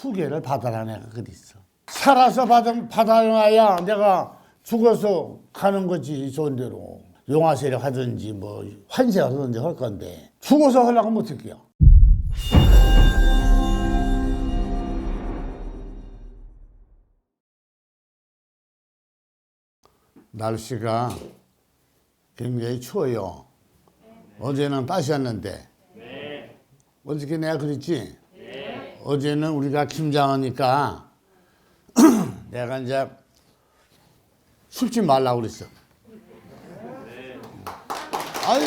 후계를 받아라는 애가 어디 있어. 살아서 받아놔야 내가 죽어서 가는 거지. 좋은 대로 용화세력 하든지 뭐 환세 하든지 할 건데 죽어서 하려고 하면 어떡해요. 날씨가 굉장히 추워요. 어제는 따스했는데 어저께 내가 그랬지. 어제는 우리가 김장하니까 내가 이제 춥지 말라고 그랬어. 아이,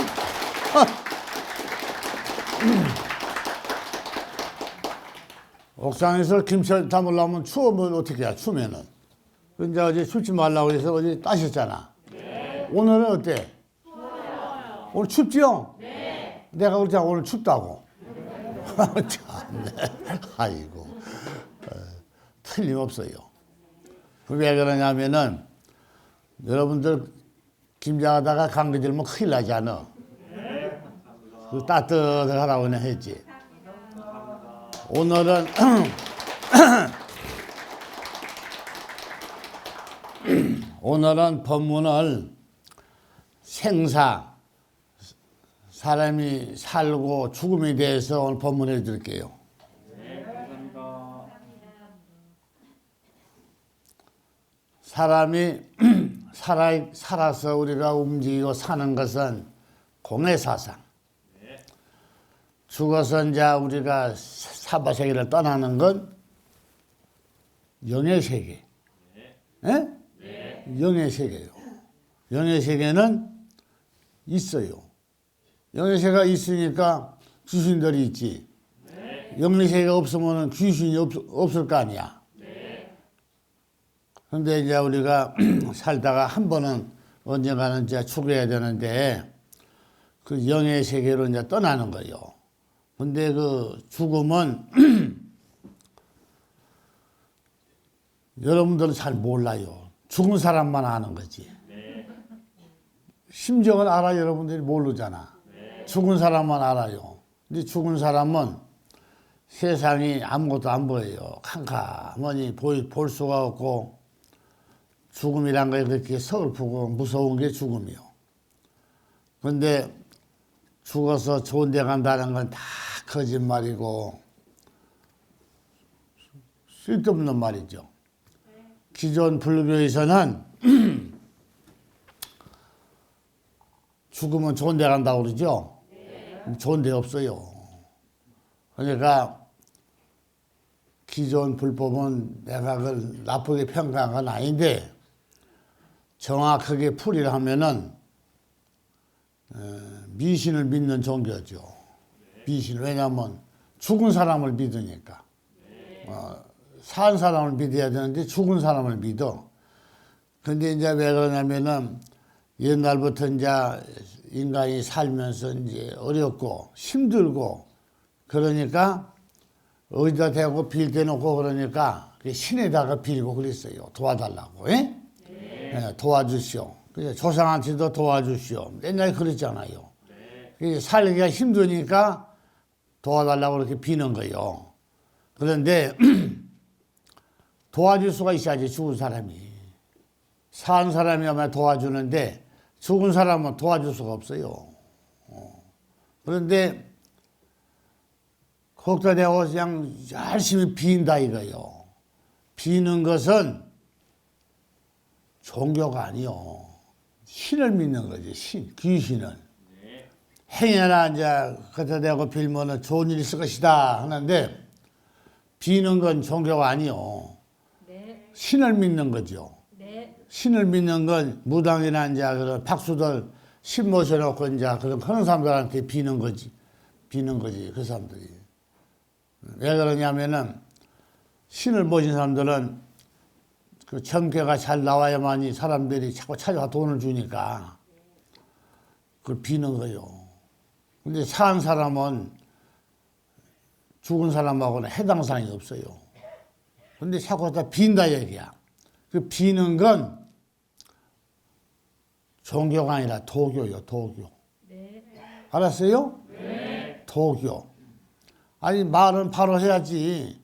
옥상에서 김치 담으려면 추우면 어떻게 해? 추우면은. 근데 어제 춥지 말라고 해서 어제 따셨잖아. 오늘은 어때? 추워요. 오늘 춥지요? 네. 내가 그랬잖아. 오늘 춥다고. 참네. 아이고. 틀림없어요. 왜 그러냐면은 여러분들 김장하다가 감기 들면 큰일 나잖아. 그 따뜻하라고 그냥 했지. 오늘은 오늘은 법문을 생사, 사람이 살고 죽음에 대해서 오늘 법문해 드릴게요. 네, 감사합니다. 사람이 살아서 우리가 움직이고 사는 것은 공해사상. 죽어서 이제 우리가 사바세계를 떠나는 건 영의 세계. 예? 영의 세계요. 영의 세계는 있어요. 영의 세계가 있으니까 귀신들이 있지. 영의 세계가 없으면 귀신이 없을 거 아니야. 그런데 이제 우리가 살다가 한 번은 언젠가는 이제 죽어야 되는데 그 영의 세계로 이제 떠나는 거예요. 근데 그 죽음은 여러분들은 잘 몰라요. 죽은 사람만 아는 거지. 심정을 알아 여러분들이 모르잖아. 죽은 사람만 알아요. 근데 죽은 사람은 세상이 아무것도 안 보여요. 캄캄하니 볼 수가 없고 죽음이란 게 그렇게 서글프고 무서운 게 죽음이요. 그런데 죽어서 좋은 데 간다는 건 다 거짓말이고 쓸데없는 말이죠. 기존 불교에서는 죽으면 좋은 데 간다고 그러죠. 좋은 데 없어요. 그러니까 기존 불법은 내가 그걸 나쁘게 평가한 건 아닌데 정확하게 풀이를 하면은 미신을 믿는 종교죠. 미신. 왜냐하면 죽은 사람을 믿으니까. 산 사람을 믿어야 되는데 죽은 사람을 믿어. 근데 이제 왜 그러냐면은 옛날부터 이제 인간이 살면서 이제 어렵고 힘들고 그러니까 어디다 대고 빌 대놓고 그러니까 신에다가 빌고 그랬어요. 도와달라고. 예? 네, 도와주시오. 조상한테도 도와주시오. 옛날에 그랬잖아요. 살기가 힘드니까 도와달라고 그렇게 비는 거예요. 그런데 도와줄 수가 있어야지 죽은 사람이. 산 사람이야말로 도와주는데 죽은 사람은 도와줄 수가 없어요. 그런데 거기다 대고 그냥 열심히 빈다 이거요. 비는 것은 종교가 아니요. 신을 믿는 거지. 신, 귀신을. 행여나 이제 거기다 대고 빌면은 좋은 일이 있을 것이다 하는데 비는 건 종교가 아니요. 신을 믿는 거죠. 신을 믿는 건 무당이나 이제 그런 박수들 신 모셔놓고 이제 그런 사람들한테 비는 거지. 그 사람들이. 왜 그러냐면은 신을 모신 사람들은 그 정계가 잘 나와야만이 사람들이 자꾸 찾아와 돈을 주니까 그걸 비는 거요. 근데 산 사람은 죽은 사람하고는 해당 사항이 없어요. 근데 자꾸 다 빈다 얘기야. 그 비는 건 종교가 아니라 도교요, 도교. 알았어요? 도교. 아니 말은 바로 해야지.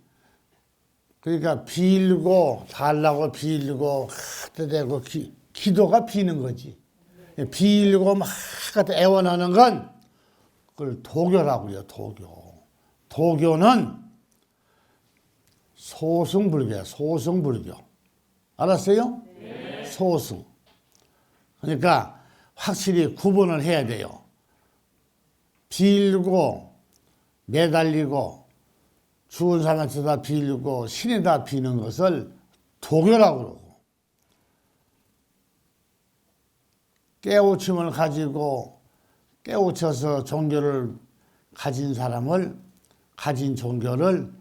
그러니까 빌고 달라고 빌고 갖다 대고 기도가 비는 거지. 빌고 막 갖다 애원하는 건 그걸 도교라고 해요. 도교. 도교는 소승불교야. 소승불교. 알았어요? 네. 소승. 그러니까 확실히 구분을 해야 돼요. 빌고 매달리고 죽은 사람한테다 빌고 신에다 비는 것을 도교라고 그러고, 깨우침을 가지고 깨우쳐서 종교를 가진 사람을, 가진 종교를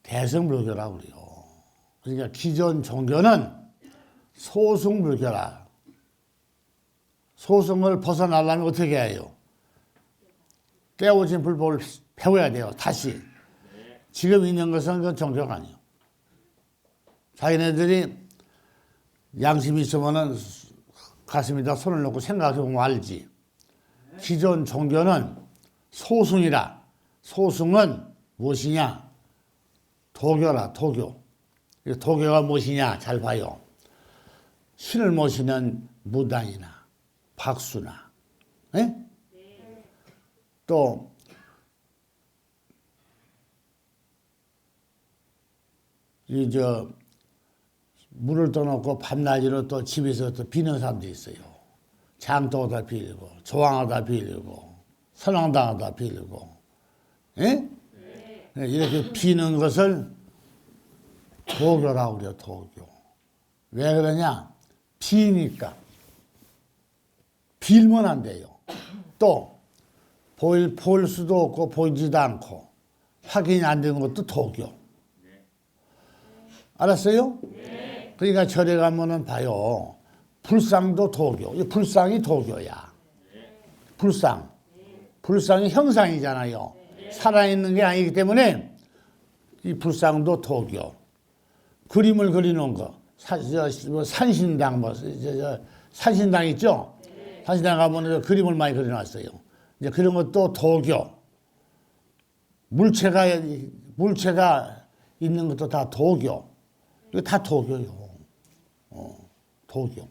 대승불교라고 그래요. 그러니까 기존 종교는 소승불교라. 소승을 벗어나려면 어떻게 해요? 깨우친 불법을 배워야 돼요. 다시. 지금 있는 것은 그건 종교가 아니에요. 자기네들이 양심이 있으면은 가슴에다 손을 놓고 생각해보면 알지. 기존 종교는 소승이라. 소승은 무엇이냐? 도교라, 도교. 도교가 무엇이냐? 잘 봐요. 신을 모시는 무당이나 박수나, 예? 또 물을 떠놓고 밤낮으로 또 집에서 또 비는 사람도 있어요. 장도하다 빌고, 조항하다 빌고, 선왕당하다 빌고, 예? 이렇게 비는 것을 도교라고 그래요. 도교. 왜 그러냐? 비니까. 빌면 안 돼요. 또 볼 수도 없고 보이지도 않고 확인이 안 되는 것도 도교. 알았어요? 그러니까 절에 가면은 봐요. 불상도 도교. 이 불상이 도교야. 불상. 불상이 형상이잖아요. 살아있는 게 아니기 때문에 이 불상도 도교. 그림을 그리는 거. 산신당, 산신당 있죠? 산신당 가면 그림을 많이 그려놨어요. 이제 그런 것도 도교. 물체가 있는 것도 다 도교. 이거 다 도교요. 도교.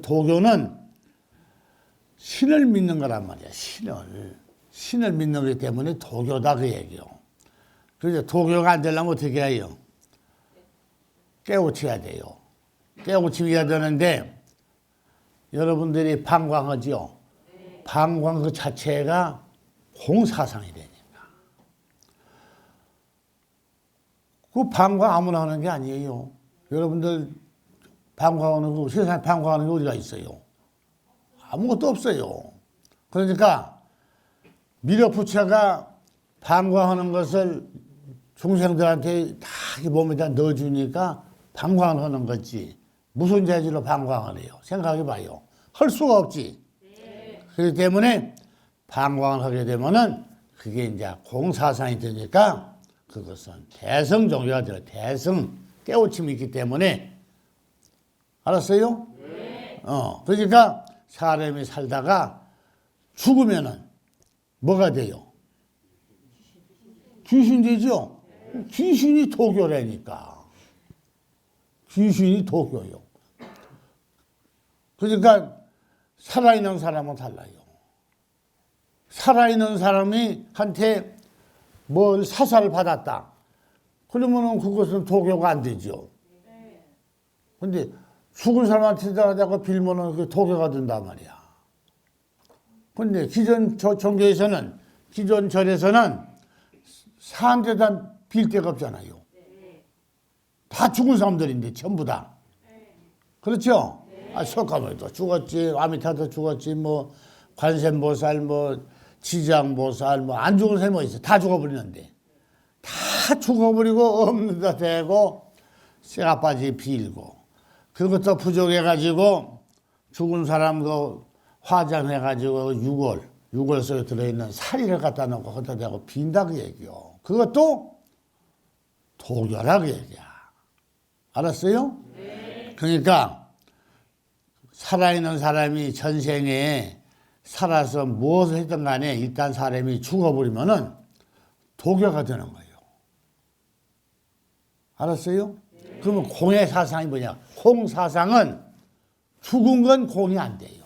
도교는 신을 믿는 거란 말이야. 신을 믿는 거기 때문에 도교다 그 얘기요. 그래서 도교가 안 되려면 어떻게 해요? 깨우쳐야 돼요. 깨우쳐야 되는데 여러분들이 방광하죠. 방광 그 자체가 공사상이 되니까. 그 방광 아무나 하는 게 아니에요. 여러분들 방광하는 거, 세상에 방광하는 게 어디가 있어요? 아무것도 없어요. 그러니까 미륵부처가 방광하는 것을 중생들한테 다 몸에다 넣어주니까 방광하는 거지. 무슨 재질로 방광을 해요? 생각해봐요. 할 수가 없지. 그렇기 때문에 방광을 하게 되면은 그게 이제 공사상이 되니까 그것은 대성 종교가 돼요. 대성 깨우침이 있기 때문에. 알았어요? 그러니까 사람이 살다가 죽으면은 뭐가 돼요? 귀신 되죠? 귀신이 도교라니까. 귀신이 도교요. 그러니까 살아있는 사람은 달라요. 살아있는 사람이 한테 뭘 사사를 받았다. 그러면은 그것은 도교가 안 되죠. 근데 죽은 사람한테다가 빌면은 그 도교가 된단 말이야. 근데 기존 종교에서는, 기존 절에서는 사람들다 빌 데가 없잖아요. 다 죽은 사람들인데 전부 다. 그렇죠? 석가모니도 죽었지, 아미타도 죽었지, 뭐 관세음보살, 뭐 지장보살, 뭐 안 죽은 사람이 있어. 다 죽어버리는데. 다 죽어버리고 없는 데 대고 쇠가빠지 빌고. 그것도 부족해가지고 죽은 사람도 화장해가지고 유골 속에 들어있는 사리를 갖다 놓고 거기다 대고 빈다 그 얘기요. 그것도 도교라 그 얘기야. 알았어요? 네. 그러니까 살아있는 사람이 전생에 살아서 무엇을 했든 간에 일단 사람이 죽어버리면은 도교가 되는 거예요. 알았어요? 그러면 공의 사상이 뭐냐? 공 사상은 죽은 건 공이 안 돼요.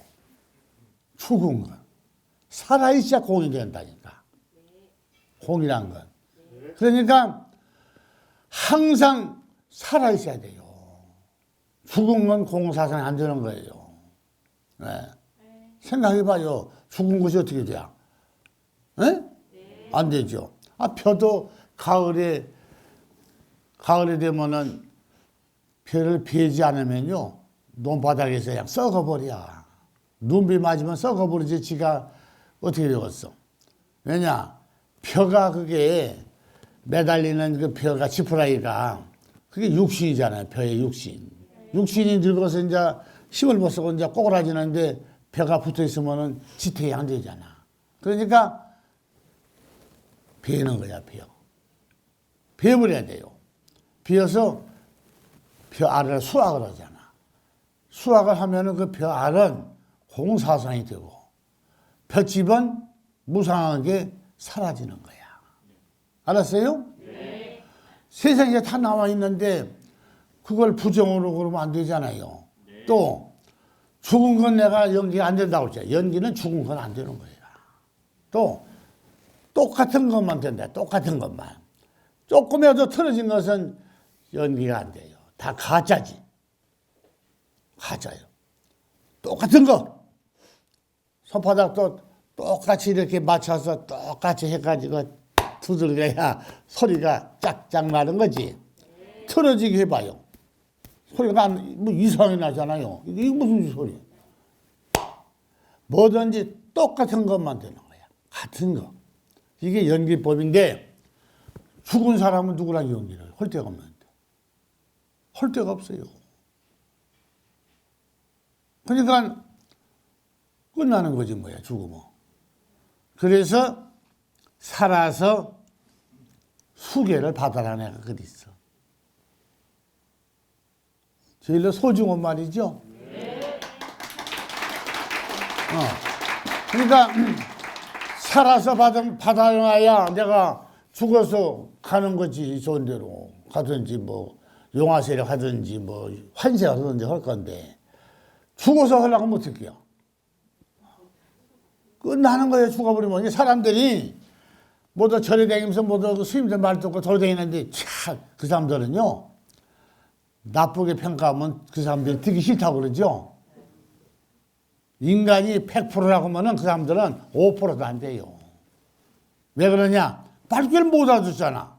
죽은 건. 살아있어야 공이 된다니까. 공이란 건. 그러니까 항상 살아있어야 돼요. 죽은 건 공 사상이 안 되는 거예요. 네. 생각해봐요. 죽은 것이 어떻게 돼요? 네? 안 되죠. 벼도 가을에 되면은 벼를 베지 않으면요, 논바닥에서 그냥 썩어버려. 눈비 맞으면 썩어버리지, 지가 어떻게 되겠어? 왜냐? 벼가 그게 매달리는 그 벼가 지푸라기가 그게 육신이잖아요. 벼의 육신. 육신이 늙어서 이제 힘을 못 쓰고 이제 꼬그라지는데 벼가 붙어 있으면은 지탱이 안 되잖아. 그러니까 베는 거야, 벼. 베어버려야 돼요. 베어서 벼 알을 수확을 하잖아. 수확을 하면은 그 벼 알은 공사상이 되고 벼집은 무상하게 사라지는 거야. 알았어요? 네. 세상에 다 나와 있는데 그걸 부정으로 그러면 안 되잖아요. 네. 또 죽은 건 내가 연기가 안 된다고 했잖아요. 연기는 죽은 건 안 되는 거야. 또 똑같은 것만 된다. 똑같은 것만. 조금이라도 틀어진 것은 연기가 안 돼요. 다 가짜지. 가짜요. 똑같은 거. 손바닥도 똑같이 이렇게 맞춰서 똑같이 해가지고 두들겨야 소리가 짝짝 나는 거지. 틀어지게 해봐요. 소리가 뭐 이상하게 나잖아요. 이게 무슨 소리야? 뭐든지 똑같은 것만 되는 거야. 같은 거. 이게 연기법인데 죽은 사람은 누구랑 연기를 할 데가 없는데. 할 데가 없어요. 그러니까 끝나는 거지 뭐야, 죽으면. 그래서 살아서 수계를 받아라는 애가 그리 있어. 제일로 소중한 말이죠. 그러니까 살아서 받아놔야 내가 죽어서 가는 거지. 좋은 데로 가든지 뭐 용화세력 하든지 뭐 환세 하든지 할 건데 죽어서 하려고 하면 어떡해요? 끝나는 거예요. 죽어버리면. 사람들이 모두 절에 다니면서 모두 스님들 말 듣고 돌아다니는데 참 그 사람들은요, 나쁘게 평가하면 그 사람들이 듣기 싫다고 그러죠. 인간이 100%라고 하면 그 사람들은 5%도 안 돼요. 왜 그러냐? 말귀를 못 알아듣잖아.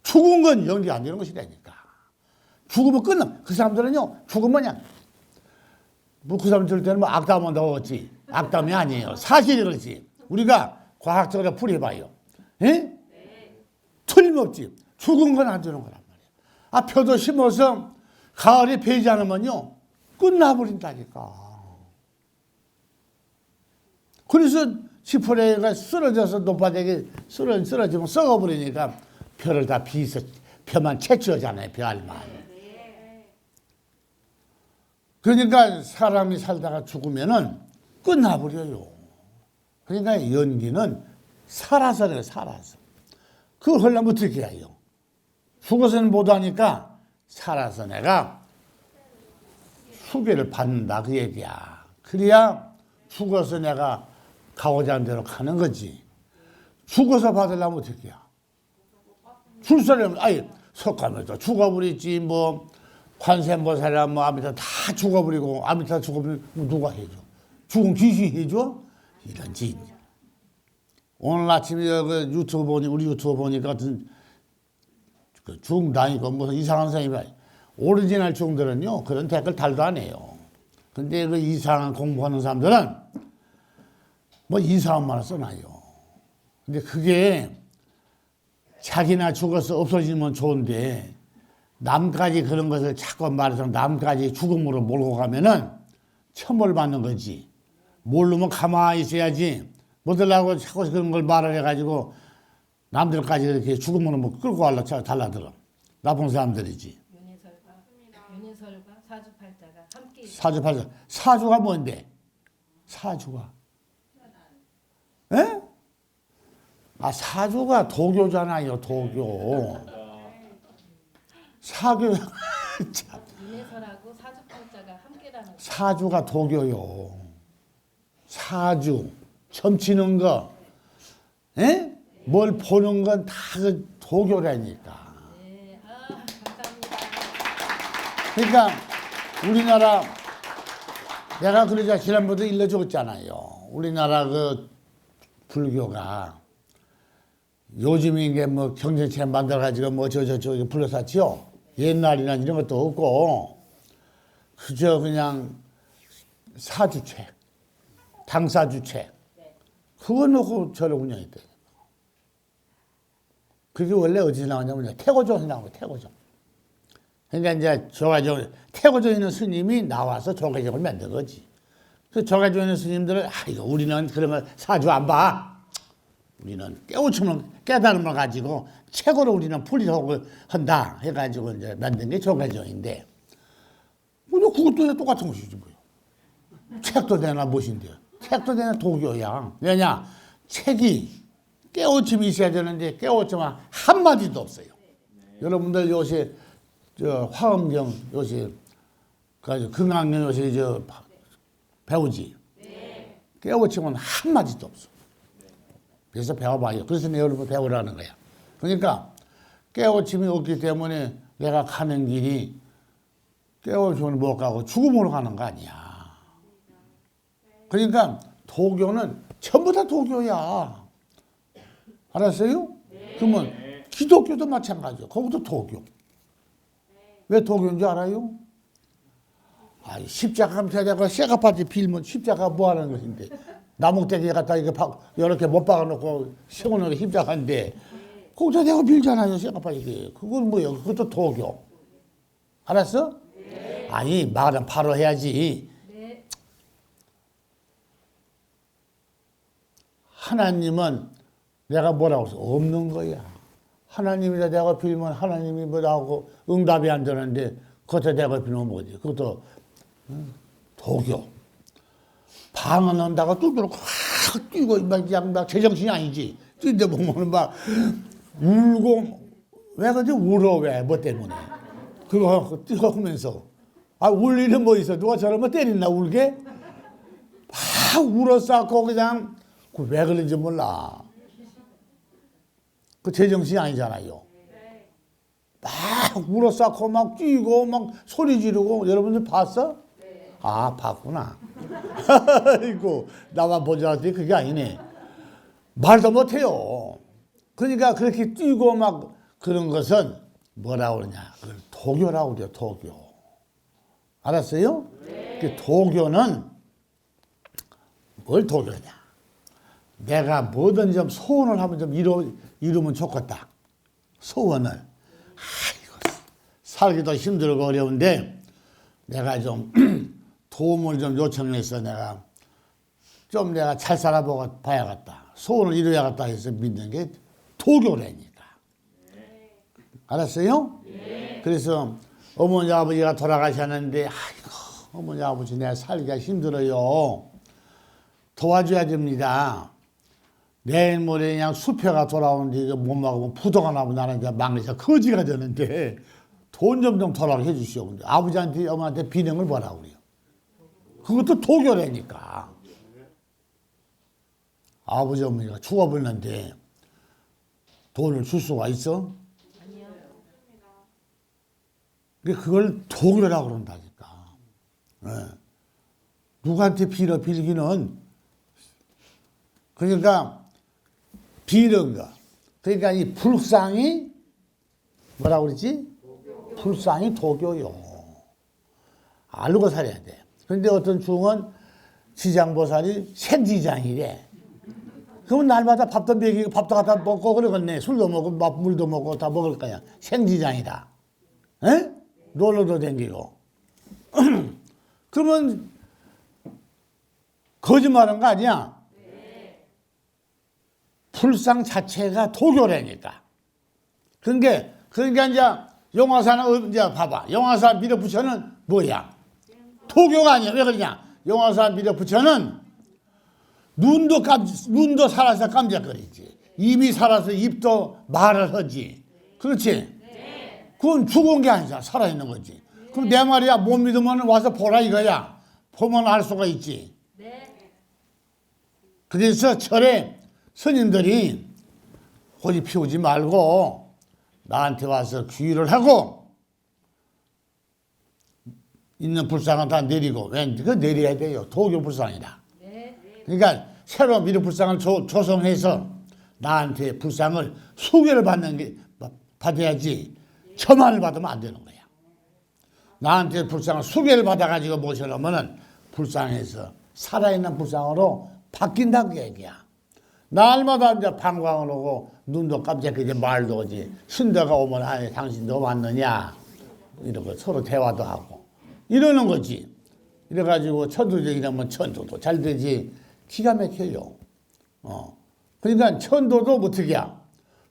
죽은 건 연기 안 되는 것이라니까. 죽으면 끝나. 그 사람들은요, 죽으면 그냥 뭐 그 사람 들 때는 뭐 악담은 나오겠지. 악담이 아니에요. 사실이 그렇지. 우리가 과학적으로 풀이해봐요. 에? 틀림없지. 죽은 건 안 되는 거란 말이야. 벼도 심어서 가을에 베지 않으면요, 끝나버린다니까. 그래서 지푸레기가 쓰러져서 높아되게 쓰러지면 썩어버리니까 벼를 다 비서 벼만 채취하잖아요. 벼알만. 그러니까 사람이 살다가 죽으면은 끝나버려요. 그러니까 연기는 살아서 그래요. 살아서. 그걸 하려면 어떻게 해요? 죽어서는 못하니까 살아서 내가 수배를 받는다 그 얘기야. 그래야 죽어서 내가 가고자 하는 대로 가는 거지. 죽어서 받으려면 어떻게 해요? 줄 사람은 아예 석가모니도 죽어버리지 뭐 관세음보살이나 뭐 아미타 다 죽어버리고 아미타 죽어버리고 누가 해줘? 죽은 귀신이 해줘? 이런 짓. 오늘 아침에 그 유튜브 보니 우리 유튜브 보니까 같은 그 중당이고 무슨 이상한 사람이 오리지널 중들은요 그런 댓글 달도 안 해요. 근데 그 이상한 공부하는 사람들은 뭐 이상한 말을 써놔요. 근데 그게 자기나 죽어서 없어지면 좋은데 남까지 그런 것을 자꾸 말해서 남까지 죽음으로 몰고 가면은 처벌 받는 거지. 모르면 가만히 있어야지. 뭐들라고 자꾸 그런 걸 말을 해가지고 남들까지 이렇게 죽음으로 뭐 끌고 달라들어. 나쁜 사람들이지. 윤회설과 사주팔자가 함께 사주팔자. 사주가 뭔데? 사주가. 에? 아, 사주가 도교잖아요, 도교. 사교, 참, 윤회설하고 사주팔자가 함께라는 거. 사주가 도교요. 사주, 점치는 거, 에? 뭘 보는 건 다 그 도교라니까. 네, 감사합니다. 그러니까 우리나라 내가 그러자 지난번에 일러줬잖아요. 우리나라 그 불교가 요즘에 이게 뭐 경제체 만들어가지고 뭐 저기 불러샀지요. 옛날이나 이런 것도 없고 그저 그냥 사주책, 당사주책 그거 놓고 저를 운영했대. 그게 원래 어디서 나왔냐면 태고종에서 나온 거예요. 태고종. 그러니까 이제 조가종, 태고종에 있는 스님이 나와서 조가종을 만든 거지. 그 조가종에 있는 스님들은 이거 우리는 그러면 사주 안 봐. 우리는 깨달음을 가지고 최고로 우리는 풀이하고 한다 해가지고 이제 만든 게 조가종인데, 우리 그것도 똑같은 것이지 뭐요. 책도 되나 무엇인데, 책도 되나 도교야. 왜냐, 책이 깨우침이 있어야 되는데 깨우침은 한 마디도 없어요. 여러분들 요새 저 화엄경 요새 그 금강경 요새 저 배우지. 깨우침은 한 마디도 없어. 그래서 배워봐요. 그래서 내 여러분 배우라는 거야. 그러니까 깨우침이 없기 때문에 내가 가는 길이 깨우침을 못 가고 죽음으로 가는 거 아니야. 그러니까 도교는 전부 다 도교야. 알았어요? 그러면 기독교도 마찬가지요. 거기도 도교. 왜 도교인 줄 알아요? 십자가 감사자가 쇠가파티 빌면 십자가 뭐 하는 것인데, 나무떼기 갖다 이렇게 못 박아놓고 세워놓은 십자가인데, 거기다 내가 빌잖아요, 쇠가파티. 그건 뭐예요? 그것도 도교. 알았어? 아니, 말은 바로 해야지. 하나님은 내가 뭐라고 해서 없는 거야. 하나님이다 내가 빌면 하나님이 뭐라고 응답이 안 되는데 그것도 내가 빌면 뭐지? 그것도 도교. 방언 한다고 뚜드러 확 뛰고 막 제정신이 아니지. 뛰는데 보면 막 울고, 왜 그런지 울어, 왜? 뭐 때문에? 그거 뛰고 하면서 울 일은 뭐 있어? 누가 저러면 때리나 울게? 막 울었어. 그냥 왜 그런지 몰라. 그 제정신이 아니잖아요. 막 울어싸고 막 뛰고 막 소리 지르고. 여러분들 봤어? 아, 봤구나. 아이고, 나만 보지 않았더니 그게 아니네. 말도 못해요. 그러니까 그렇게 뛰고 막 그런 것은 뭐라고 그러냐. 그걸 도교라고 그래요, 도교. 알았어요? 그 도교는 뭘 도교냐. 내가 뭐든 좀 소원을 하면 좀 이루면 좋겠다. 소원을. 아이고, 살기도 힘들고 어려운데 내가 좀 도움을 좀 요청해서 내가 잘 살아보고 봐야겠다. 소원을 이루어야겠다 해서 믿는 게 도교라니까. 알았어요? 그래서 어머니 아버지가 돌아가셨는데, 아이고, 어머니 아버지 내가 살기가 힘들어요. 도와줘야 됩니다. 내일 모레 그냥 수표가 돌아오는데 이거 못 먹으면 부도가 나고 나는 이제 망해서 거지가 되는데 돈 좀 돌아오게 해주시오. 근데 아버지한테 어머니한테 비명을 뭐라고 그래요. 그것도 도교라니까. 아버지 어머니가 죽어버렸는데 돈을 줄 수가 있어? 아니요. 그걸 도교라고 그런다니까. 네. 누구한테 빌기는, 그러니까 비는 거. 그러니까 이 불상이 뭐라고 그러지? 불상이 도교요. 알고 살아야 돼. 그런데 어떤 중은 지장보살이 생지장이래. 그러면 날마다 밥도 먹이고 밥도 갖다 먹고 그러겠네. 술도 먹고 물도 먹고 다 먹을 거야. 생지장이다. 에? 놀러도 댕기고. 그러면 거짓말한 거 아니야? 불상 자체가 도교라니까. 그러니까 이제 용화사는 이제 봐봐. 용화사 밀어붙여는 뭐야? 도교가 아니야. 왜 그러냐? 용화사 밀어붙여는 눈도 살아서 깜짝거리지. 입이 살아서 입도 말을 하지. 그렇지? 그건 죽은 게 아니잖아. 살아있는 거지. 그럼 내 말이야. 못 믿으면 와서 보라 이거야. 보면 알 수가 있지. 그래서 절에 스님들이 호지 피우지 말고 나한테 와서 귀의를 하고 있는 불상은 다 내리고. 왠지 그 내려야 돼요. 도교 불상이라. 그러니까 새로 미륵 불상을 조성해서 나한테 불상을 수개를 받아야지 저만을 받으면 안 되는 거야. 나한테 불상을 수개를 받아가지고 모셔놓으면 불상에서 살아있는 불상으로 바뀐다고 얘기야. 날마다 이제 방광을 오고 눈도 깜짝이지 말도 오지. 신도가 오면 아니 당신도 왔느냐 이러고 서로 대화도 하고 이러는 거지. 이래가지고 천도적이라면 천도도 잘 되지. 기가 막혀요. 그러니까 천도도 어떻게 해야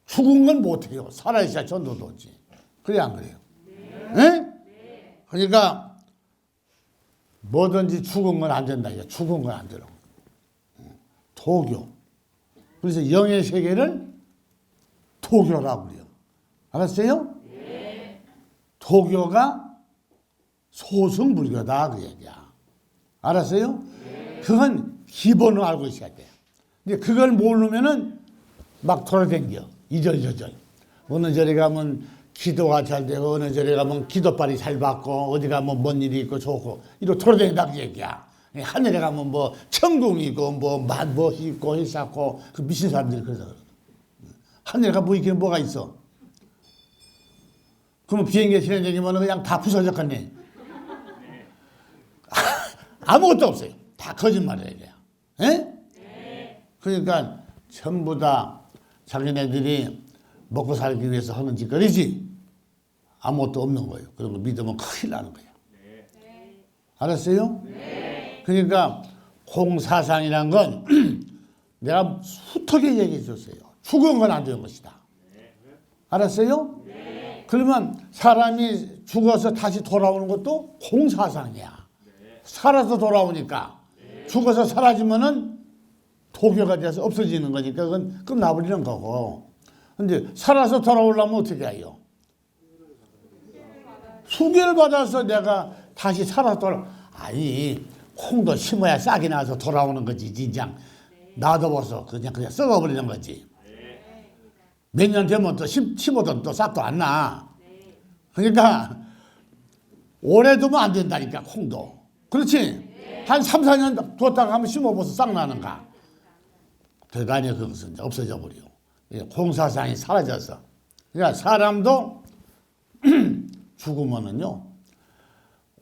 죽은 건 못해요. 살아있어야 천도도지. 그래 안 그래요? 네? 그러니까 뭐든지 죽은 건 안 된다. 죽은 건 안 되는 도교. 그래서 영의 세계를 도교라고 그래요. 알았어요? 도교가 소승불교다 그 얘기야. 알았어요? 그건 기본을 알고 있어야 돼요. 근데 그걸 모르면은 막 돌아다녀. 이절저절. 어느 절에 가면 기도가 잘 되고 어느 절에 가면 기도빨이 잘 받고 어디 가면 뭔 일이 있고 좋고 이러고 돌아다닌다 그 얘기야. 하늘에 가면 뭐 천궁이 있고 뭐 있고 했었고 그 미친 사람들이 그래서 하늘에 가면 뭐 있긴 뭐가 있어. 그러면 비행기에 실행되면 그냥 다 부서졌겠네. 아무것도 없어요. 다 거짓말이에요. 예? 그러니까 전부 다 자기네들이 먹고 살기 위해서 하는 짓거리지 아무것도 없는 거예요. 그런 거 믿으면 큰일 나는 거예요. 알았어요? 그러니까 공사상이란 건 내가 후하게 얘기해 줬어요. 죽은 건 안 되는 것이다. 알았어요? 그러면 사람이 죽어서 다시 돌아오는 것도 공사상이야. 살아서 돌아오니까 죽어서 사라지면은 도교가 돼서 없어지는 거니까 그건 끝나버리는 거고. 근데 살아서 돌아오려면 어떻게 해요? 수계를 받아서 내가 다시 살아서 아니 콩도 심어야 싹이 나서 돌아오는 거지. 진짜 놔둬서 그냥 썩어버리는 거지. 몇 년 되면 또 심어도 또 싹도 안 나. 그러니까 오래 두면 안 된다니까 콩도. 그렇지? 한 3, 4년 뒀다가 한번 심어봐서 싹 나는가. 대단히 그것은 이제 없어져 버려. 공사상이 사라져서. 그러니까 사람도 죽으면은요,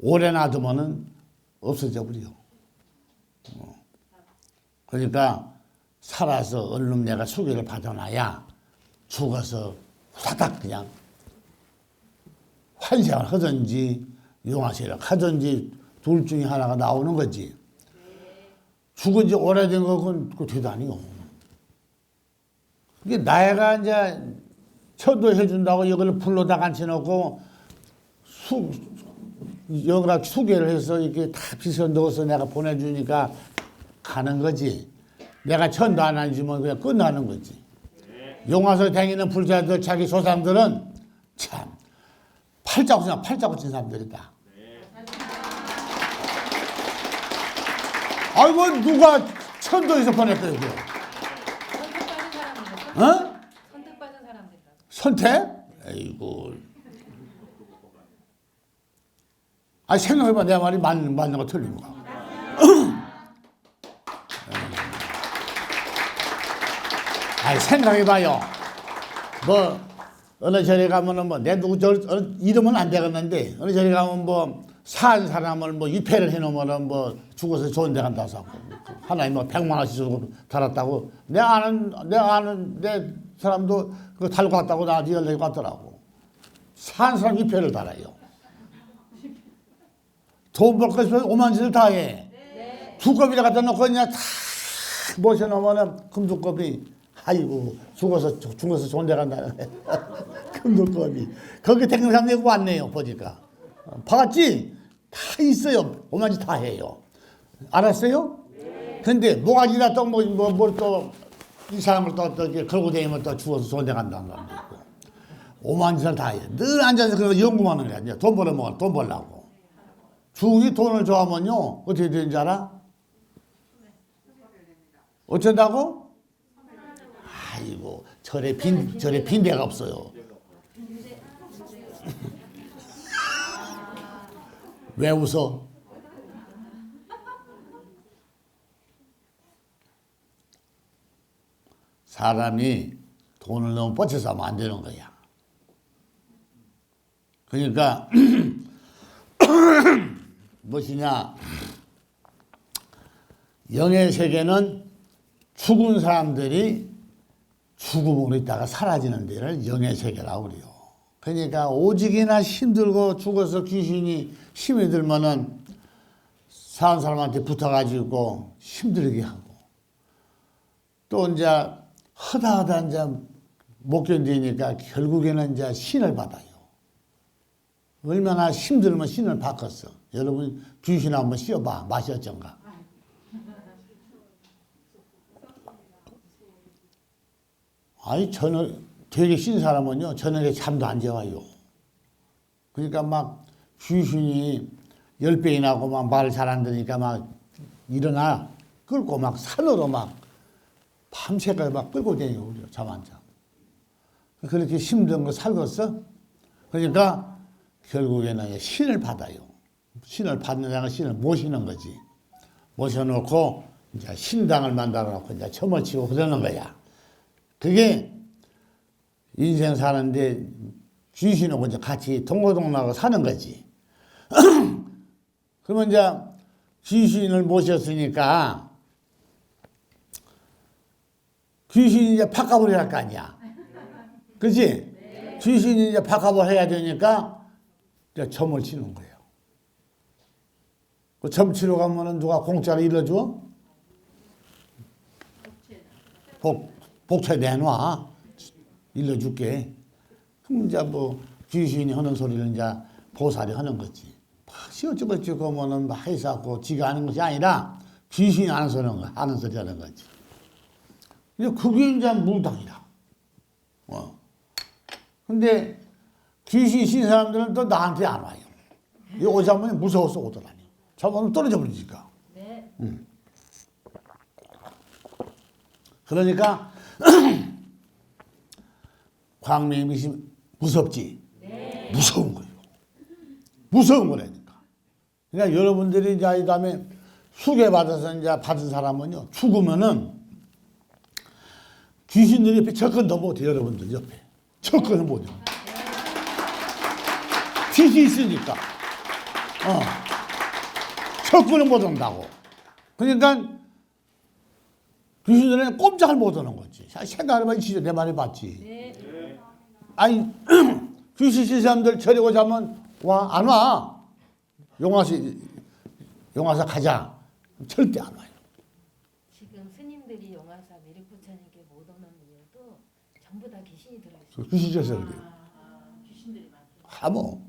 오래 놔두면은 없어져 버려. 그러니까 살아서 얼른 내가 수계를 받아놔야 죽어서 후다닥 그냥 환생을 하든지 용화세를 하든지 둘 중에 하나가 나오는 거지. 죽은 지 오래된 거는 그 대단히요. 이게 나이가 이제 천도해 준다고 이걸 불러다 앉혀놓고 여기다 수계를 해서 이렇게 다 빚어 넣어서 내가 보내주니까 가는 거지. 내가 천도 안 해주면 그냥 끝나는 거지. 용화서 다니는 불자들 자기 조상들은 참 팔자고 친 사람들이다. 아이고 누가 천도에서 보냈어요? 선택받은 사람들. 어? 선택받은 사람들이라고. 선택? 에이구. 아니 생각해봐 내 말이 맞는 거 틀린 거. 아니 생각해봐요. 뭐 어느 절에 가면은 뭐 내 누구 이름은 안 되겠는데 어느 절에 가면 뭐 산 사람을 뭐 유폐를 해놓으면은 뭐 죽어서 좋은 데 간다 하고 하나님 뭐 100만 원씩 주고 달았다고 내 아는 내 사람도 그거 달고 갔다고 나한테 연락이 왔더라고. 산 사람 유폐를 달아요. 돈 벌 거 있으면 오만짓을 다 해. 두꺼비를 갖다 놓고 그냥 다 모셔놓으면은 금두꺼비 아이고 죽어서 좋은 데 간다. 금두꺼비 거기 태릉 사람 왔네요. 보니까 봤지? 다 있어요. 오만짓 다 해요. 알았어요? 근데 모가지나 또 뭘 또 이 사람을 또 이렇게 걸고 다니면 또 죽어서 손대 간다는 사람도 있고. 오만 짓을 다 해. 늘 앉아서 그런 거 연구만 하는 거야. 이제 돈 벌어먹어. 돈 벌라고. 중이 돈을 좋아하면요. 어떻게 되는지 알아? 어쩐다고? 아이고, 절에 빈대가 없어요. 왜 웃어? 사람이 돈을 너무 뻗쳐서 하면 안 되는 거야. 그러니까 무엇이냐? 영의 세계는 죽은 사람들이 죽음으로 있다가 사라지는 데를 영의 세계라고 그래요. 그러니까 오직이나 힘들고 죽어서 귀신이 힘이 들면은 사는 사람한테 붙어가지고 힘들게 하고 또 이제 하다 이제 못 견디니까 결국에는 이제 신을 받아요. 얼마나 힘들면 신을 바꿨어. 여러분 귀신 한번 씌워봐. 맛이 어쩐가. 아니 저녁 되게 신 사람은요 저녁에 잠도 안 재워요. 그러니까 막 귀신이 10배이 나고 막 말을 잘 안 들으니까 막 일어나 끌고 막 산으로 막 밤새까지 막 끌고 다니고 그래요. 잠 안 자. 그렇게 힘든 거 살겠어? 그러니까 결국에는 신을 받아요. 신을 받는 자가 신을 모시는 거지. 모셔놓고 이제 신당을 만들어 놓고 이제 점을 치고 그러는 거야. 그게 인생 사는데 귀신하고 이제 같이 동고동락하고 사는 거지. 그러면 이제 귀신을 모셨으니까 귀신이 이제 바꿔버려야 할 거 아니야. 그치? 네. 귀신이 이제 바꿔버려 해야 되니까 이제 점을 치는 거예요. 그 점 치러 가면은 누가 공짜로 일러줘? 복채 내놔. 일러줄게. 그럼 이제 뭐 귀신이 하는 소리를 이제 보살이 하는 거지. 어쩌고저쩌고 하면은 막 해서하고 지가 하는 것이 아니라 귀신이 하는 소리 하는 거지. 그게 이제 무당이라. 근데 귀신 신 사람들은 또 나한테 안 와요. 이 오자면 무서워서 오더라니. 저번에 떨어져 버리니까. 네. 그러니까 광명이 무섭지. 네. 무서운 거예요. 무서운 거라니까. 그러니까 여러분들이 이제 이 다음에 수계받아서 이제 받은 사람은요 죽으면은 귀신들 옆에 접근도 못해. 여러분들 옆에 접근을 못해. 빛이 있으니까 접근을 못한다고. 그러니까 귀신들은 꼼짝을 못하는 거지. 생각해봐. 진짜 내 말이 맞지. 네. 아니 귀신 신 사람들 저리 오자면 와? 안 와. 용화사 가자. 절대 안 와요. 지금 스님들이 용화사 미륵부처님께 못 오는 이유도 전부 다 귀신이 들어있어요. 귀신져서 그래요. 귀신들이 많아요. 하모.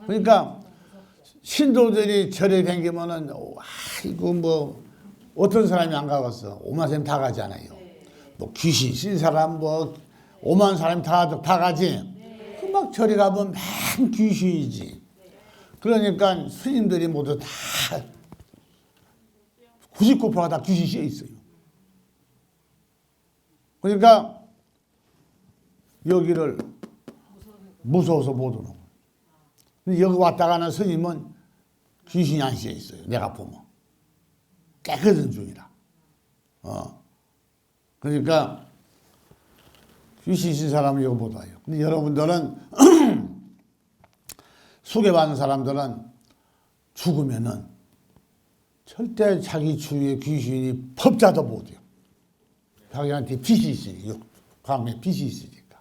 그러니까 신도들이 절에 다니면은 아이고 뭐 어떤 사람이 안 가겠어. 5만 사람 다 가잖아요. 뭐 귀신 신 사람 뭐 5만 사람 다 가지. 그 막 절에 가면 맨 귀신이지. 그러니까 스님들이 모두 다 99%가 다 귀신 씌어 있어요. 그러니까 여기를 무서워서 못 오는 거예요. 근데 여기 왔다 가는 스님은 귀신이 안 씌어 있어요. 내가 보면. 깨끗한 중이라. 그러니까 귀신 신 사람은 여기 못 와요. 근데 여러분들은 소개받는 사람들은 죽으면은 절대 자기 주위에 귀신이 법자도 못해요. 자기한테 빚이 있으니까. 광명에 빚이 있으니까.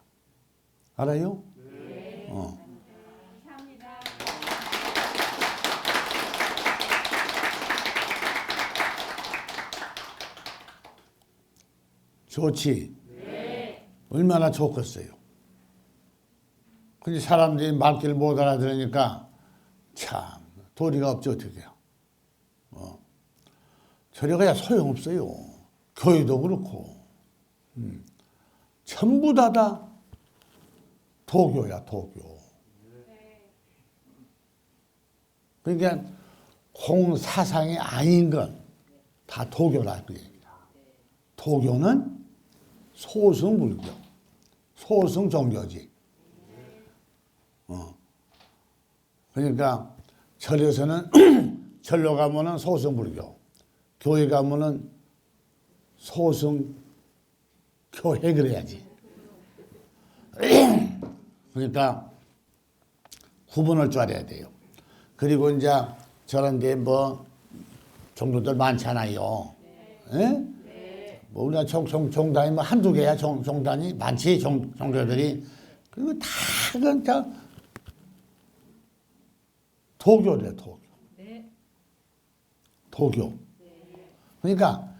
알아요? 네. 좋지? 네. 얼마나 좋겠어요. 근데 사람들이 말귀를 못 알아들으니까 참 도리가 없지 어떻게 해요. 저리 가야 소용없어요. 교회도 그렇고 전부 다 도교야, 도교. 그러니까 공사상이 아닌 건 다 도교라 그 얘기야. 도교는 소승불교, 소승종교지. 그러니까 절에서는 절로 가면은 소승불교, 교회 가면은 소승교회 그래야지. 그러니까 구분할 줄 알아야 돼요. 그리고 이제 저런 데 뭐 종교들 많잖아요. 예? 뭐 우리가 종단이 뭐 한두 개야 종단이 많지 종교들이. 그리고 다 그건 다 도교래 도교. 도교. 그러니까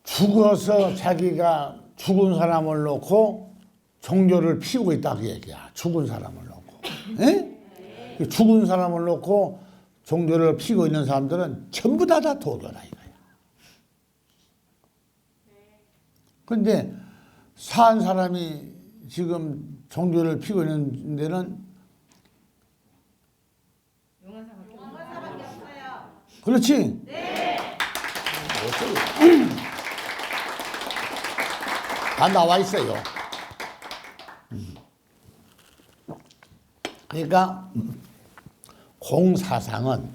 죽어서 자기가 죽은 사람을 놓고 종교를 피우고 있다 그 얘기야. 죽은 사람을 놓고. 예? 죽은 사람을 놓고 종교를 피우고 있는 사람들은 전부 다 도교라 이거야. 그런데 산 사람이 지금 종교를 피우고 있는 데는 용화사밖에 없어요. 그렇지? 네. 다 나와 있어요. 그러니까 공사상은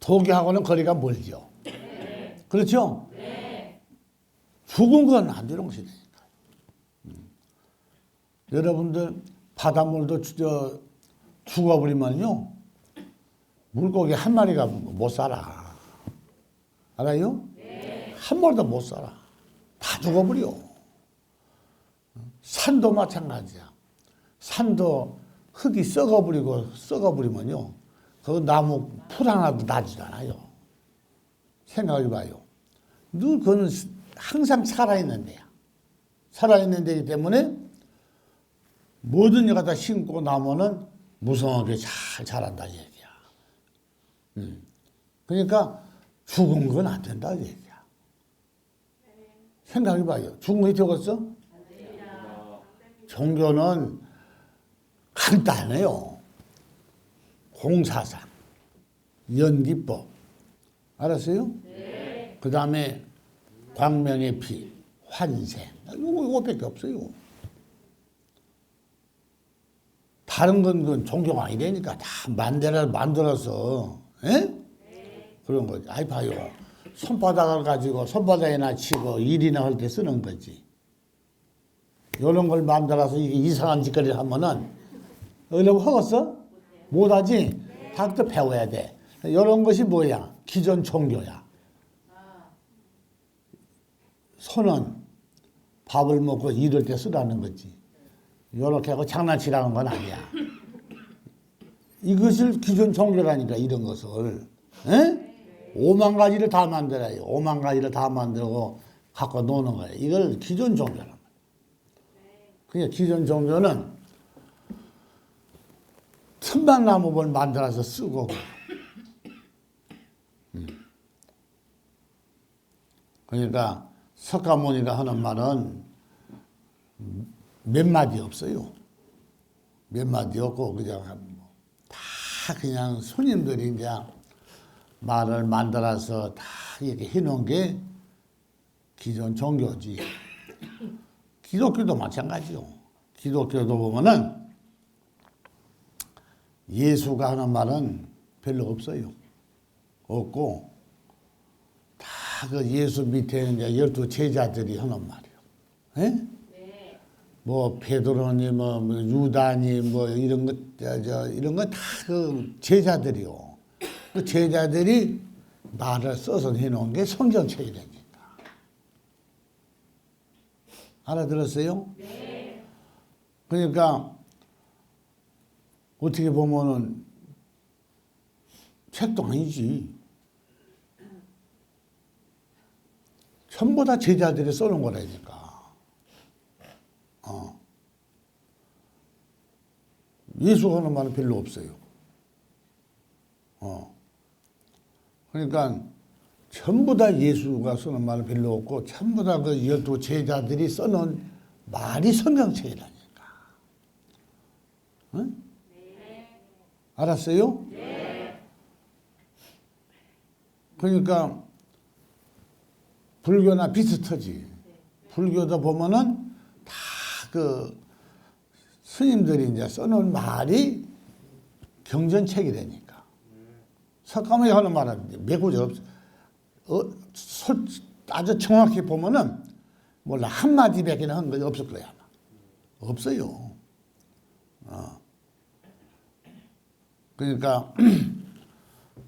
도교하고는 거리가 멀죠. 그렇죠? 죽은 건 안 되는 것이니까. 여러분들 바닷물도 죽어버리면요 물고기 한 마리가 못 살아. 알아요? 한 마리도 못 살아. 다 죽어버려. 산도 마찬가지야. 산도 흙이 썩어버리면요 그 나무 풀 하나도 나지도 않아요. 생각해봐요. 늘 그거는 항상 살아있는 데야. 살아있는 데이기 때문에 뭐든 여기다 심고 나면은 무성하게 잘 자란다 이 얘기야. 그러니까 죽은 건 안 된다 이 얘기야. 생각해봐요. 죽은 게 적었어? 종교는 간단해요. 공사상, 연기법, 알았어요? 네. 그 다음에 광명의 피, 환생, 이거밖에 없어요. 다른 건 그건 종교가 아니라니까 다 만들어서, 에? 네. 그런 거지. 아이 봐요. 손바닥을 가지고 손바닥에나 치고 일이나 할 때 쓰는 거지. 이런 걸 만들어서 이게 이상한 짓거리를 하면은 어려워 하겠어? 못하지? 다 또 배워야 돼. 이런 것이 뭐야? 기존 종교야. 손은 밥을 먹고 일할 때 쓰라는 거지. 이렇게 하고 장난치라는 건 아니야. 이것을 기존 종교라니까 이런 것을. 에? 5만 가지를 다 만들어요. 5만 가지를 다 만들고 갖고 노는 거야. 이걸 기존 종교란 말이야. 그러니까 기존 종교는 틈만 나무를 만들어서 쓰고 그러니까 석가모니가 하는 말은 몇 마디 없어요. 몇 마디 없고 그냥 다 그냥 손님들이 이제 말을 만들어서 다 이렇게 해놓은 게 기존 종교지. 기독교도 마찬가지요. 기독교도 보면은 예수가 하는 말은 별로 없어요. 없고 다 그 예수 밑에 이제 12 제자들이 하는 말이에요. 예? 네. 뭐 베드로니 뭐 유다니 뭐 이런 것 이런 거 다 그 제자들이요. 그 제자들이 말을 써서 해놓은 게 성경책이라니까. 알아들었어요? 네. 그러니까 어떻게 보면은 책도 아니지. 전부 다 제자들이 써놓은 거라니까. 예수가 하는 말은 별로 없어요. 그러니까 전부 다 예수가 쓰는 말은 별로 없고 전부 다 그 12 제자들이 써놓은 말이 성경책이라니까. 응? 알았어요? 그러니까 불교나 비슷하지. 불교도 보면은 다 그 스님들이 이제 써놓은 말이 경전책이라니까. 석가모니 하는 말은 매구절 없어. 아주 정확히 보면은 몰라 한마디 밖에 한 것이 없을 거야. 아마. 없어요. 그러니까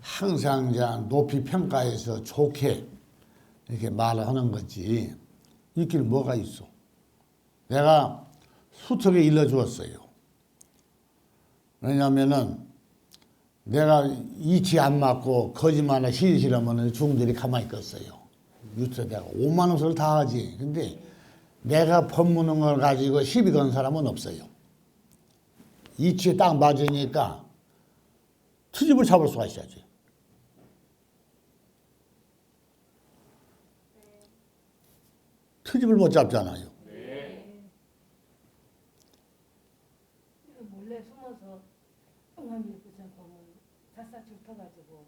항상 이제 높이 평가해서 좋게 이렇게 말을 하는 거지. 있길 뭐가 있어. 내가 수척에 일러주었어요. 왜냐하면은 내가 이치 안 맞고 거짓말에 실실하면 중들이 가만히 있겠어요. 유튜브에 내가 5만 원을 다 하지. 근데 내가 법무는 걸 가지고 시비 거는 사람은 없어요. 이치에 딱 맞으니까 트집을 잡을 수가 있어야지. 트집을 못 잡잖아요. 몰래 숨어서 영화미르쿠찬 보면 샅샅이 훑어가지고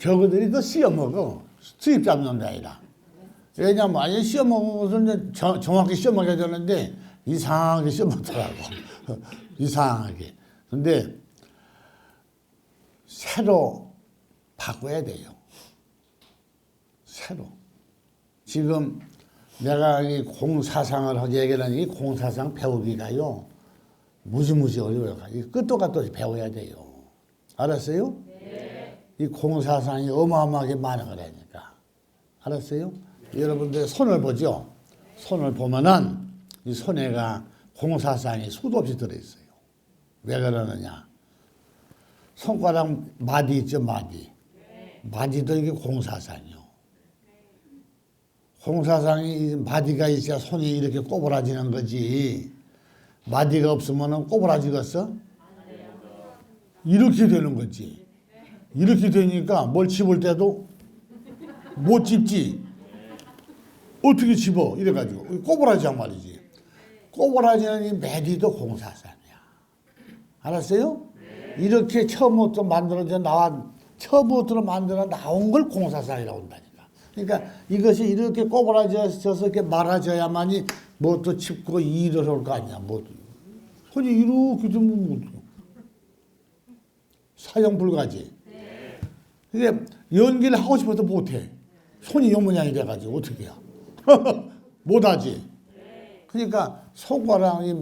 저거들이 더 씌어먹어. 트집 잡는 게 아니라. 왜냐면 아예 씌어먹은 것은 정확히 씌어먹어야 되는데 이상하게 씌어먹더라고. 이상하게. 근데 새로 바꿔야 돼요. 새로. 지금 내가 이 공사상을 하게 얘기하는 이 공사상 배우기가요. 무지무지 어려워요. 이 끝도 같이 배워야 돼요. 알았어요? 네. 이 공사상이 어마어마하게 많은 거라니까. 알았어요? 네. 여러분들 손을 보죠? 손을 보면은 이 손에가 공사상이 수도 없이 들어있어요. 왜 그러느냐? 손가락 마디 있죠, 마디. 네. 마디도 이게 공사상이요. 공사상이 마디가 있어야 손이 이렇게 꼬부라지는 거지. 마디가 없으면 꼬부라지겠어? 이렇게 되는 거지. 이렇게 되니까 뭘 집을 때도 못 집지. 어떻게 집어? 이래가지고 꼬부라지란 말이지. 꼬부라지는 이 마디도 공사상이야. 알았어요? 이렇게 처음부터 만들어 나온 걸 공사상이라고 한다니까. 그러니까 이것이 이렇게 꼬부라져서 이렇게 말아져야만이 뭐 또 짚고 일을 할 거 아니야. 뭐 손이 이렇게 좀 사용 불가지. 이게 연기를 하고 싶어도 못해. 손이 요 모양이 돼가지고 어떻게 해야? 못하지. 그러니까 손가락이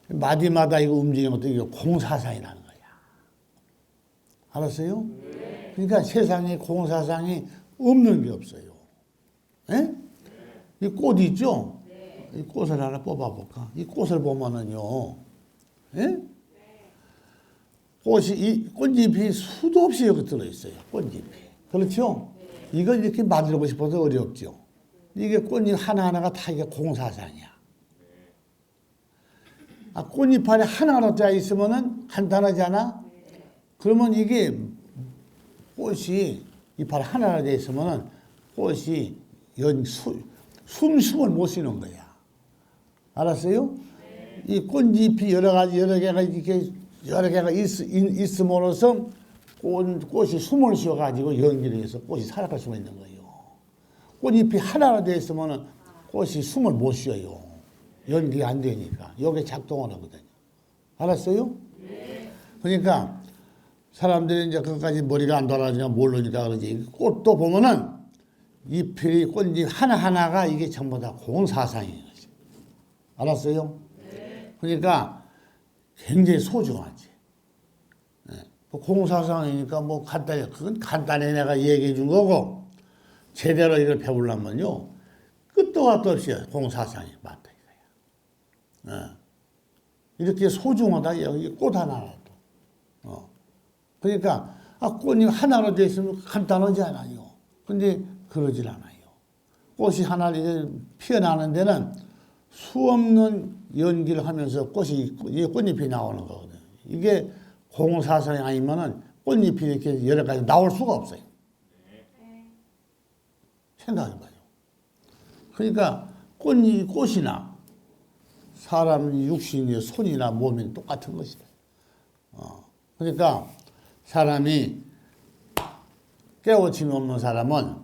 마디마다 이거 움직이는 것도 이게 공사상이라는 거야. 알았어요? 그러니까 세상에 공사상이 없는 게 없어요. 에? 이 꽃 있죠? 이 꽃을 하나 뽑아볼까? 이 꽃을 보면은요, 에? 이 꽃잎이 수도 없이 여기 들어있어요. 꽃잎이. 그렇죠? 이걸 이렇게 만들고 싶어도 어렵죠. 이게 꽃잎 하나하나가 다 이게 공사상이야. 꽃잎 안에 하나하나 짜여 있으면은 간단하잖아? 그러면 이게 꽃이 이파리 하나가 돼 있으면은 꽃이 숨을 못 쉬는 거야. 알았어요? 이 꽃잎이 여러 개가 이렇게 여러 개가 있음으로써 꽃이 숨을 쉬어가지고 연기를 해서 꽃이 살아갈 수가 있는 거예요. 꽃잎이 하나가 돼 있으면은 꽃이 숨을 못 쉬어요. 연기가 안 되니까. 여기에 작동을 하거든요. 알았어요? 그러니까 사람들이 이제 그까지 머리가 안 돌아가니까 모르니까 그러지. 꽃도 보면은 잎이 꽃잎 하나하나가 이게 전부 다 공사상인 거지. 알았어요? 그러니까 굉장히 소중하지. 공사상이니까 뭐 그건 간단히 내가 얘기해 준 거고, 제대로 이걸 배우려면요, 끝도 갓도 없이 공사상이 맞다 이거야. 이렇게 소중하다, 여기 꽃 하나라도. 그러니까, 꽃이 하나로 되어 있으면 간단하지 않아요. 근데 그러질 않아요. 꽃이 하나 이제 피어나는 데는 수없는 연기를 하면서 꽃잎이 나오는 거거든요. 이게 공사상이 아니면은 꽃잎이 이렇게 여러 가지 나올 수가 없어요. 생각해봐요. 그러니까 꽃이나 사람 육신이 손이나 몸이 똑같은 것이다. 그러니까 사람이 깨우침이 없는 사람은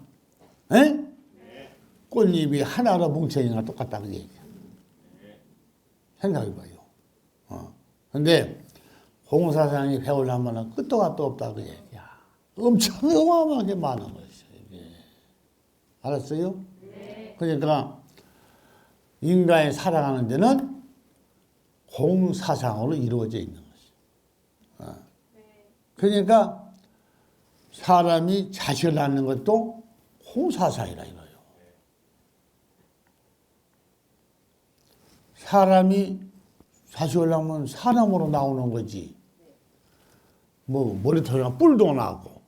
에? 꽃잎이 하나로 뭉쳐있는 거랑 똑같다 그 얘기야. 생각해봐요. 근데 공사상이 배우려면 끝도 값도 없다 그 얘기야. 엄청 어마어마하게 많은 것이죠. 이게. 알았어요? 그러니까 인간이 살아가는 데는 공사상으로 이루어져 있는 것이죠. 그러니까 사람이 자식을 낳는 것도 공사상이라 이거예요. 사람이 자식을 낳으면 사람으로 나오는 거지. 뭐 머리털이나 뿔도 나고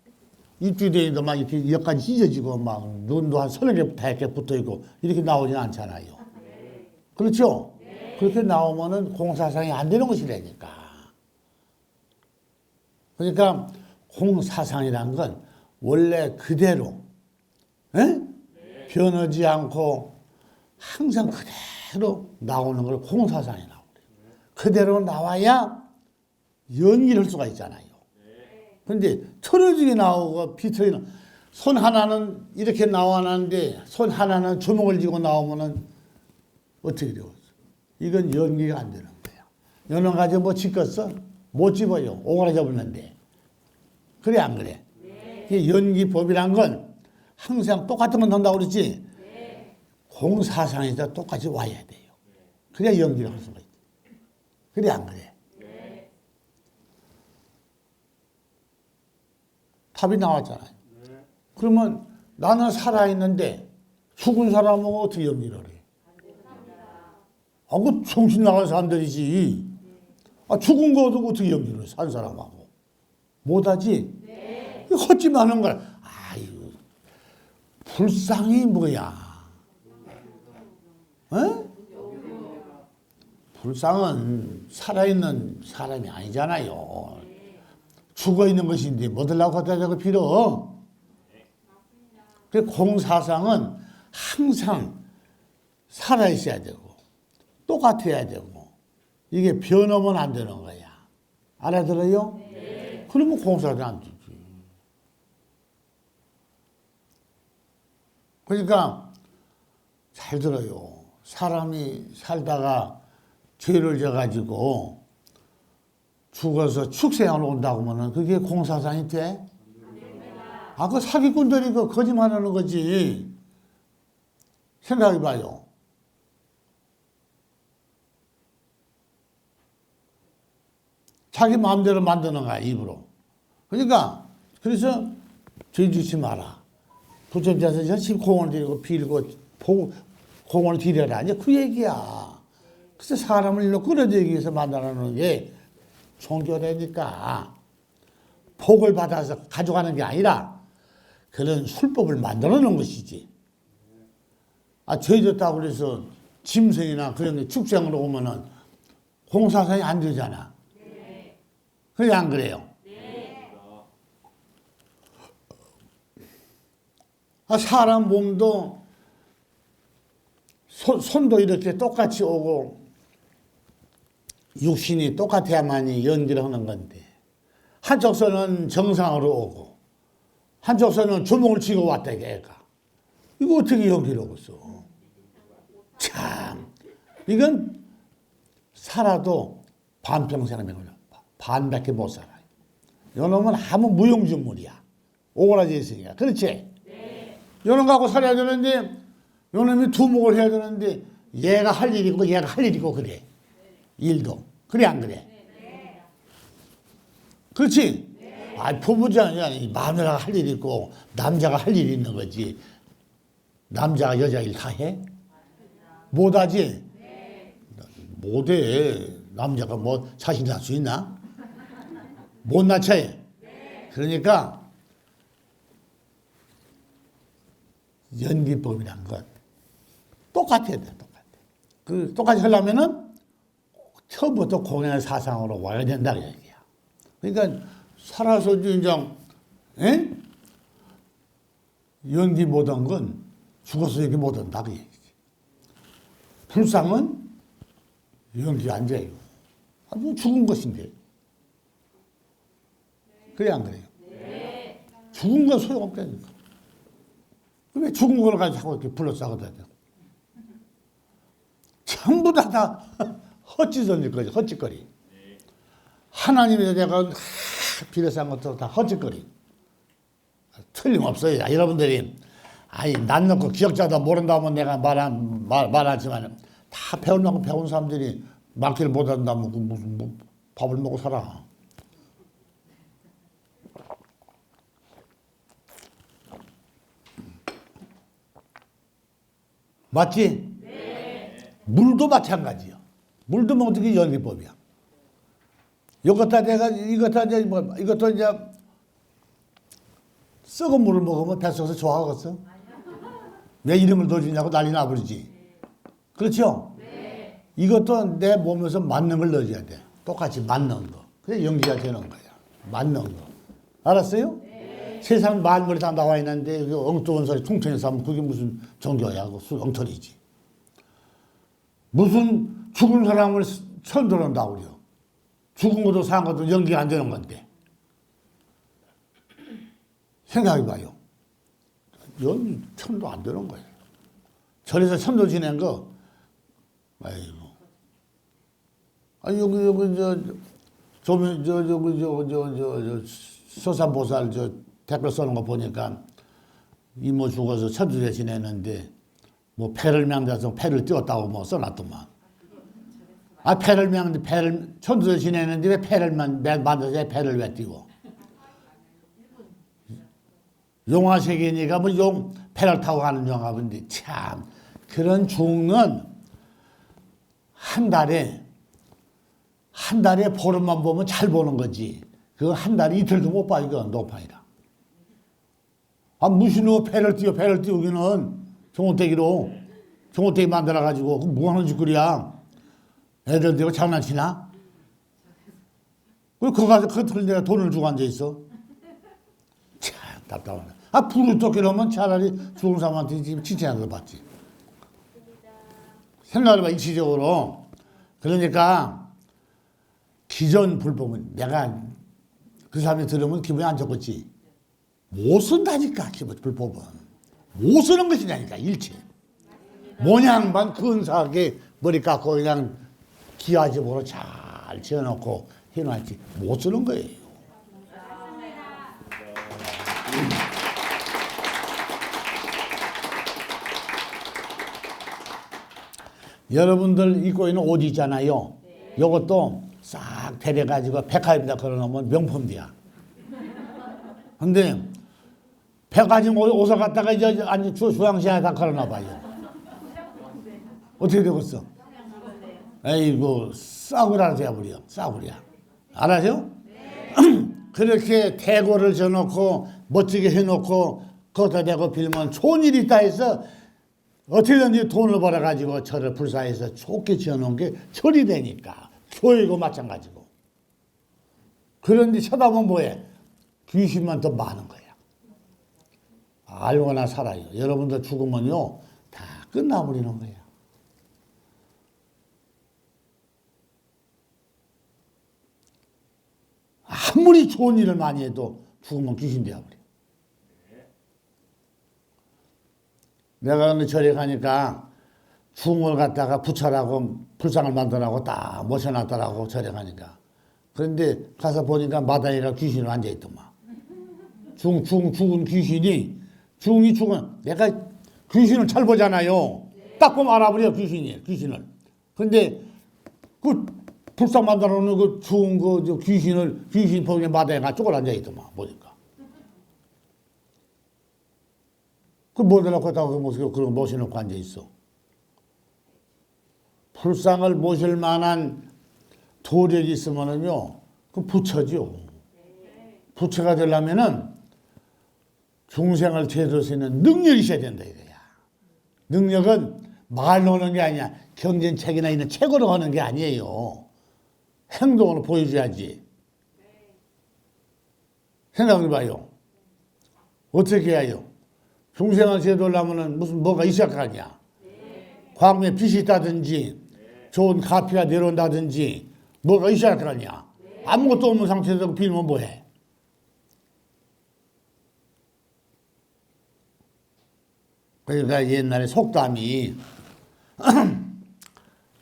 입주대에도 막 이렇게 여기까지 찢어지고 막 눈도 한 30개, 5개 붙어 있고 이렇게 나오진 않잖아요. 그렇죠? 그렇게 나오면은 공사상이 안 되는 것이라니까. 그러니까 공사상이란 건 원래 그대로 변하지 않고 항상 그대로 나오는 걸 공사상이라고 그래요. 그대로 나와야 연기를 할 수가 있잖아요. 그런데 틀어지게 나오고 비틀어지는 손 하나는 이렇게 나와놨는데 손 하나는 주먹을 쥐고 나오면은 어떻게 되겠어? 이건 연기가 안 되는 거야. 연어 가지고 뭐 짚겠어? 못 집어요. 오그라 잡았는데. 그래 안 그래? 이 연기법이란 건 항상 똑같은 건 한다고 그랬지? 공사상에서 똑같이 와야 돼요. 그래야 연기를 할 수가 있지. 그래 안 그래? 답이 나왔잖아요. 그러면 나는 살아있는데 죽은 사람하고 어떻게 연기를 해? 그 정신 나간 사람들이지. 죽은 거도 어떻게 연기를 해? 산 사람하고. 못하지? 헛짓만 하는 거야. 아유, 불상이 뭐야? 불상은 살아있는 사람이 아니잖아요. 죽어있는 것인데 뭐 들라고 갖다 대고 빌어? 그 공사상은 항상 살아있어야 되고 똑같아야 되고 이게 변하면 안 되는 거야. 알아들어요? 그러면 공사상이 안 되지. 그러니까 잘 들어요. 사람이 살다가 죄를 져가지고 죽어서 축생하러 온다고 하면 그게 공사상이 돼? 그 사기꾼들이 그 거짓말하는 거지. 생각해봐요. 자기 마음대로 만드는 거야, 입으로. 그러니까 그래서 죄 짓지 마라. 부처님께서 열심히 공을 들이고 빌고 공을 들여라. 이제 그 얘기야. 그래서 사람을 일로 끌어들이기 위해서 만들어놓은 게 종교라니까. 복을 받아서 가져가는 게 아니라 그런 술법을 만들어 놓은 것이지. 죄 졌다고 그래서 짐승이나 그런 게 축생으로 오면은 공사상이 안 되잖아. 그래, 안 그래요? 사람 몸도 손도 이렇게 똑같이 오고 육신이 똑같아야만이 연기를 하는 건데 한쪽 손은 정상으로 오고 한쪽 손은 주먹을 쥐고 왔다 얘가. 이거 어떻게 연기를 하겠어? 참 이건 살아도 반평생을 걸려. 반밖에 못 살아요. 요놈은 아무 무용지물이야. 오그라져 있으니까. 그렇지? 요놈 갖고 살아야 되는데 요놈이 두목을 해야 되는데 얘가 할 일이 있고 얘가 할 일이 있고 그래. 일도. 그래 안 그래? 그렇지? 부부장이 마누라가 할 일이 있고 남자가 할 일이 있는 거지. 남자가 여자 일 다 해? 못하지? 못해. 남자가 뭐 자신 날 수 있나? 못 낳쳐요. 그러니까 연기법이란 건 똑같아야 돼. 똑같아. 똑같이 하려면은 처음부터 공연의 사상으로 와야 된다 그 얘기야. 그러니까 살아서 이제 연기 못한 건 죽어서 얘기 못한다 그 얘기지. 불상은 연기 안 돼요. 아주 죽은 것인데. 그래 안 그래요? 죽은 건 소용없다니까. 왜 죽은 걸 가지고 자꾸 이렇게 불러싸고다녀. 전부 다 헛짓을 거지, 헛짓거리. 하나님에 내가 비례한 것도 다 헛짓거리. 틀림없어요. 여러분들이 아니 난 놓고 기억자도 모른다면 내가 말하지만 다 배우려고 배운 사람들이 말귀를 못한다면 무슨 뭐 밥을 먹고 살아. 맞지? 네. 물도 마찬가지요. 물도 뭐 어떻게 연기법이야. 이것도 내가 이것도 이제 썩은 물을 먹으면 뱃속에서 좋아하겠어? 왜 이름을 넣어주냐고 난리 나버리지. 그렇죠? 네. 이것도 내 몸에서 맞는 걸 넣어줘야 돼. 똑같이 맞는 거. 그래 연기가 되는 거야. 맞는 거. 알았어요? 네. 세상 만물이 다 나와 있는데 엉뚱한 소리 퉁퉁해서 하면 그게 무슨 종교야. 그거 엉터리지. 무슨 죽은 사람을 천들어온다고 그래요. 죽은 것도 산 것도 연기가 안 되는 건데. 생각해봐요. 연 천도 안 되는 거예요. 절에서 천도 지낸 거, 아이고. 아니, 서산보살 댓글 써는 거 보니까 이모 죽어서 천주에 지냈는데, 뭐, 패를 명대서 패를 띄웠다고 뭐 써놨더만. 아, 패를, 천주에 지냈는데 왜 패를 만들어서 패를 왜 띄워? 용화세계니까 뭐 배를 타고 가는 영화인데 참 그런 중은 한 달에 보름만 보면 잘 보는 거지. 그거 한 달에 이틀도 못 봐. 이거 노판이라. 아 무슨 배를 띄우기는 종호대기 만들어가지고 뭐 하는 짓거리야. 애들 되고 장난치나? 왜 그거 가서 그 내가 돈을 주고 앉아있어? 참 답답하네. 아, 불을 쫓기 하면 차라리 죽은 사람한테 지금 칭찬을 받지. 생각해봐, 이치적으로. 그러니까, 기존 불법은 내가 그 사람이 들으면 기분이 안 좋겠지. 못 쓴다니까, 기본 불법은. 못 쓰는 것이냐니까, 일체. 모양만 근사하게 머리 깎고 그냥 기와집으로 잘 지어놓고 해놨지. 못 쓰는 거예요. 여러분들 입고 있는 옷 있잖아요. 이것도 싹 데려가지고 백화점에다 걸어놓으면 명품이야. 근데 백화점 옷을 갖다가 이제 주황시장에다 걸어놔봐요. 어떻게 되겠어? 에이구 싸구려라 돼버려. 싸구려. 알아요? 그렇게 대고를 져놓고 멋지게 해놓고 거기다 대고 빌면 좋은 일이 있다 해서 어떻게든지 돈을 벌어가지고 절을 불사해서 좋게 지어놓은 게 절이 되니까. 교회고 마찬가지고. 그런데 쳐다보면 뭐해? 귀신만 더 많은 거야. 알거나 살아요. 여러분들 죽으면요, 다 끝나버리는 거야. 아무리 좋은 일을 많이 해도 죽으면 귀신 되어버려. 내가 근데 절에 가니까 중을 갖다가 부처라고 불상을 만들라고 딱 모셔놨더라고 절에 가니까. 그런데 가서 보니까 마당에가 귀신이 앉아있더만. 죽은 귀신이 중이 죽은 내가 귀신을 잘 보잖아요. 딱 보면 알아버려 귀신을. 근데 그 불상 만들어 놓은 그 죽은 그 귀신 보기에 마당에가 쪼글 앉아있더만 보니까. 그 모셔놓고 있다고 그런 거 모셔놓고 앉아있어. 불상을 모실 만한 도력이 있으면은요, 그 부처죠. 부처가 되려면은 중생을 제대로 수 있는 능력이 있어야 된다 이거야. 능력은 말로 하는 게 아니야. 경전책이나 있는 책으로 하는 게 아니에요. 행동으로 보여줘야지. 생각해봐요. 어떻게 해야 해요? 중생을 제도하려면은 무슨 뭐가 있을 거 아니야. 광명에 빛이 있다든지 좋은 가피가 내려온다든지 뭐가 있어야 할 거 아니야. 아무것도 없는 상태에서 빌면 뭐해. 그러니까 옛날에 속담이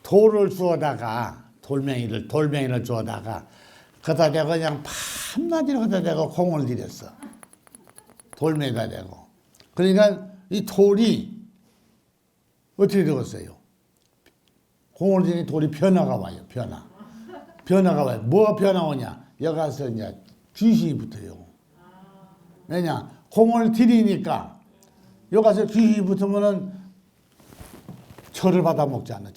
돌을 주워다가 돌멩이를 주워다가 그다 대고 그냥 밤낮으로 그다 대고 공을 들였어. 돌멩이가 되고. 그러니까 이 돌이 어떻게 되겠어요? 공을 들이니 돌이 변화가 와요. 변화가 와요. 뭐가 변화 오냐? 여기 가서 이제 귀신이 붙어요. 왜냐? 공을 들이니까 여기 가서 귀신이 붙으면은 철을 받아 먹지 않나,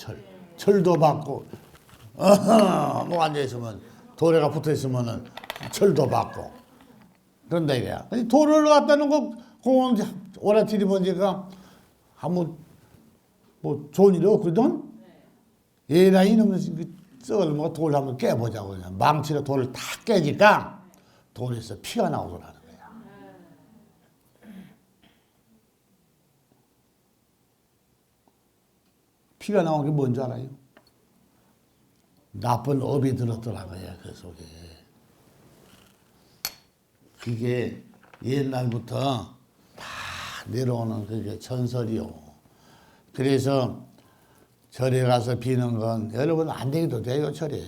철도 받고, 뭐 앉아있으면, 돌에가 붙어 있으면은 철도 받고. 그런다 이거야. 돌을 갖다 놓고 공을 오래 들이보니까 아무, 뭐 좋은 일이 없거든? 얘라 이놈의 썩을 뭐 돌 한번 깨보자고 그냥. 망치로 돌을 다 깨니까 돌에서 피가 나오더라는 거야. 피가 나온 게 뭔지 알아요? 나쁜 업이 들었더라고요, 그 속에. 그게 옛날부터 다 내려오는 그게 전설이요. 그래서 절에 가서 비는 건 여러분 안 되기도 돼요, 절에.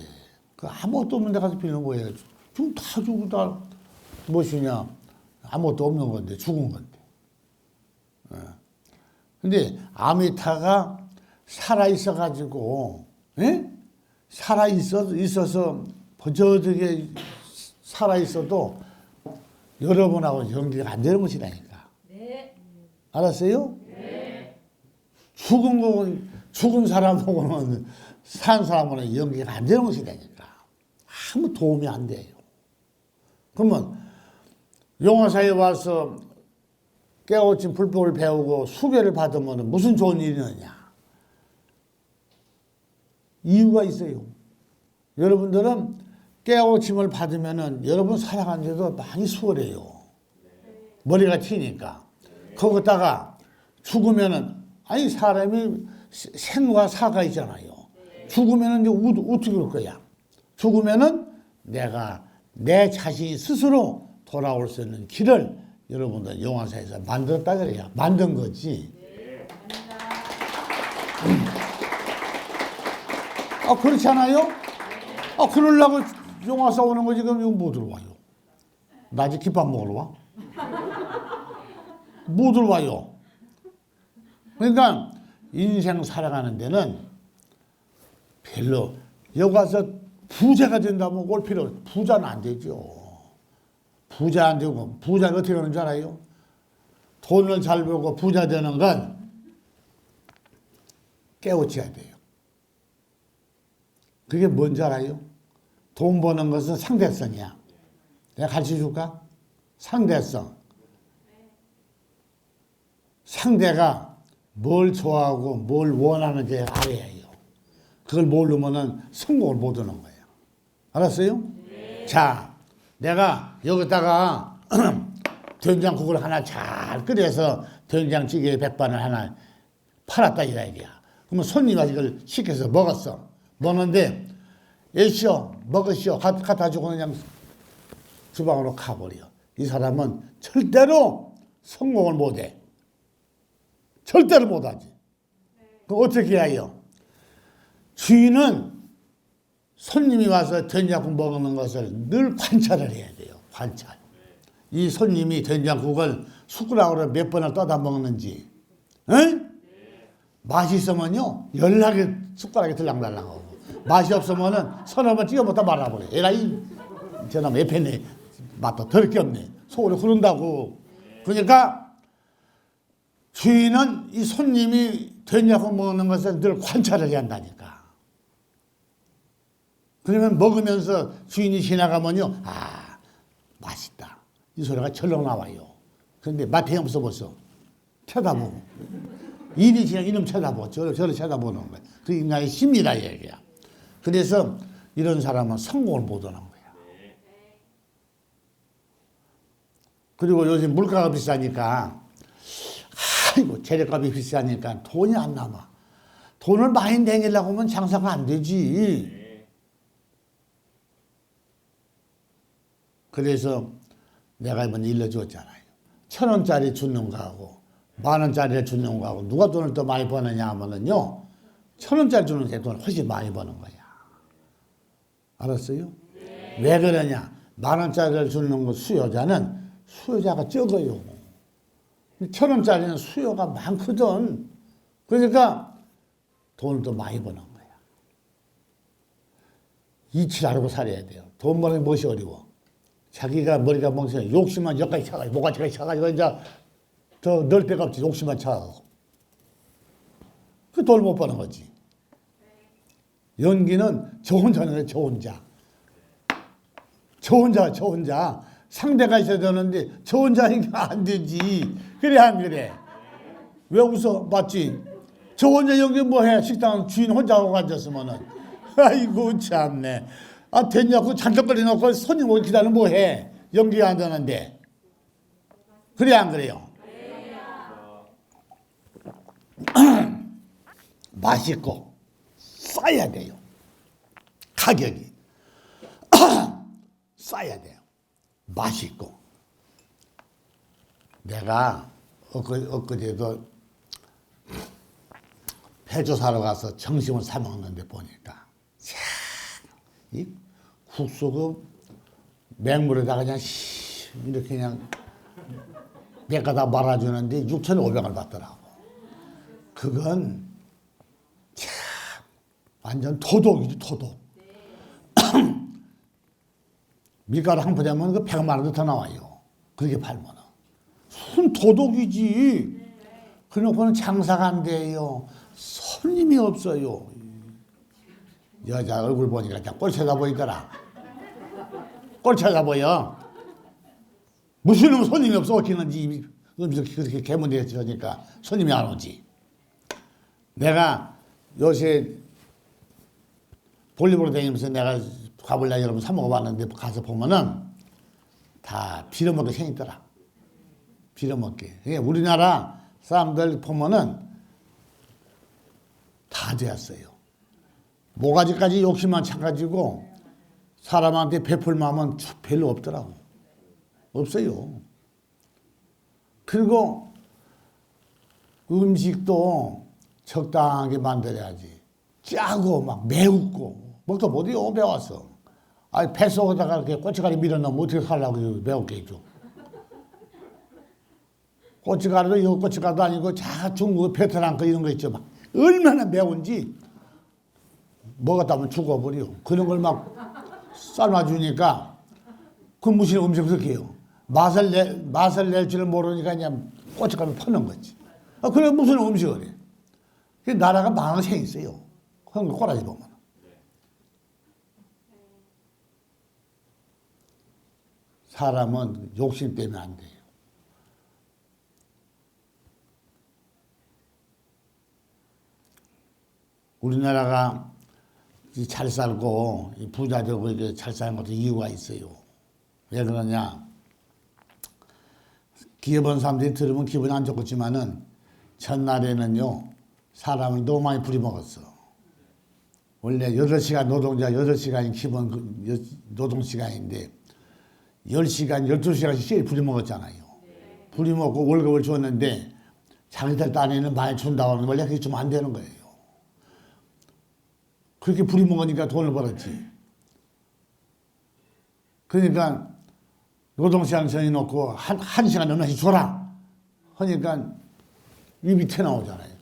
그 아무것도 없는 데 가서 비는 거예요. 지금 다 죽고 다 무엇이냐? 아무것도 없는 건데, 죽은 건데. 근데 아미타가 살아있어가지고, 예? 있어서 버저하게 살아있어도 여러분하고 연기가 안 되는 것이라니까. 네. 알았어요? 네. 죽은 사람하고는 산 사람하고는 연기가 안 되는 것이라니까. 아무 도움이 안 돼요. 그러면 용화사에 와서 깨우친 불법을 배우고 수배를 받으면 무슨 좋은 일이 있느냐? 이유가 있어요. 여러분들은 깨우침을 받으면은 여러분 살아가는데도 많이 수월해요. 머리가 튀니까. 거기다가 죽으면은, 아니, 사람이 생과 사가 있잖아요. 죽으면은 이제 어떻게 할 거야? 죽으면은 내가 내 자신이 스스로 돌아올 수 있는 길을 여러분들 용화사에서 만들었다 그래요. 만든 거지. 아, 그렇지 않아요? 아, 그러려고 용화사 오는 거지. 그럼 이거 뭐 들어와요? 낮에 김밥 먹으러 와? 뭐 들어와요? 그러니까 인생 살아가는 데는 별로 여기 가서 부자가 된다면 올 필요 없어요. 부자는 안 되죠. 부자 안 되고, 부자가 어떻게 하는 줄 알아요? 돈을 잘 벌고 부자 되는 건 깨우쳐야 돼요. 그게 뭔지 알아요? 돈 버는 것은 상대성이야. 내가 가르쳐 줄까? 상대성. 상대가 뭘 좋아하고 뭘 원하는지 알아야 해요. 그걸 모르면은 성공을 못 하는 거예요. 알았어요? 네. 자, 내가 여기다가 된장국을 하나 잘 끓여서 된장찌개 백반을 하나 팔았다 이 말이야. 그러면 손님이 이걸 시켜서 먹었어. 먹는데 예시오 먹으시오 갖다 주고 그냥 주방으로 가버려. 이 사람은 절대로 성공을 못해. 절대로 못하지. 그럼 어떻게 해요? 주인은 손님이 와서 된장국 먹는 것을 늘 관찰을 해야 돼요. 관찰. 이 손님이 된장국을 숟가락으로 몇 번을 떠다 먹는지, 응? 맛있으면요 연락이 숟가락이 들랑달랑하고, 맛이 없으면은 서너 번 찍어 먹다 말아버려. 에라이 저놈 애패네, 맛도 더럽게 없네, 속으로 흐른다고. 그러니까 주인은 이 손님이 된장국 먹는 것을 늘 관찰을 해야 한다니까. 그러면 먹으면서 주인이 지나가면요, 아, 맛있다, 이 소리가 철렁 나와요. 그런데 맛이 없어 벌써 쳐다보고, 일이 그냥 이놈 쳐다보고 저를 쳐다보는 거야. 그 인간의 심리다 얘기야. 그래서 이런 사람은 성공을 못 하는 거야. 그리고 요즘 물가가 비싸니까 아이고 재료값이 비싸니까 돈이 안 남아. 돈을 많이 내려고 하면 장사가 안 되지. 그래서 내가 이번에 일러줬잖아요. 1,000원짜리 주는 거하고 10,000원짜리를 주는 거하고 누가 돈을 더 많이 버느냐 하면은요. 1,000원짜리 주는 게 돈을 훨씬 많이 버는 거야. 알았어요? 왜 그러냐? 10,000원짜리를 주는 거 수요자는 수요자가 적어요. 1,000원짜리는 수요가 많거든. 그러니까 돈을 더 많이 버는 거야. 이치를 알고 살아야 돼요. 돈 버는 게 무엇이 어려워? 자기가 머리가 멍청해. 욕심만 여기까지 차가지고, 목까지 차가지고, 이제 더 넣을 데가 없지. 욕심만 차가고. 그 돈 못 버는 거지. 연기는 저 혼자는 저 혼자. 저 혼자. 상대가 있어야 되는데, 저 혼자니까 안 되지. 그래, 안 그래? 왜 웃어? 맞지? 저 혼자 연기 뭐 해? 식당 주인 혼자 하고 앉았으면은. 아이고, 참네. 아, 됐냐고 잔뜩거리 놓고 손님 오기 기다리면 뭐 해? 연기가 안 되는데. 그래, 안 그래요? 맛있고, 싸야 돼요. 가격이. 싸야 돼요. 맛있고. 내가 엊그제도 회조 사러 가서 점심을 사 먹는데 보니까 참, 이 국수 그 맹물에다가 그냥 이렇게 그냥 맥가다 말아주는데 6,500원 받더라고. 그건 참 완전 토독이지, 토독. 밀가루 한 포대면 그 100만 원도 더 나와요. 그렇게 팔면은. 순 도둑이지. 그래놓고는 장사가 안 돼요. 손님이 없어요. 여자 얼굴 보니까 그냥 꼴 쳐다 보이더라. 꼴 쳐다 보여. 무슨 놈 손님이 없어 어찌는지 음식 그렇게 개문대서니까 손님이 안 오지. 내가 요새 볼일보러 다니면서 내가 가볼라 여러분 사 먹어봤는데 가서 보면은 다 빌어먹게 생겼더라. 빌어먹게. 우리나라 사람들 보면은 다 되었어요. 모가지까지 욕심만 차가지고 사람한테 베풀 마음은 별로 없더라고. 없어요. 그리고 음식도 적당하게 만들어야지. 짜고 막 매우고 먹다 못해요. 매워서. 아니 뱃속에다가 이렇게 고춧가루 밀어넣으면 어떻게 살라고 매웠게 해줘. 고춧가루도 이거 고춧가루도 아니고 자 중국 베트남 거 이런 거 있죠. 막 얼마나 매운지 먹었다 하면 죽어버려. 그런 걸 막 삶아주니까 그 무슨 음식 그렇게 해요. 맛을 낼 줄 모르니까 그냥 고춧가루 퍼는 거지. 아, 그래 무슨 음식을 해. 그 나라가 망할 새 있어요. 그런 거 꼬라지 보면. 사람은 욕심 때문에 안 돼요. 우리나라가 잘 살고 부자 되고 이렇게 잘 사는 것도 이유가 있어요. 왜 그러냐? 기업원 사람들이 들으면 기분이 안 좋겠지만은 전날에는요 사람을 너무 많이 부려먹었어. 원래 8시간 노동자 8시간이 기본 노동시간인데 10시간, 12시간씩 제일 부려먹었잖아요. 부려먹고 월급을 줬는데 자기들 딴에는 많이 준다고 하는 걸 원래 그렇게 주면 안 되는 거예요. 그렇게 부려먹으니까 돈을 벌었지. 그러니까 노동시간 정해놓고 한 시간 얼마씩 줘라 하니까 입이 튀어나오잖아요.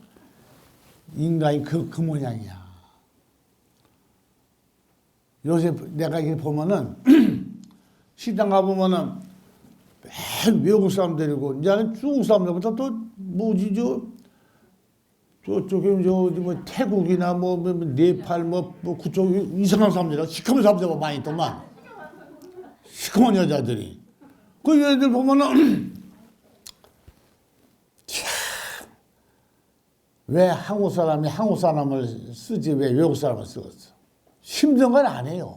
인간이 그 모양이야. 요새 내가 이렇게 보면은 식당 가보면은 맨 외국 사람들이고 이제는 중국 사람들보다 또 뭐지 저쪽에 뭐 태국이나 뭐 네팔 뭐 그쪽 이상한 사람들이라 시커먼 사람들 많이 있더만. 시커먼 여자들이. 그 여자들 보면은 왜 한국 사람이 한국 사람을 쓰지 왜 외국 사람을 쓰겠어? 힘든 건 안 해요.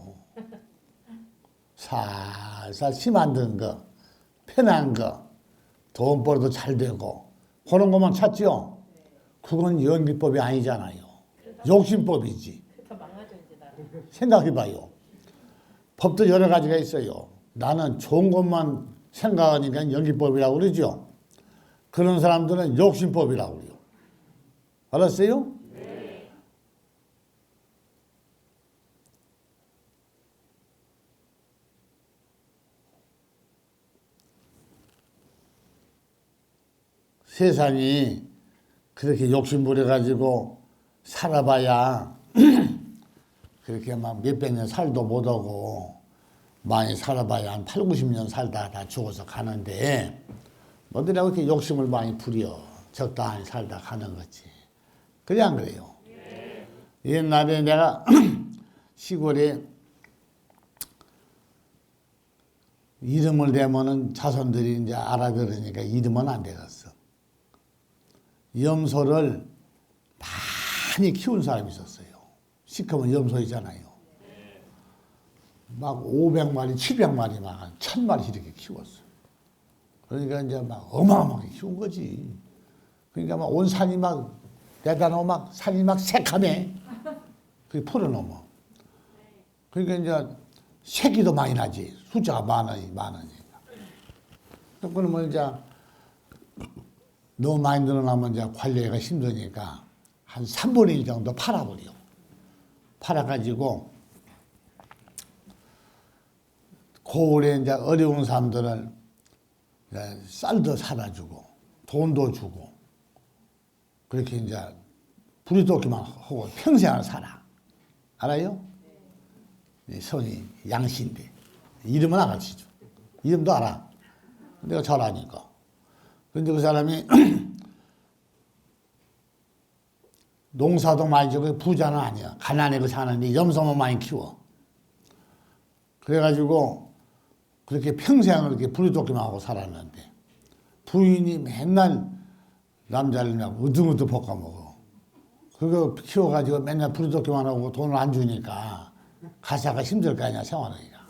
살살 심 안 든 거, 편한 거, 돈 벌어도 잘 되고 그런 것만 찾지요. 그건 연기법이 아니잖아요. 욕심법이지. 다 망하죠 이제 나는. 생각해봐요. 법도 여러 가지가 있어요. 나는 좋은 것만 생각하니까 연기법이라고 그러죠. 그런 사람들은 욕심법이라고 그래요. 알았어요? 세상이 그렇게 욕심부려가지고 살아봐야 그렇게 막 몇백 년 살도 못하고 많이 살아봐야 한 8, 90년 살다 다 죽어서 가는데 뭐들하고 이렇게 욕심을 많이 부려 적당히 살다 가는 거지. 그래 안 그래요? 옛날에 내가 시골에 이름을 대면은 자손들이 이제 알아들으니까 이름은 안 되겠어. 염소를 많이 키운 사람이 있었어요. 시커먼 염소이잖아요. 막 500마리, 700마리, 막 1000마리 이렇게 키웠어. 그러니까 이제 막 어마어마하게 키운 거지. 그러니까 막 온 산이 막 대단하고 막 산이 막 새카매. 그게 풀어넘어. 그러니까 이제 새끼도 많이 나지. 숫자가 많으니까. 그러면 이제 너무 많이 늘어나면 이제 관리가 힘드니까 한 3분의 1 정도 팔아버려. 팔아가지고 고을에 이제 어려운 사람들은 쌀도 사다 주고 돈도 주고 그렇게 이제 부리도기만 하고 평생을 살아. 알아요? 성이 양씨인데 이름은 안 가르치죠. 이름도 알아. 내가 잘 아니까. 근데 그 사람이 농사도 많이 지고 부자는 아니야. 가난하게 사는데 염소만 많이 키워. 그래가지고 그렇게 평생을 이렇게 부리도기만 하고 살았는데 부인이 맨날 남자를 그냥 으듬으듬 볶아먹어. 그거 키워가지고 맨날 부리도기만 하고 돈을 안 주니까 가사가 힘들 거 아니야, 생활하기가.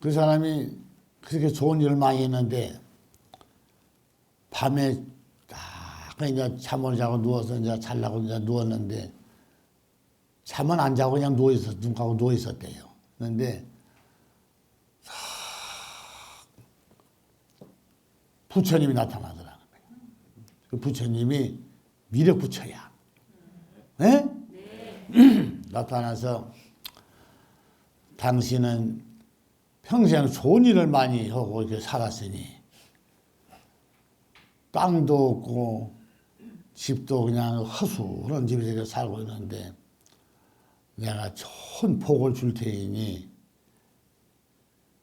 그 사람이 그렇게 좋은 일을 많이 했는데 밤에 딱 이제 잠을 자고 누워서 이제 자려고 이제 누웠는데 잠은 안 자고 그냥 눈 감고 누워 있었대요. 그런데 부처님이 나타나더라는 거예요. 그 부처님이 미륵 부처야. 네? 나타나서 당신은 평생 좋은 일을 많이 하고 이렇게 살았으니 땅도 없고 집도 그냥 허술한 집에서 이렇게 살고 있는데 내가 좋은 복을 줄 테니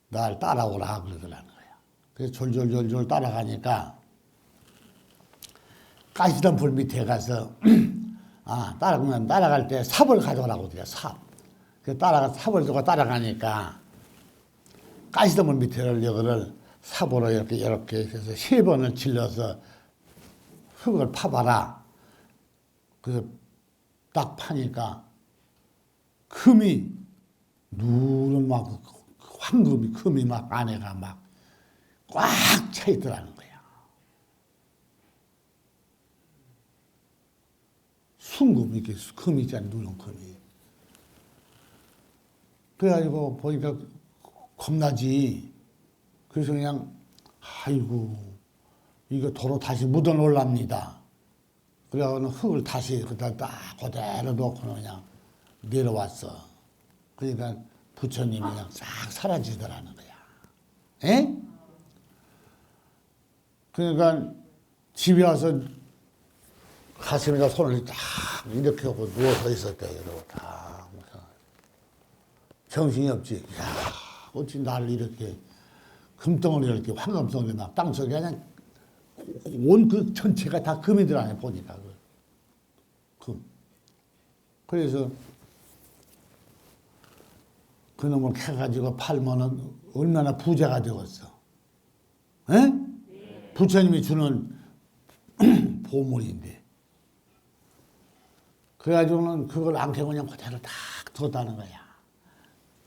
날 따라오라 그러더라는 거야. 그래서 졸졸졸졸 따라가니까 가시던 불 밑에 가서 그러면 따라갈 때 삽을 가져오라고 그래요. 삽. 그 삽을 들고 따라가니까 가시던 불 밑에를 여기를 삽으로 이렇게 해서 3번을 질러서 흙을 파봐라. 그래서 딱 파니까 금이 누런 막 금이 막 안에가 막 꽉 차 있더라는 거야. 순금 이렇게 금이 있잖아요. 누런 금이. 그래가지고 보니까 겁나지. 그래서 그냥 아이고 이거 도로 다시 묻어 놓으랍니다. 그래가지고 흙을 다시 그다 딱 그대로 놓고 그냥 내려왔어. 그러니까 부처님이 그냥 싹 사라지더라는 거야. 에? 그러니까 집에 와서 가슴에다 손을 딱 이렇게 하고 누워서 있었대요. 이러고 딱. 정신이 없지. 야, 어찌 나를 이렇게 금덩어리를 이렇게 황금성에 막 땅속에 그냥 온 그 전체가 다 금이들 안에 보니까. 금. 그래서 그놈을 캐가지고 팔면은 얼마나 부자가 되었어. 에? 부처님이 주는 보물인데. 그래가지고는 그걸 안 캐고 그냥 그대로 딱 뒀다는 거야.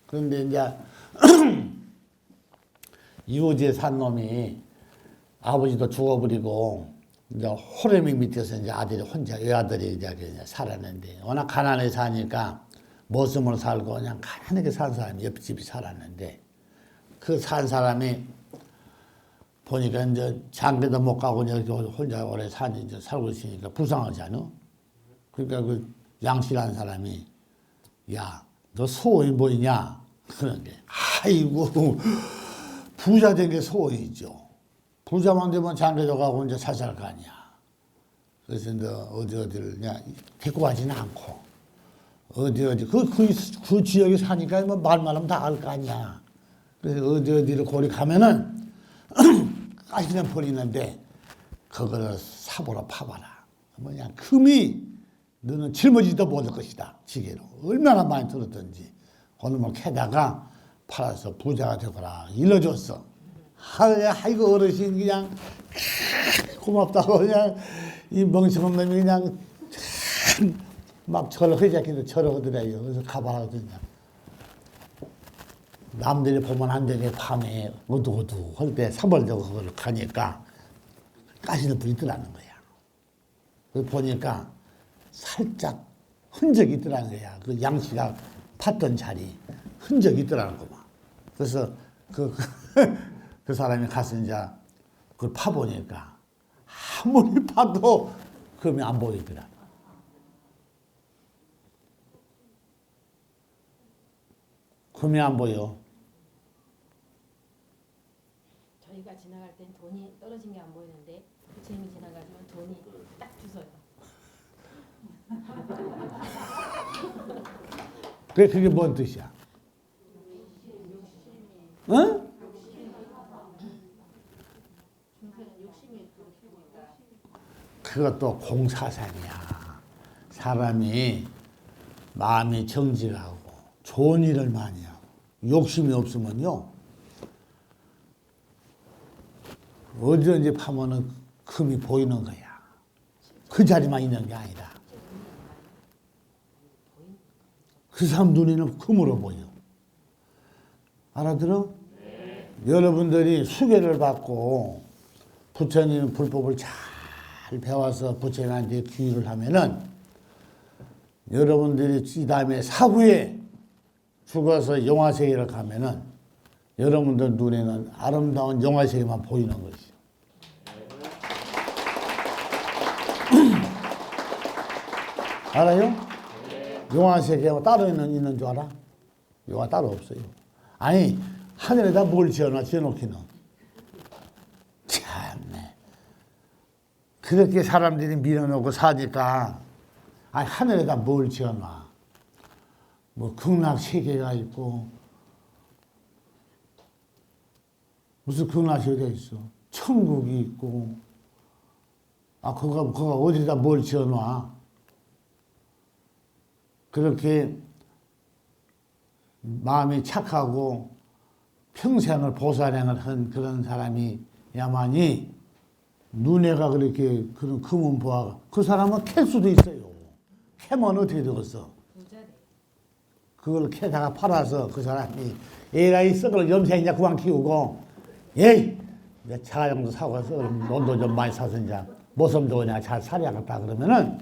그런데 이제 이호지에 산 놈이 아버지도 죽어버리고 이제 호래미 밑에서 이제 아들이 혼자 외아들이 이제 그냥 살았는데 워낙 가난하게 사니까 머슴으로 살고 그냥 가난하게 산 사람이 옆집이 살았는데 그 산 사람이 보니까 이제 장가도 못 가고 이제 혼자 오래 사니 이제 살고 있으니까 불쌍하잖아. 그러니까 그 양씨라는 사람이 야, 너 소원이 뭐냐? 그런 게 아이고 부자 된 게 소원이죠. 부자만 되면 장가도 가고 이제 살살 가냐. 그래서 이제 어디를 그냥 데리고 가지는 않고 어디 그 지역에 사니까 뭐 말만 하면 다 알 거 아니야. 그래서 어디를 거리 가면은 까시는 폴이 있는데 그거를 사보라 파봐라. 뭐냐 금이 너는 짊어지도 못할 것이다. 지게로 얼마나 많이 들었던지 그놈을 캐다가 팔아서 부자가 되거라 일러줬어. 아이고 어르신 그냥 고맙다고 그냥 이 멍청한 놈이 그냥 막 저를 흐자기도 저를 하더래요. 그래서 가봐라 하더니 남들이 보면 안 되게 밤에 어두어두 할 때 사벌적으로 그걸 가니까 가시는 불이 있더라는 거야. 그래서 보니까 살짝 흔적이 있더라는 거야. 그 양씨가 팠던 자리 흔적이 있더라는 거만. 그래서 그 사람이 가서 이제 그걸 파보니까 아무리 파도 금이 안 보이더라. 금이 안 보여. 저희가 지나갈 땐 돈이 떨어진 게 안 보이는데 부처님이 지나가시면 돈이 딱 주서요. 그게 뭔 뜻이야? 응? 그것도 공사상이야. 사람이 마음이 정직하고 좋은 일을 많이 하고 욕심이 없으면요 어디든지 파면은 금이 보이는 거야. 그 자리만 있는 게 아니라 그 사람 눈에는 금으로 보여. 알아들어? 네. 여러분들이 수계를 받고 부처님 불법을 잘 배워서 부처님한테 귀의를 하면은 여러분들이 이 다음에 사후에 죽어서 영화세계를 가면은 여러분들 눈에는 아름다운 영화세계만 보이는 것이죠. 알아요? 영화세계가 따로 있는 줄 알아? 영화 따로 없어요. 아니 하늘에다 뭘 지어놔 지어놓기는. 참네. 그렇게 사람들이 밀어놓고 사니까 아니 하늘에다 뭘 지어놔. 뭐 극락세계가 있고 무슨 극락세계가 있어. 천국이 있고 그거 어디다 뭘 지어놔. 그렇게 마음이 착하고 평생을 보살행을 한 그런 사람이야만이 눈에가 그렇게 그런 금은 보아가 그 사람은 캘 수도 있어요. 캐면 어떻게 되겠어? 그걸 캐다가 팔아서 그 사람이 애가 있어 그걸 염색이냐 그만 키우고 에이 차가정도 사고 논도 좀 많이 사서 이제 모섬도 그냥 잘 살아야겠다 그러면은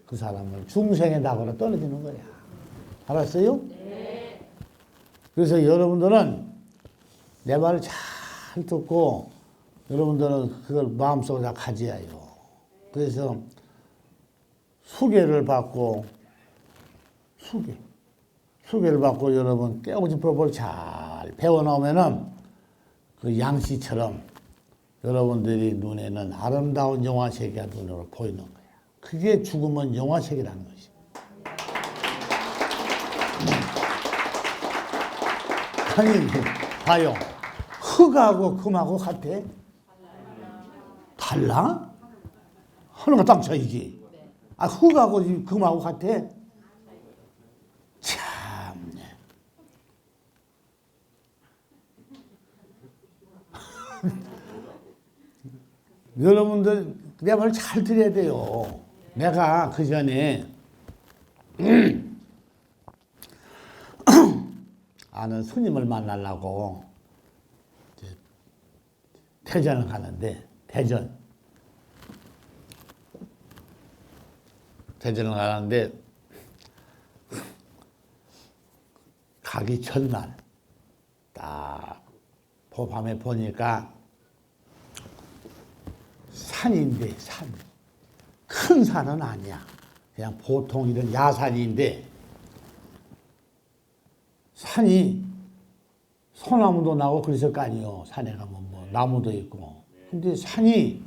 그 사람은 중생의 낙으로 떨어지는 거야. 알았어요? 네. 그래서 여러분들은 내 말을 잘 듣고 여러분들은 그걸 마음속에 다 가져야 해요. 그래서 수계를 받고 수계를 받고 여러분 깨우친 법을 잘 배워나오면은 그 양씨처럼 여러분들이 눈에는 아름다운 영화세계가 눈으로 보이는 거야. 그게 죽으면 영화세계라는 것이. 아니 봐요. 흙하고 금하고 같아? 달라? 하나가 땅 차이지. 흙하고 금하고 같아? 참네. 여러분들 내 말 잘 들어야 돼요. 내가 그 전에 아는 스님을 만나려고 대전을 가는데 대전을 가는데 가기 전날 딱 밤에 보니까 산인데 큰 산은 아니야. 그냥 보통 이런 야산인데 산이 소나무도 나고 그랬을 거 아니요. 산에 가면 뭐 나무도 있고. 근데 산이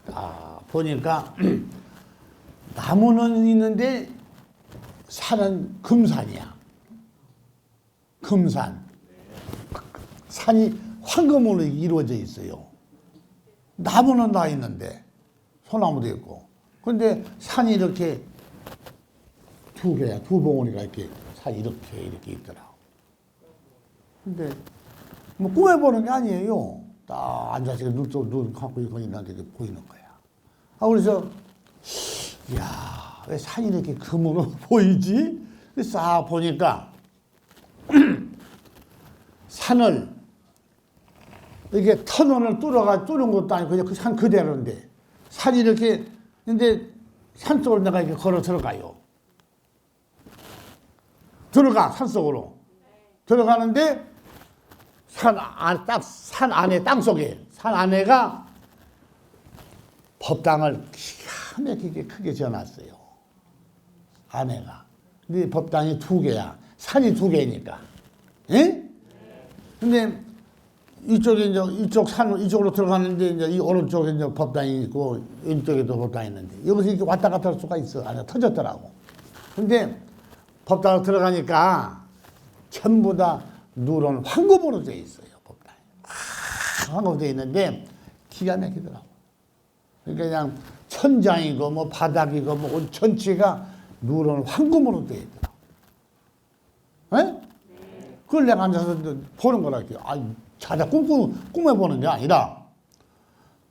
딱 보니까 나무는 있는데 산은 금산이야. 금산. 산이 황금으로 이루어져 있어요. 나무는 다 있는데 소나무도 있고. 근데 산이 이렇게 두 개야. 두 봉우리가 이렇게 산이 이렇게 있더라고. 근데 뭐 꿈에 보는 게 아니에요. 딱 앉아서 눈 감고 있는데 보이는 거야. 그래서 야, 왜 산이 이렇게 금으로 보이지? 싹 보니까 산을 이게 터널을 뚫은 것도 아니고 그냥 그 산 그대로인데 산이 이렇게 근데 산 속으로 내가 이렇게 걸어 들어가요. 산속으로 들어가는데 산 안에 땅속에 산 안에가 법당을 기가 막히게 크게 지어놨어요. 안에가. 근데 법당이 두 개야. 산이 두 개니까. 예? 근데 이쪽에 이쪽으로 들어가는데 이제 이 오른쪽에 이제 법당이 있고 왼쪽에도 법당이 있는데 여기서 이렇게 왔다 갔다 할 수가 있어. 안에 터졌더라고. 근데 법당을 들어가니까 전부 다 누런 황금으로 되어 있어요. 법당이. 황금으로 되어 있는데 기가 막히더라고. 그러니까 그냥 천장이고 뭐 바닥이고 뭐 옷 전체가 누런 황금으로 되어 있더라고. 예? 그걸 내가 앉아서 보는 거랄게요. 자다 꿈에 보는 게 아니라.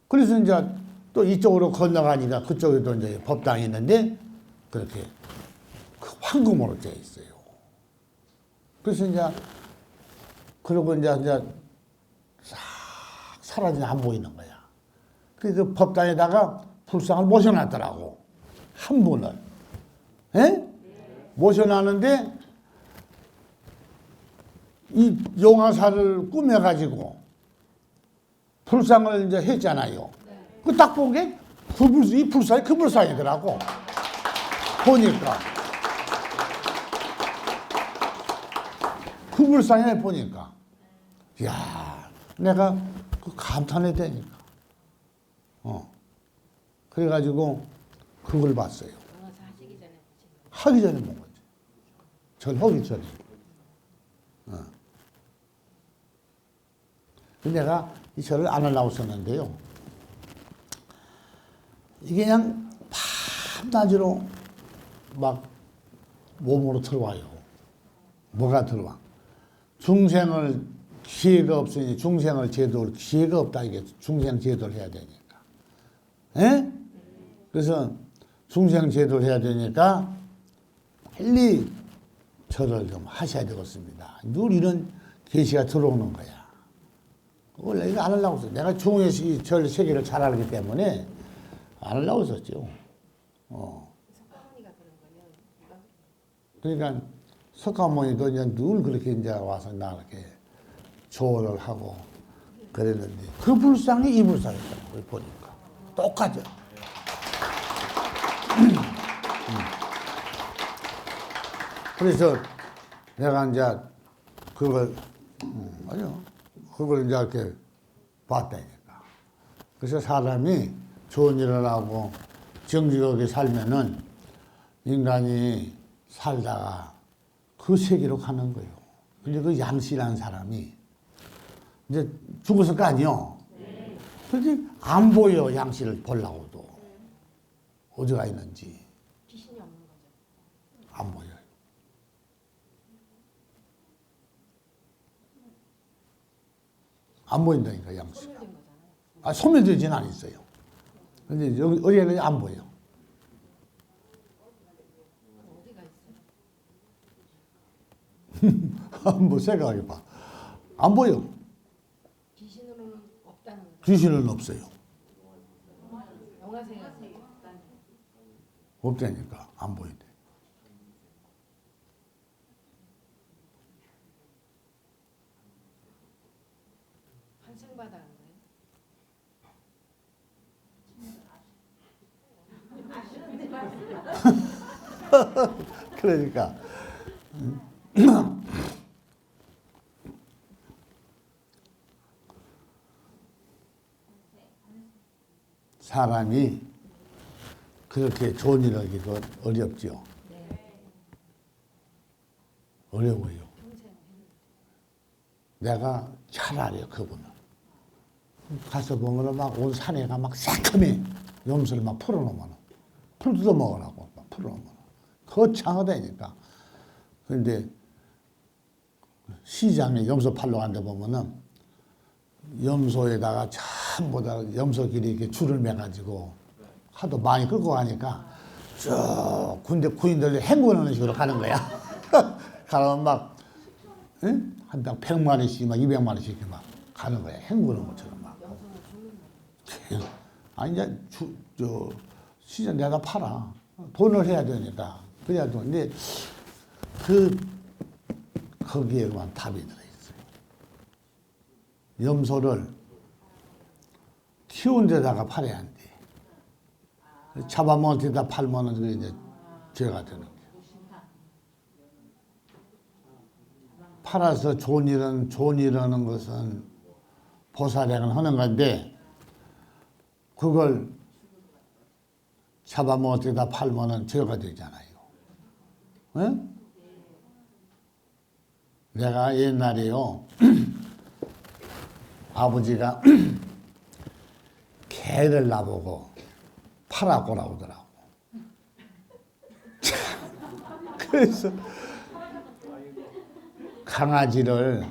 그래서 이제 또 이쪽으로 건너가니까 그쪽에도 이제 법당이 있는데 그렇게 그 황금으로 되어 있어요. 그래서 이제 그러고 이제 싹 사라지냐 안 보이는 거야. 그래서 법당에다가 불상을 모셔놨더라고. 한 분을. 예? 모셔놨는데 이 용화사를 꾸며가지고 불상을 이제 했잖아요. 그 딱 본 게 이 불상이 그 불상이더라고. 보니까. 그 불상에 보니까. 이야, 내가 그 감탄해 되니까. 그래가지고 그걸 봤어요. 하기 전에 본 거지. 절하기 전에. 내가 이 절을 안 하려고 썼는데요. 이게 그냥 밤낮으로 막 몸으로 들어와요. 뭐가 들어와? 중생을 기회가 없으니 중생을 기회가 없다 이게 중생 제도를 해야 되니까. 예? 그래서 중생 제도를 해야 되니까 빨리 절을 좀 하셔야 되겠습니다. 늘 이런 계시가 들어오는 거야. 원래 이거 안 하려고 했어. 내가 중의 절 세계를 잘 알기 때문에 안 하려고 했었죠. 석가모니가 그런 거예요. 그러니까 석가모니도 이제 늘 그렇게 이제 와서 나 이렇게 조언을 하고 그랬는데 그 불상이 이 불상이더라고요. 보니까 똑같죠. 그래서 내가 이제 그걸 그걸 이제 이렇게 봤다니까. 그래서 사람이 좋은 일을 하고 정직하게 살면은 인간이 살다가 그 세계로 가는 거예요. 근데 그 양씨라는 사람이 이제 죽었을 거 아니요. 그런데 안 보여, 양씨를 보려고도. 어디가 있는지. 귀신이 없는 거죠. 안 보여요. 안 보인다니까, 양씨가. 소멸된 거잖아요. 소멸되지는 않았어요. 근데 여기 어디에는 안 보여. 그럼 어디가 있어요? 한번 생각해 봐. 안 보여. 귀신으로는 없다는 거잖아요. 귀신은 없어요. 영화사가 없다니까 안 보인대. 환생받아 안 거예요? 그러니까 사람이 그렇게 좋은 일 하기가 어렵죠. 네. 어려워요. 평생 내가 잘 알아요, 그분은. 가서 보면은 막 온 산에가 막 새카매 염소를 막 풀어놓으면 풀 뜯어 먹으라고 막 풀어놓으면 거창하다니까. 그런데 시장에 염소 팔러 간데 보면은 염소에다가 전부 다 염소끼리 이렇게 줄을 매가지고 하도 많이 끌고 가니까 쭉 군대 군인들 행군하는 식으로 가는 거야. 가면 막 응? 한당 100마리씩 막 200마리씩 이렇게 막 가는 거야. 행군하는 것처럼 막. 영성을 죽는 거. 아니 이제 저 시장 내다 팔아. 돈을 해야 되니까. 그래야 되는데 거기에만 답이 들어있어요. 염소를 키운 데다가 팔아야 한대. 잡아먹은 데다 팔면은 그게 이제 죄가 되는 거예요. 팔아서 좋은 일 하는 것은 보살행을 하는 건데, 그걸 잡아먹은 데다 팔면은 죄가 되잖아요. 응? 내가 옛날에요, 아버지가 개를 나보고 팔아고 나오더라고. 그래서 강아지를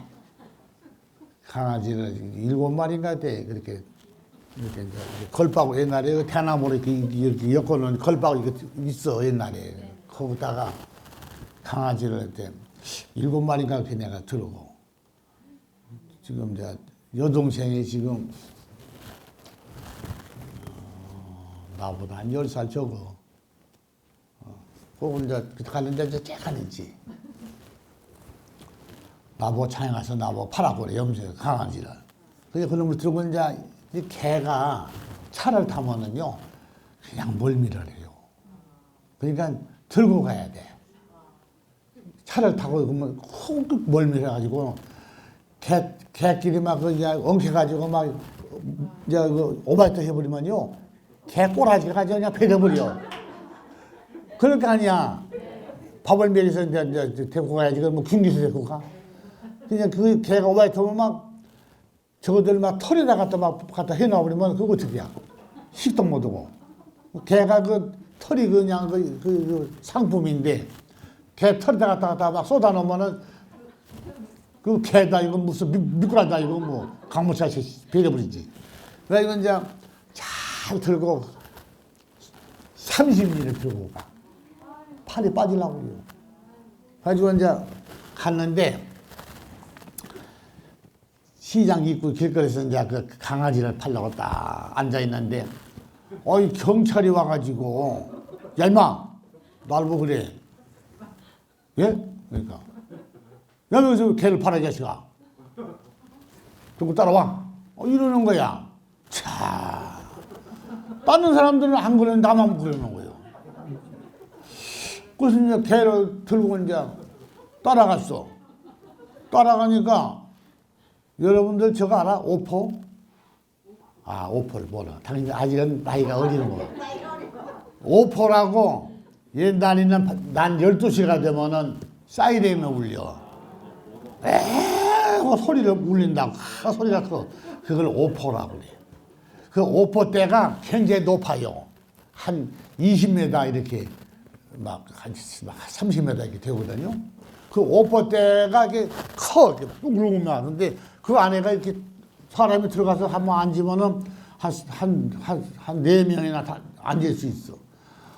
7마리인가 돼. 그렇게 이제 걸바구 옛날에 대나무로 이렇게 엮어놓은 걸바구 이렇게 있어 옛날에. 거기다가 강아지를 이렇게 7마리인가 그렇게 내가 들고. 지금 이제 여동생이 지금 나보다 한 10살 적어. 그건 이제 가는데 이제 쬐가는지. 나보고 창에 가서 나보고 팔아고 그래, 염소 강아지를. 그래서 그놈을 들고 이제 이 개가 차를 타면은요, 그냥 멀미를 해요. 그러니까 들고 가야 돼. 차를 타고 그러면 훅 멀미를 해가지고, 개끼리 막 그냥 엉켜가지고 막, 이제 그 오바이트 해버리면요, 개 꼬라지가 가지고 그냥 베려버려. 그럴 거 아니야. 밥을 먹여서 이제 데리고 가야지. 그럼 뭐 군기서 데리고 가. 그냥 그 개가 오바이트 하면 막, 저거들 막 털에다 갖다 해놔버리면 그거 어떻게 해. 식도 못 하고. 개가 그 털이 그냥 그 상품인데, 개 털에다 갖다 막 쏟아놓으면은, 그 개다, 이거 무슨 미꾸라지다, 이거 뭐, 강물차시 베려버리지. 그래서 이제 잘 들고 30일을 들고 가. 팔이 빠지려고 그래요. 가지고 이제 갔는데, 시장 입구 길거리에서 이제 그 강아지를 팔려고 딱 앉아있는데, 어이, 경찰이 와가지고, 야, 임마! 날 보고 그래. 예? 그러니까. 야, 여기서 개를 팔아, 이 자식아. 그리고 따라와. 이러는 거야. 차. 다른 사람들은 안 그러는데 나만 그러는 거예요. 그래서 이제 개를 들고 이제 따라갔어. 따라가니까, 여러분들 저거 알아? 오포? 아, 오포를 몰라. 당연히 아직은 나이가 어리는 거. 오포라고 옛날에는 난 12시가 되면은 사이렌을 울려. 에이, 소리를 울린다고. 소리가 커. 그걸 오포라고 그래. 그 오포 때가 굉장히 높아요. 한 20m 이렇게 한 30m 이렇게 되거든요. 그 오포 때가 이렇게 커. 이렇게 둥글둥글 나는데 그 안에가 이렇게 사람이 들어가서 한번 앉으면은 한 4명이나 다 앉을 수 있어.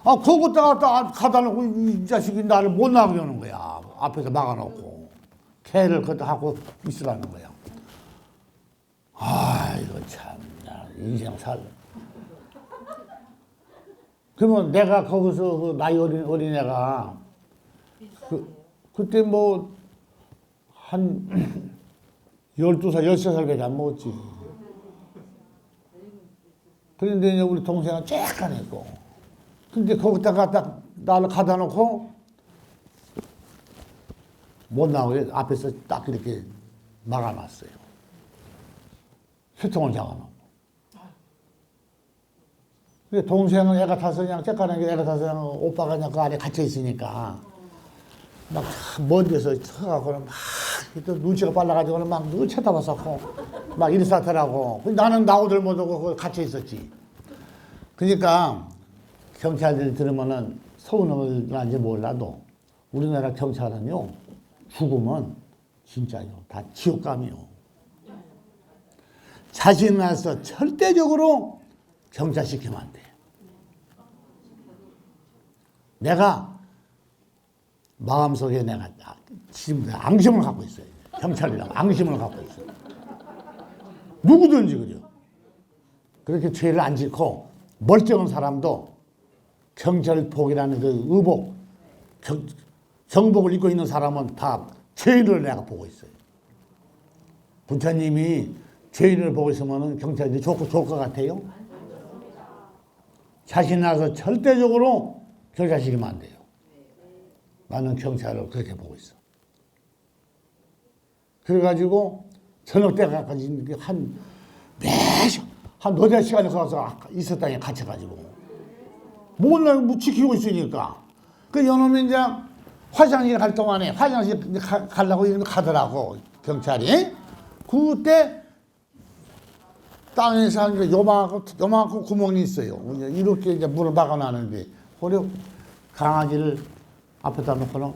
아, 거기다가 가다 놓고 이 자식이 나를 못 나가게 하는 거야. 앞에서 막아놓고. 개를 거기다 하고 있으라는 거야. 아, 이거 참나. 인생 살. 그러면 내가 거기서 그 나이 어린 애가 그때 뭐 한 12살, 13살밖에 안 먹었지. 그런데 이제 우리 동생은 쬐깐했고. 근데 거기다가 딱 나를 가다 놓고 못 나오게 앞에서 딱 이렇게 막아놨어요. 휴통을 잡아놓고. 근데 동생은 애가 타서 그냥 쬐깐한 게 애가 타서 그냥 오빠가 그냥 그 안에 갇혀 있으니까 막 먼 데서 서가고는 막 또 눈치가 빨라가지고는 막 늘 쳐다봤었고 막 일사태라고. 나는 나오들 못하고 거기 갇혀 있었지. 그러니까 경찰들이 들으면은 서운을 난지 몰라도 우리나라 경찰은요 죽으면 진짜요 다 지옥감이요. 자신 나서 절대적으로 경찰시키면 안 돼. 내가 마음속에 내가 지금 앙심을 갖고 있어요. 경찰이라고 앙심을 갖고 있어요. 누구든지 그죠. 그렇게 죄를 안 짓고 멀쩡한 사람도 경찰복이라는 그 의복, 정복을 입고 있는 사람은 다 죄인을 내가 보고 있어요. 부처님이 죄인을 보고 있으면 경찰이 좋을 것 같아요? 자신 나서 절대적으로 경찰시키면 안 돼요. 나는 경찰을 그렇게 보고 있어. 그래가지고 저녁 때까지 한 너댓 시간에 가서 있었다니 갇혀가지고. 몰라, 뭐 지키고 있으니까. 그 요놈이 이제 화장실 갈 동안에 화장실 가려고 가더라고, 경찰이. 그때 땅에서 한 요만큼 구멍이 있어요. 이렇게 이제 물을 막아놨는데, 그리고 강아지를 앞에다 놓고는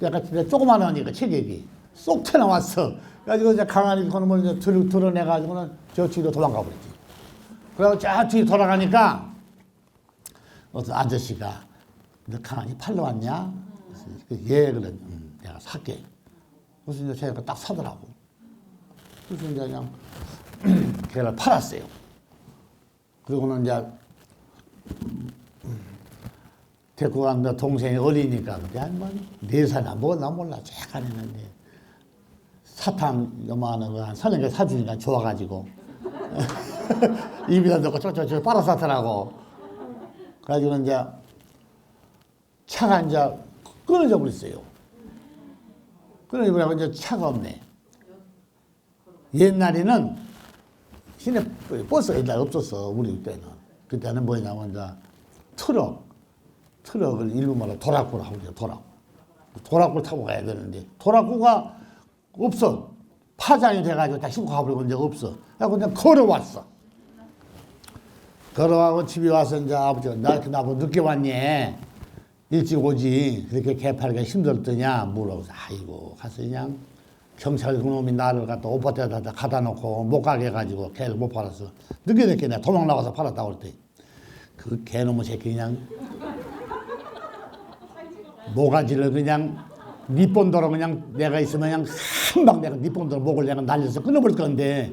내가 조그마하니까 체격이 쏙 튀어나왔어. 그래가지고 이제 강아지 그놈을 이제 드러내가지고는 저 뒤로 도망가 버렸지. 그래서 저 뒤로 돌아가니까 어떤 아저씨가 너 강아지 팔러 왔냐? 예, 그래. 내가 살게. 그래서 이제 제가 딱 사더라고. 그래서 이제 그냥 걔를 팔았어요. 그리고는 이제 데리고 간다. 동생이 어리니까 그때 한 4살이나 뭐나 몰라 쫙 했는데 사탕 요만한 거 한 3개 사주니까 좋아가지고 입에다 넣고 쪼쪼쪼 빨아사더라고. 그래가지고 이제 차가 이제 끊어져 버렸어요. 끊어져 버리고 이제 차가 없네. 옛날에는 시내 버스가 옛날에 없었어. 우리 때는. 그때는 뭐냐면 이제 트럭을 일본말로 도락구라 하거든요. 도락구를 타고 가야 되는데 도락구가 없어. 파장이 돼가지고 다 싣고 가버리고 이제 없어. 그래서 그냥 걸어왔어. 걸어가고 집에 와서 이제 아버지가 나보고 늦게 왔니? 일찍 오지. 그렇게 개팔기가 힘들더냐? 물어서 아이고 가서 그냥 경찰 그놈이 나를 갖다 오빠대다 가다 놓고 못 가게 해가지고 개를 못 팔았어. 늦게 내가 도망 나가서 팔았다고 그랬더니 그 개놈의 새끼 그냥 모가지를 그냥 니본도로 그냥 내가 있으면 그냥 한방 내가 니본도로 목을 내가 날려서 끊어버릴 건데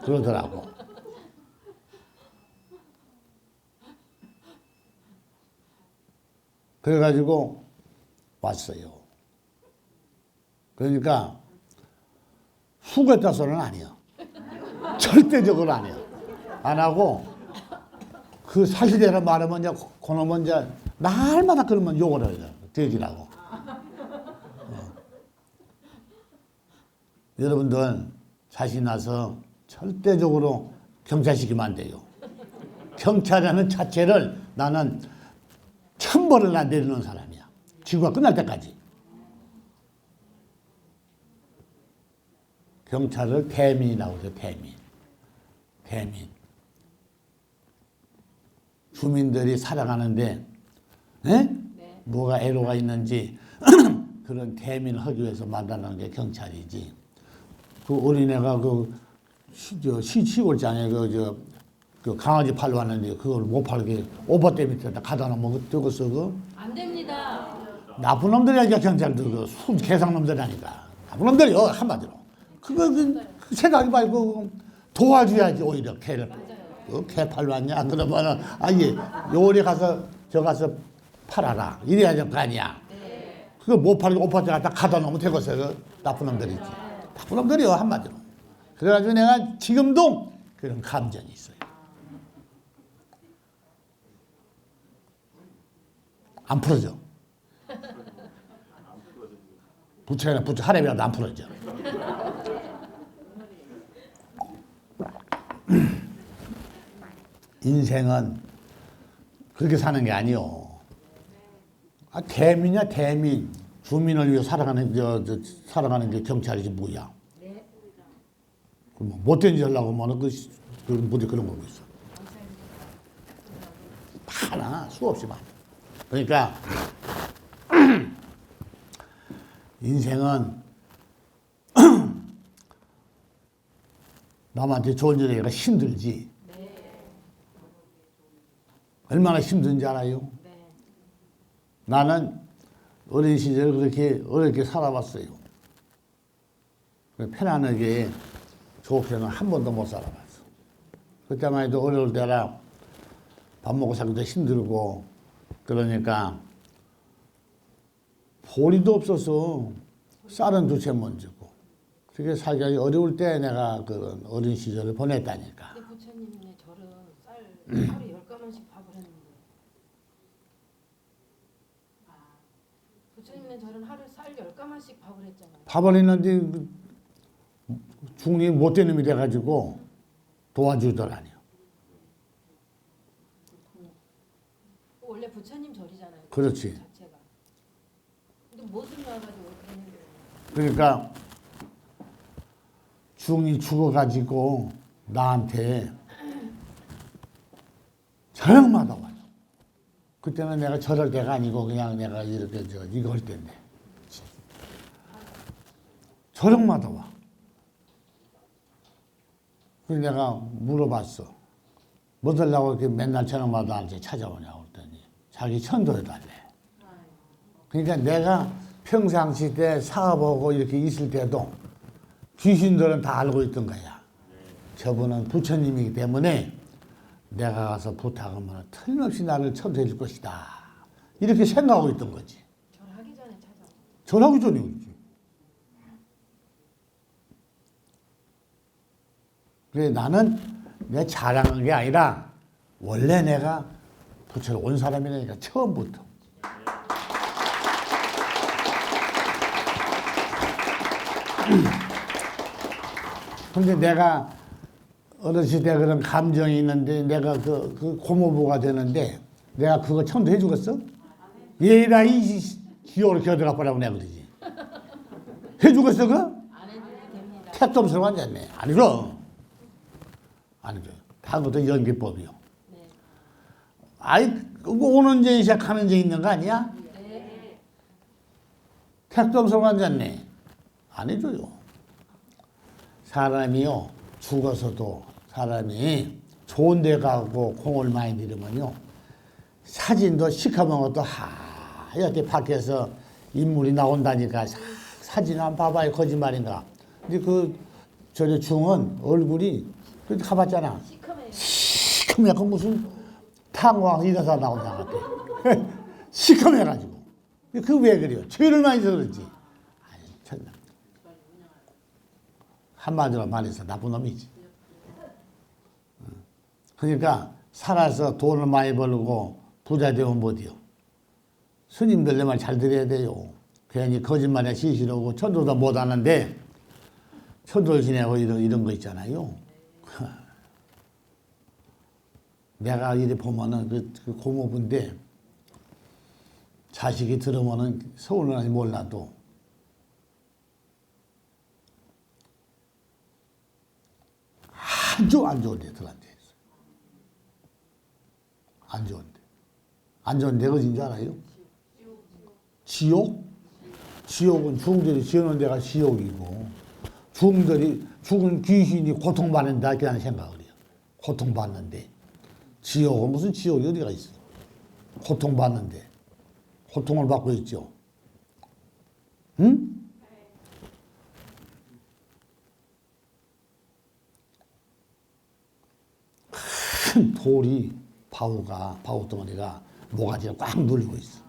그러더라고. 그래가지고 왔어요. 그러니까 후회다서는 아니야. 절대적으로 아니야. 안 하고 그 사실대로 말하면 이제 그놈은 이제 날마다 그러면 욕을 해요. 돼지라고. 여러분들 자신 나서 절대적으로 경찰시키면 안 돼요. 경찰이라는 자체를 나는 천벌을 나 내리는 사람이야. 지구가 끝날 때까지. 경찰을 대민이라고 해요. 대민. 주민들이 살아가는데 네? 뭐가 애로가 있는지 그런 대민을 하기 위해서 만드는 게 경찰이지. 그 어린애가 시골장에 그 강아지 팔러 왔는데 그걸 못 팔게 오버대 밑에다 가다 놓으면 되겠어 그거? 안 됩니다. 나쁜 놈들이야 경찰들 그 개상 놈들이 아니다. 나쁜 놈들이요 한마디로. 그거 생각이 말고 도와줘야지 오히려 개를. 맞아요. 개팔 왔냐? 그러면은 예, 요리 가서 저 가서 팔아라. 이래야 될 거 아니야. 그거 못 팔고 오빠한테 갖다 가다 놓으면 되겠어요. 그 나쁜 놈들이지. 나쁜 놈들이요 한마디로. 그래가지고 내가 지금도 그런 감정이 있어요. 안 풀어져. 부채나 부채 하렘이라도 안 풀어져. 인생은 그렇게 사는 게 아니요. 대민이야 대민. 주민을 위해 살아가는 살아가는 게 경찰이지 뭐야. 뭐 못된 짓 하려고 하면 그 뭐지 그런 거고 있어. 많아 수없이 많아. 그러니까 인생은 남한테 좋은 일 하기가 힘들지. 얼마나 힘든지 알아요? 나는 어린 시절 그렇게 어렵게 살아봤어요. 편안하게 좋게는 한 번도 못 살아봤어. 그때만 해도 어려울 때라 밥 먹고 살기도 힘들고 그러니까 보리도 없어서 쌀은 두 채 못 주고 그렇게 살기가 어려울 때 내가 그런 어린 시절을 보냈다니까. 근데 부처님네 절은 쌀 하루에 10가마씩 밥을 했는데 부처님네 절은 하루에 쌀 10가마씩 밥을 했잖아요. 밥을 했는데 중리 못된 놈이 돼가지고 도와주더라니요. 원래 부처님 절이잖아요. 그렇지. 자체가. 근데 못을 나가지고 그랬는데. 그러니까 중이 죽어가지고 나한테 저녁마다 와요. 그때는 내가 저럴 때가 아니고 그냥 내가 이렇게 이거 할 때인데 저녁마다 와. 그래서 내가 물어봤어. 뭐 달라고 이렇게 맨날 저녁마다 나한테 찾아오냐고 그랬더니 자기 천도해달래. 그러니까 내가 평상시 때 사업하고 이렇게 있을 때도 귀신들은 다 알고 있던 거야. 저분은 부처님이기 때문에 내가 가서 부탁하면 틀림없이 나를 천도해 줄 것이다. 이렇게 생각하고 있던 거지. 절하기 전에 찾아와. 절하기 전에 그렇지. 그래 나는 내가 자랑한 게 아니라 원래 내가 부처를 온 사람이라니까 처음부터. 근데 내가 어렸을 때 그런 감정이 있는데 내가 그 고모부가 되는데 내가 그거 천도해 주겠어? 얘라 이 기어를 겨들어 버라고 내가 그러지. 해 주겠어 그거? 안 해도 됩니다. 택dom스러워 앉았네. 아니죠. 아니죠. 다 그것도 연기법이요. 네. 아이 그거 오는 제 시작하는 제 있는 거 아니야? 네. 택dom스러워 앉았네. 아니죠요. 사람이요 죽어서도 사람이 좋은 데 가고 공을 많이 들이면요 사진도 시커먼 것도 하얗게 밖에서 인물이 나온다니까 사진 한번 봐봐요. 거짓말인가. 근데 저저 중은 얼굴이 그 가봤잖아. 시커매요. 시커매고 무슨 탕왕 이런 사람 나온 것 같아. 시커매가지고. 그 왜 그래요? 죄를 많이 져서 그렇지. 아니, 천나. 한마디로 말해서 나쁜 놈이지. 그러니까 살아서 돈을 많이 벌고 부자 되면 못해요. 스님들 내 말 잘 들어야 돼요. 괜히 거짓말에 시시하고 천도도 못하는데 천도를 지내고 이런 거 있잖아요. 내가 이래 보면은 그 고모부인데 자식이 들으면은 서운하지 몰라도 아주 안 좋은데 들한테 있어. 안 좋은데. 안 좋은 데가 어딘 줄 알아요? 지옥? 지옥은 중들이 지어놓은 데가 지옥이고 중들이 죽은 귀신이 고통받는다 이렇게 하는 생각을 해요. 고통받는데 지옥은 무슨 지옥이 어디가 있어? 고통받는데 고통을 받고 있죠. 응? 큰 돌이 바우 덩어리가 모가지를 꽉 눌리고 있어.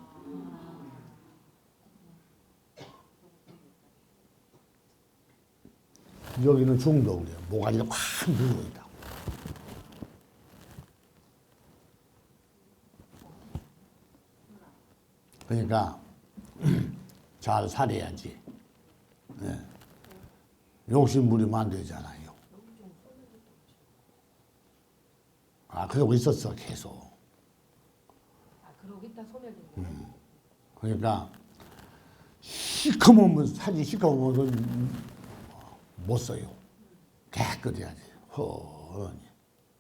여기는 중도 그래요. 모가지를 꽉 눌리고 있다. 그러니까 잘 살아야지. 네. 욕심 부리면 안 되잖아요. 그러고 있었어 계속. 그러고 있다 소멸된. 그러니까 시커먼 사진 시커먼 못 써요. 깨끗해야지. 허니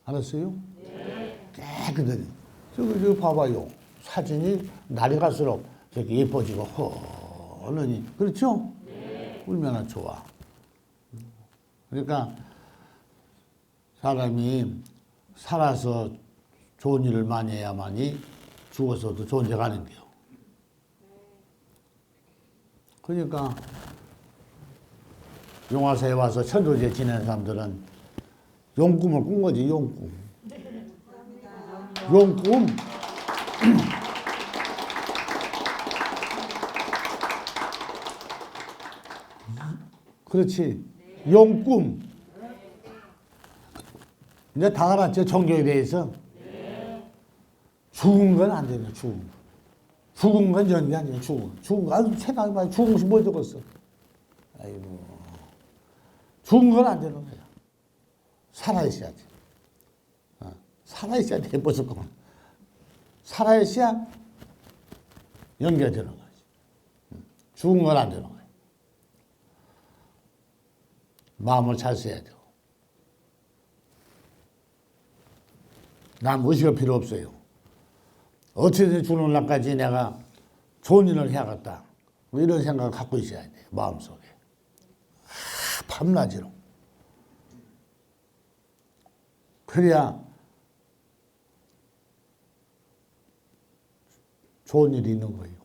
알았어요? 네. 깨끗하니. 저기 봐봐요. 사진이 날이 갈수록 저렇게 예뻐지고 허니 그렇죠? 네. 얼마나 좋아. 그러니까 사람이 살아서 좋은 일을 많이 해야만이 죽어서도 좋은 데 가는 거요. 그러니까 용화사에 와서 천도제 지내는 사람들은 용꿈을 꾼 거지, 용꿈. 용꿈. 그렇지. 용꿈. 이제 다 알았죠, 종교에 대해서? 죽은 건 안 되네, 죽은 거. 죽은 건 연기 아니에요, 죽은 거. 생각해봐. 죽은 것이 뭘 적었어? 아이고. 죽은 건 안 되는 거야. 살아있어야지. 살아있어야 돼, 무조건. 살아있어야 연결되는 거지. 죽은 건 안 되는 거야. 마음을 잘 써야 되고. 난 의식이 필요 없어요. 어떻게든 죽는 날까지 내가 좋은 일을 해야겠다. 뭐 이런 생각을 갖고 있어야 돼, 마음속에. 밤낮으로. 그래야 좋은 일이 있는 거예요.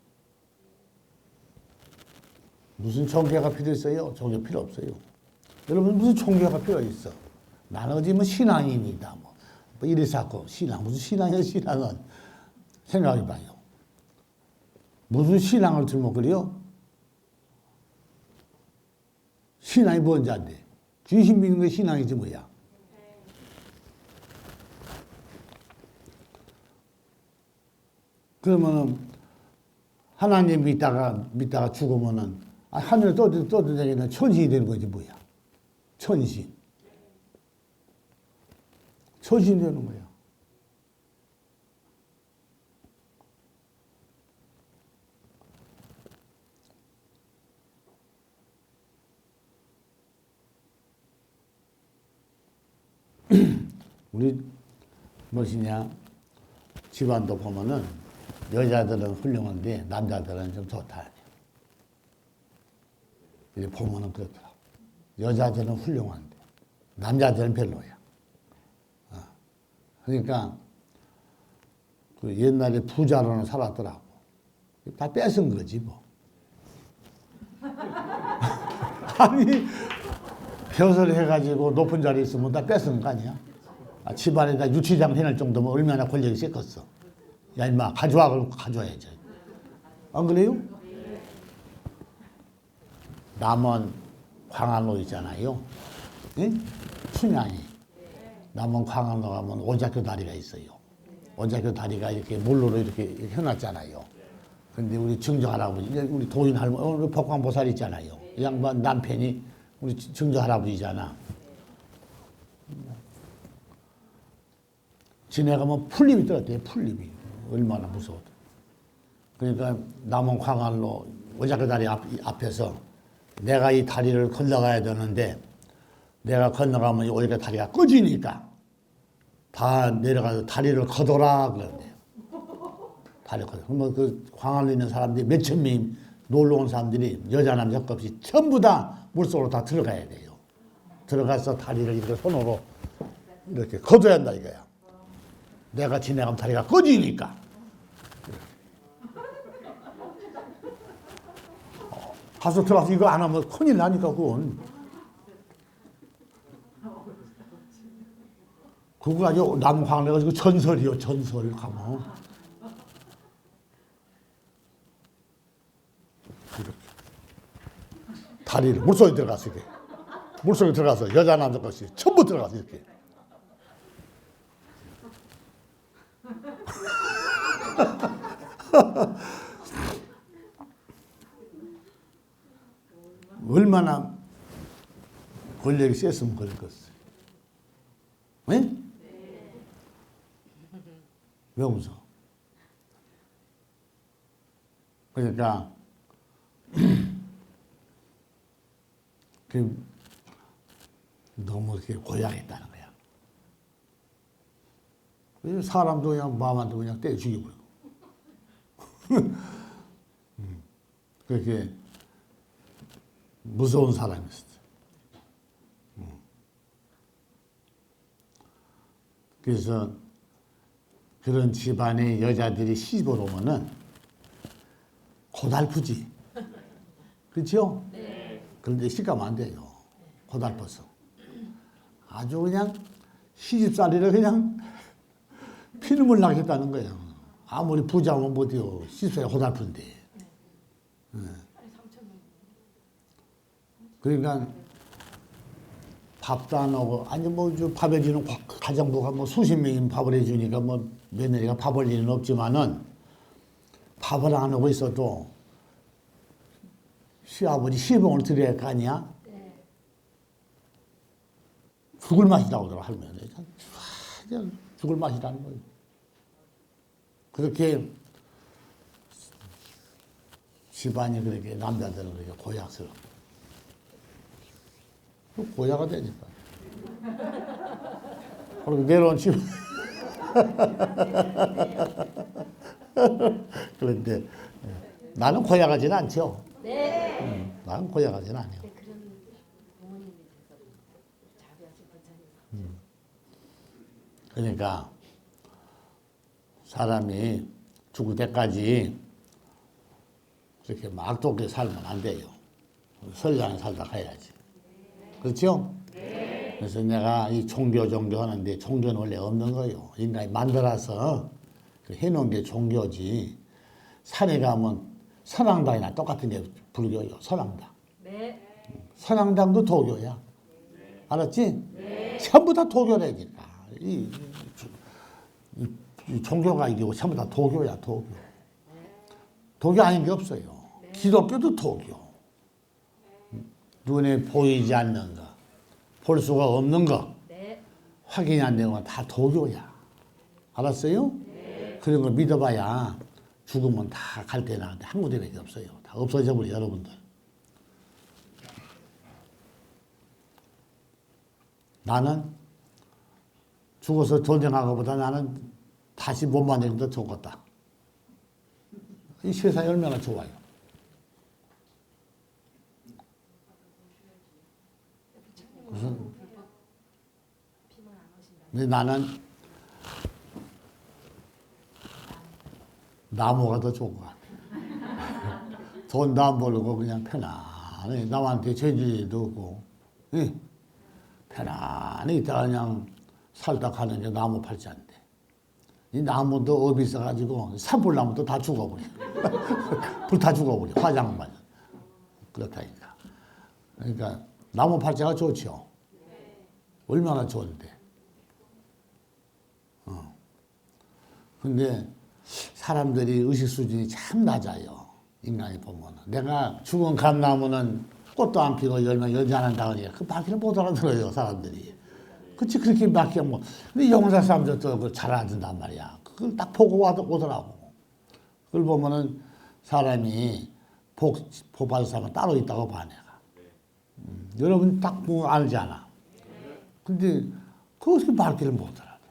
무슨 종교가 필요 있어요? 종교 필요 없어요. 여러분 무슨 종교가 필요 있어? 나는 어디 뭐 신앙인이다. 뭐 이래서 하고 신앙 무슨 신앙이야 신앙은 생각해봐요. 무슨 신앙을 들면 그래요? 신앙이 뭔지 안 돼. 귀신 믿는 게 신앙이지 뭐야. 그러면은 하나님 믿다가 죽으면은 하늘에 떠들다기는 천신이 되는 거지 뭐야. 천신. 천신이 되는 거야. 우리 무엇이냐 집안도 보면은 여자들은 훌륭한데 남자들은 좀 좋다. 이제 보면은 그렇더라. 여자들은 훌륭한데 남자들은 별로야. 그러니까 그 옛날에 부자로는 살았더라고. 다 뺏은 거지 뭐. 아니 벼슬 해가지고 높은 자리에 있으면 다 뺏은 거 아니야? 집안에다 유치장 해낼 정도면 얼마나 권력이 있었겠어. 야 임마 가져와 그러면 가져와야지. 안 그래요? 남원 광안로 있잖아요. 응? 춘향이. 남원 광안로 가면 오작교 다리가 있어요. 오작교 다리가 이렇게 물로로 이렇게 해놨잖아요. 근데 우리 증조 할아버지, 우리 도인 할머니, 우리 법광보살 있잖아요. 이 양반 남편이 우리 증조 할아버지잖아. 지내가면 풀림이 떨어져요, 풀림이. 얼마나 무서워. 그러니까 남원 광안로 오작교 다리 앞에서 내가 이 다리를 건너가야 되는데 내가 건너가면 오히려 다리가 꺼지니까 다 내려가서 다리를 걷어라 그러는데요. 다리를 걷어. 그러면 그 광안로 있는 사람들이 몇천 명이 놀러 온 사람들이 여자 남자 없이 전부 다 물속으로 다 들어가야 돼요. 들어가서 다리를 이렇게 손으로 이렇게 걷어야 한다 이거야. 내가 지나가면 다리가 꺼지니까. 가서 들어가서 이거 안 하면 큰일 나니까 그건. 그거 아주 나무 황래가지고 전설이요, 전설 가면. 이렇게. 다리를 물속에 들어가서 이렇게. 물속에 들어가서 여자 남자 것이 전부 들어가서 이렇게. 얼마나 권력이 셌으면 그랬겠어요. 네? 왜 웃어? 그러니까 너무 이렇게 고약했다는 거야. 사람도 그냥 마음한테 그냥 때려 죽여버리고. 그렇게 무서운 사람이었어요. 그래서 그런 집안의 여자들이 시집을 오면은 고달프지. 그렇죠? 네. 그런데 시가면 안 돼요. 고달퍼서. 아주 그냥 시집살이를 그냥 피눈물 나겠다는 거예요. 아무리 부자면 못해요. 시집살이 고달픈데. 네. 그러니까 밥도 안 하고, 아니 뭐 밥 해주는 가정부가 뭐 수십 명이 밥을 해주니까 뭐 며느리가 밥 할 일은 없지만은 밥을 안 하고 있어도 시아버지 시봉을 드려야 할 거 아니야? 네. 죽을 맛이라고 그러더라 할머니. 죽을 맛이라는 거예요. 그렇게 집안이 그렇게 남자들은 그렇게 고약스러워. 고야가 되니까. 그리고 내려온 집. 그런데 나는 고야가지는 않죠. 네. 나는 고야가지는 아니요. 그런 부모님이 돼서 자비하신 부처님. 그러니까 사람이 죽을 때까지 그렇게 막 좋게 살면 안 돼요. 선량히 살다 가야지. 그렇죠? 네. 그래서 내가 이 종교 하는데 종교는 원래 없는 거예요. 인간이 만들어서 해놓은 게 종교지. 산에 가면 선앙당이나 똑같은 게 불교요. 선앙당. 네. 선앙당도 도교야. 알았지? 네. 전부 다 도교라니까. 이 종교가 이게 전부 다 도교야, 도교. 도교 아닌 게 없어요. 기독교도 도교. 눈에 보이지 않는 거, 볼 수가 없는 거, 네. 확인이 안 되는 건 다 도교야. 알았어요? 네. 그런 걸 믿어봐야 죽으면 다 갈 때 나는데 한 군데밖에 없어요. 다 없어져 버려 여러분들. 나는 죽어서 전쟁한 것보다 나는 다시 못 만나는 게 더 좋겠다. 이 세상이 얼마나 좋아요. 근데 나는 나무가 더 좋은 것 같아. 돈도 안 벌고 그냥 편안히 남한테 죄지도 없고 편안히 있다가 그냥 살다 가는 게 나무 팔자인데 이 나무도 업이 있어가지고 산불나무도 다 죽어버려. 불 다 죽어버려. 화장만. 그렇다니까. 그러니까 나무 팔자가 좋죠. 얼마나 좋은데. 근데 사람들이 의식 수준이 참 낮아요. 인간이 보면. 내가 죽은 감나무는 꽃도 안 피고 열매 열지 않는다 그러니까 그 말귀를 못 알아들어요, 사람들이. 그치, 그렇게 말귀 뭐. 근데 영사 사람들도 그걸 잘 알아듣는단 말이야. 그걸 딱 보고 오더라고. 그걸 보면은 사람이 복 받을 사람은 따로 있다고 봐, 내가. 여러분 딱 보면 알잖아. 근데 그것을 말귀를 못 알아들어.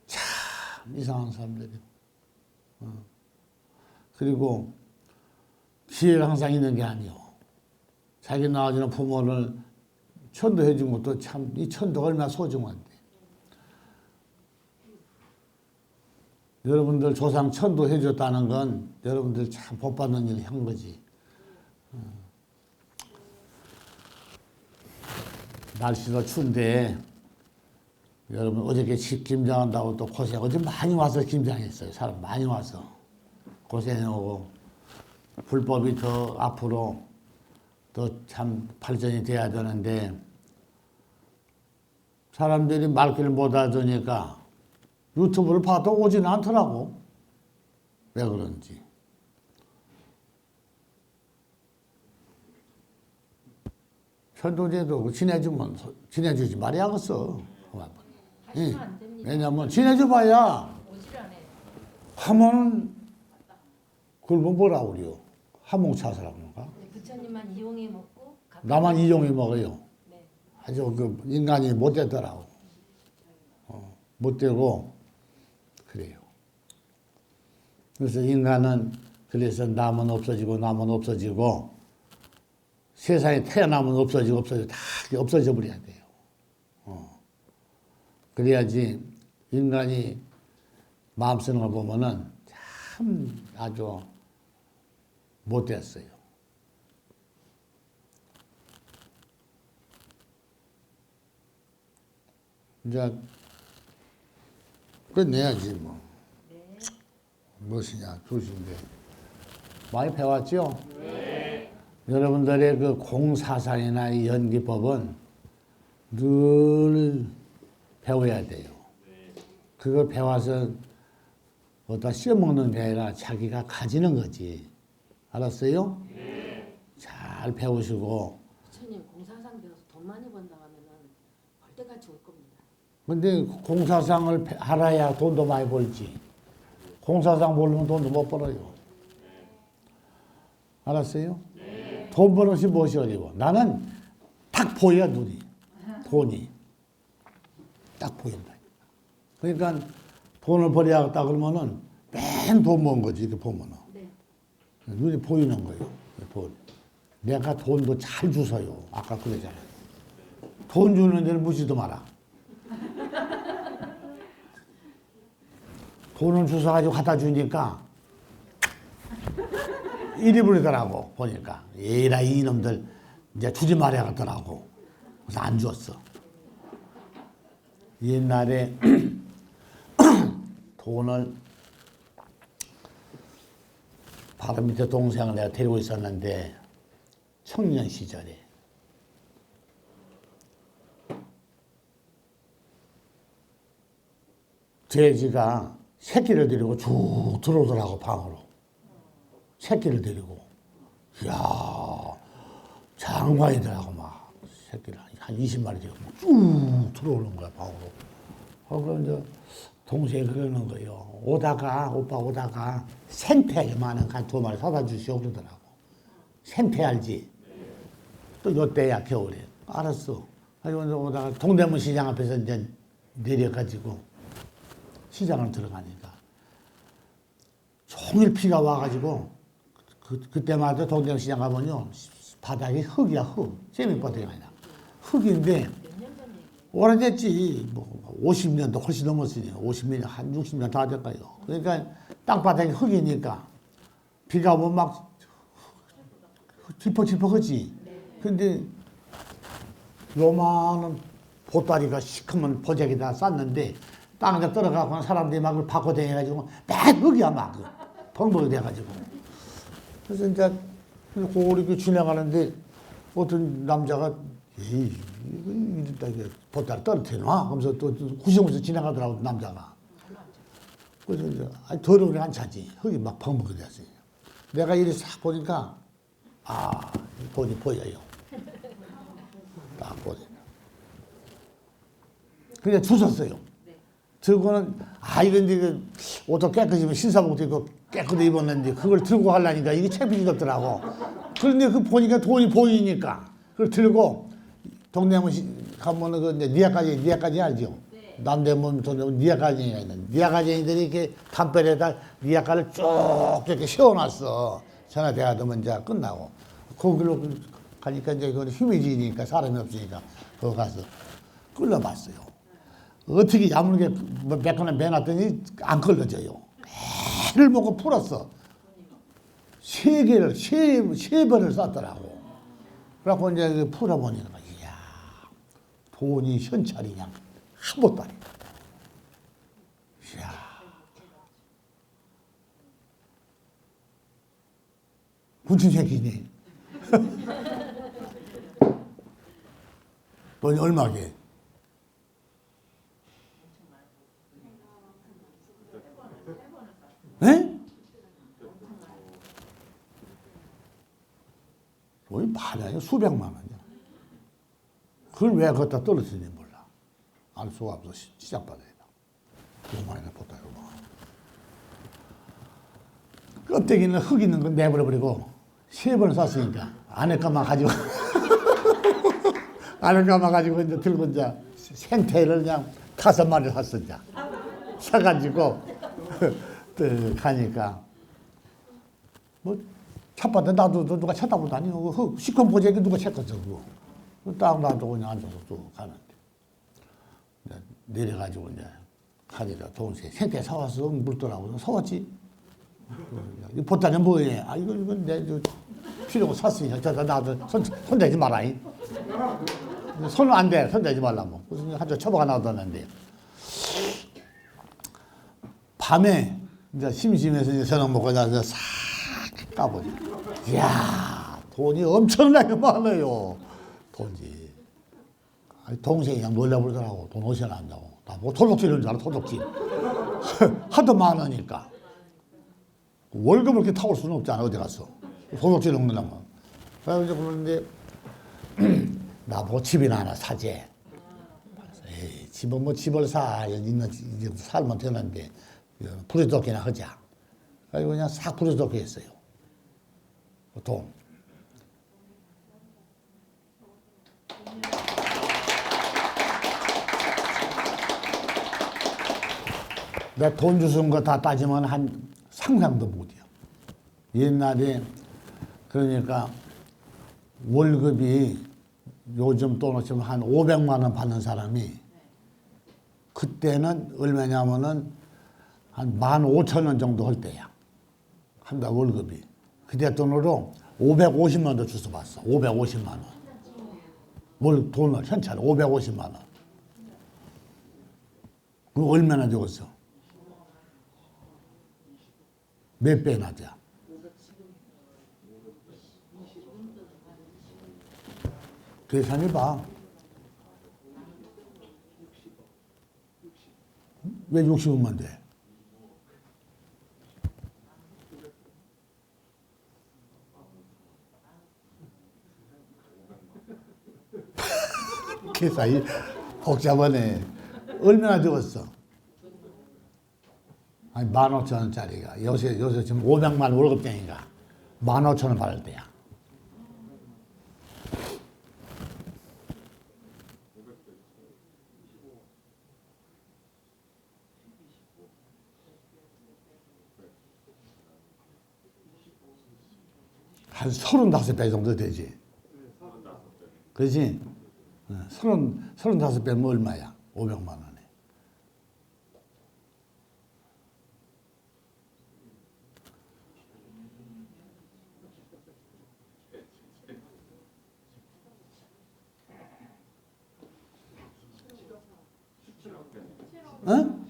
참 이상한 사람들이. 그리고 기회가 항상 있는 게 아니오. 자기 낳아주는 부모를 천도해 준 것도 참, 이 천도가 얼마나 소중한데. 여러분들 조상 천도해 줬다는 건 여러분들 참 복 받는 일을 한 거지. 날씨도 추운데 여러분 어저께 김장한다고 또 고생 어제 많이 와서 김장했어요. 사람 많이 와서 고생하고 불법이 더 앞으로 더 참 발전이 돼야 되는데 사람들이 말귀를 못 알아듣으니까 유튜브를 봐도 오지는 않더라고. 왜 그런지. 현도제도 지내주지 말아야겠어. 하시면 안 됩니다. 왜냐면 지내줘봐야 오질 않아요. 하면 그걸 뭐라 그래요? 하몽차사라고 그런가? 네, 부처님만 이용해 먹고 나만 이용해 먹어요. 네. 아주 그 인간이 못되더라고. 못되고 그래요. 그래서 인간은 그래서 남은 없어지고 세상에 태어나면 없어지고 다 없어져 버려야 돼요. 그래야지 인간이 마음 쓰는 걸 보면은 참 아주 못됐어요. 이제 끝내야지 뭐. 네. 무엇이냐 조신데 많이 배웠죠? 네. 여러분들의 그 공사상이나 이 연기법은 늘 배워야 돼요. 그걸 배워서 어디다 씌워먹는 게 아니라 자기가 가지는 거지. 알았어요? 네. 잘 배우시고. 부처님 공사상 배워서 돈 많이 번다 하면은 벌떼같이 올 겁니다. 근데 공사상을 알아야 돈도 많이 벌지. 공사상 모르면 돈도 못 벌어요. 알았어요? 네. 돈 버는 것이 무엇이 어려워? 나는 딱 보여 눈이. 돈이. 딱 보인다. 그러니까 돈을 벌어야겠다 그러면은 맨 돈 모은 거지 이렇게 보면은. 네. 눈이 보이는 거예요. 돈. 내가 돈도 잘 주서요. 아까 그러잖아요. 돈 주는 데는 무지도 마라. 돈을 주워가지고 갖다 주니까 이리 부리더라고 보니까. 에라 이놈들 이제 주지 말아야겠더라고. 그래서 안 줬어. 옛날에 돈을 바로 밑에 동생을 내가 데리고 있었는데 청년 시절에 돼지가 새끼를 데리고 쭉 들어오더라고 방으로. 새끼를 데리고. 이야 장관이더라고 막 새끼를 한 20마리 데리고 쭉 들어오는 거야 방으로. 그럼 이제 동생이 그러는 거예요. 오빠 오다가 생태 많은 한 2마리 사다 주시오 그러더라고. 생태 알지? 또 요때야 겨울에. 알았어. 그래서 오다가 동대문 시장 앞에서 이제 내려가지고 시장을 들어가니까 종일 비가 와가지고 그때마다 동대문 시장 가면요 바닥이 흙이야 흙. 세미바닥이 아니라 흙인데 몇 년 전 얘기예요? 오래됐지. 뭐 50년도 훨씬 넘었으니 50년 한 60년 다 될까요. 그러니까 땅바닥이 흙이니까 비가 오면 막 짚어 그지. 근데 요만한 보따리가 시커먼 보자기다 쌌는데 땅에 떨어가고 사람들이 막 그걸 바꿔 다녀가지고 막 흙이야 막 벙벙이 돼가지고. 그래서 이제 고리 지나가는데 어떤 남자가 에이 이거 보따리 떨어뜨려놔 하면서 또 구경하면서 지나가더라고 남자가. 그래서 이제 더러운 안 차지. 흙이 막 벙벙이 됐어요. 내가 이리 싹 보니까 돈이 보여요. 딱 보니까. 그냥 주웠어요. 들고는 이건 이제 옷도 깨끗이 신사복도 입고 깨끗이 입었는데 그걸 들고 하려니까 이게 채비지가 없더라고. 그런데 그 보니까 돈이 보이니까 그걸 들고 동대문 가면은 그 이제 니아까지 알죠? 네. 남대문 동대문 니아까지가 있는 니아까지들이 이렇게 담벼락에다 니아까를 쭉 이렇게 세워놨어. 전화 대하면 이제 끝나고 거기로 가니까 이제 그 휴미지니까 사람이 없으니까 거기 가서 끌려봤어요. 어떻게 야물게 매거나 매놨더니 안 걸러져요. 배를 보고 풀었어. 세 번을 쐈더라고. 그래갖고 이제 풀어보니까, 이야, 돈이 현찰이냐. 한 보따리. 이야. 군침 새끼니. 돈이 얼마게? 에? 돈이 많아요. 수백만 원이야. 그걸 왜 거기다 떨어뜨리는지 몰라. 알 수가 없어. 시장바닥에다. 요만하게 보다 요만. 껍데기는 흙 있는 건 내버려버리고 3번을 샀으니까 안에 것만 가지고 안에 것만 가지고 이제 들고 이제 생태를 그냥 5마리 샀어 이제. 사가지고 가니까 뭐 찻밭에 놔둬도 누가 쳐다보다니 그 시커먼 보자기 누가 찾겠어 그거. 딱 놔두고 그냥 앉아서 또 가는데 내려가지고 이제 가니까 동생 생태 사왔어 묻더라고. 사왔지. 이 보따리 뭐해? 아 이건 내 필요고 샀으니까 저다 나도 손대지 마라. 손은 안 돼. 손대지 말라고. 무슨 한쪽 처박아 놔뒀는데 밤에 이제 심심해서 이제 저녁 먹고 나서 싹 까보지. 이야 돈이 엄청나게 많아요. 돈이. 아니, 동생이 그냥 놀라버리더라고. 돈 어디서 난다고. 나뭐 도둑질인 줄 알아. 도둑질. 하도 많으니까. 월급을 이렇게 타올 수는 없잖아. 어디 가서. 도둑질 먹느라고. 그래서 이제 그러는데 나보고 집이나 하나 사재. 에이, 집은 뭐 집을 사. 있는 살면 되는데 부리도끼나 하자. 그래서 그냥 싹 부리도끼 했어요. 돈. 내 돈 주신 거 다 따지면 한 상상도 못해요. 옛날에 그러니까 월급이 요즘 돈으로 치면 한 500만 원 받는 사람이 그때는 얼마냐면은 한 15,000원 정도 할 때야. 한 달 월급이. 그때 돈으로 550만 원도 주서 봤어. 550만 원. 뭘 돈을 현찰 550만 원. 그럼 얼마나 적었어? 몇 배나 돼? 계산해봐. 왜 60원만 돼? 계산이 복잡하네. 얼마나 적었어? 아니, 15,000원짜리가. 요새 지금 500만 원 월급쟁이가 15,000원 받을 때야. 한 35배 정도 되지. 그렇지? 35배면 얼마야? 500만 원에. 어?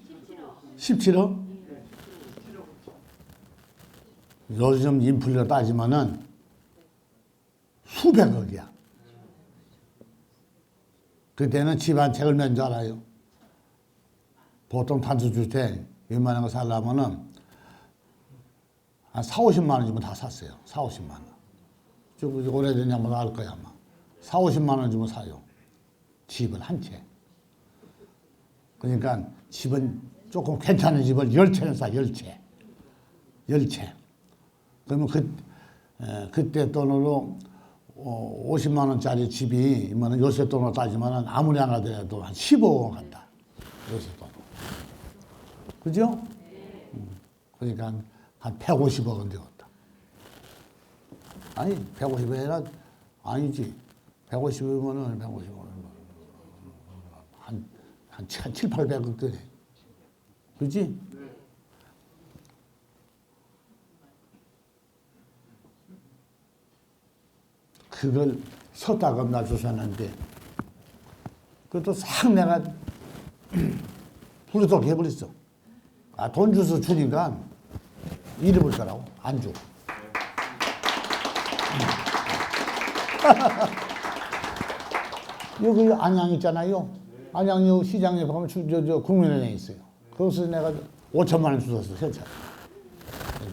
17억? 요즘 인플레로 따지면은 수백억이야. 그때는 집 한 채 얼마인 줄 알아요? 보통 단수주택 웬만한 거 살려면은 한 4, 50만 원 주면 다 샀어요. 4, 50만 원. 좀 오래됐냐면 알 거야 아마. 4, 50만 원 주면 사요. 집은 한 채. 그러니까 집은 조금 괜찮은 집을 10채는 사, 10채. 10채. 그러면 그때 돈으로 50만 원짜리 집이 요새 돈으로 따지면 아무리 하나 되어도 한 15억 원 간다. 요새 돈으로. 그죠? 그러니까 한 150억 원 되었다. 아니, 150억 아니라 아니지. 150억이면은 150억 원. 한 7, 800억 되네. 그지? 그걸 서다가 나 주셨는데 그것도 싹 내가 부르도록 해버렸어. 아, 돈 주서 주니까 잃어버리더라고. 안 줘. 여기 안양 있잖아요. 안양역 시장에 가면 저 국민은행 있어요. 거기서 내가 5천만 원 주웠어, 현찰.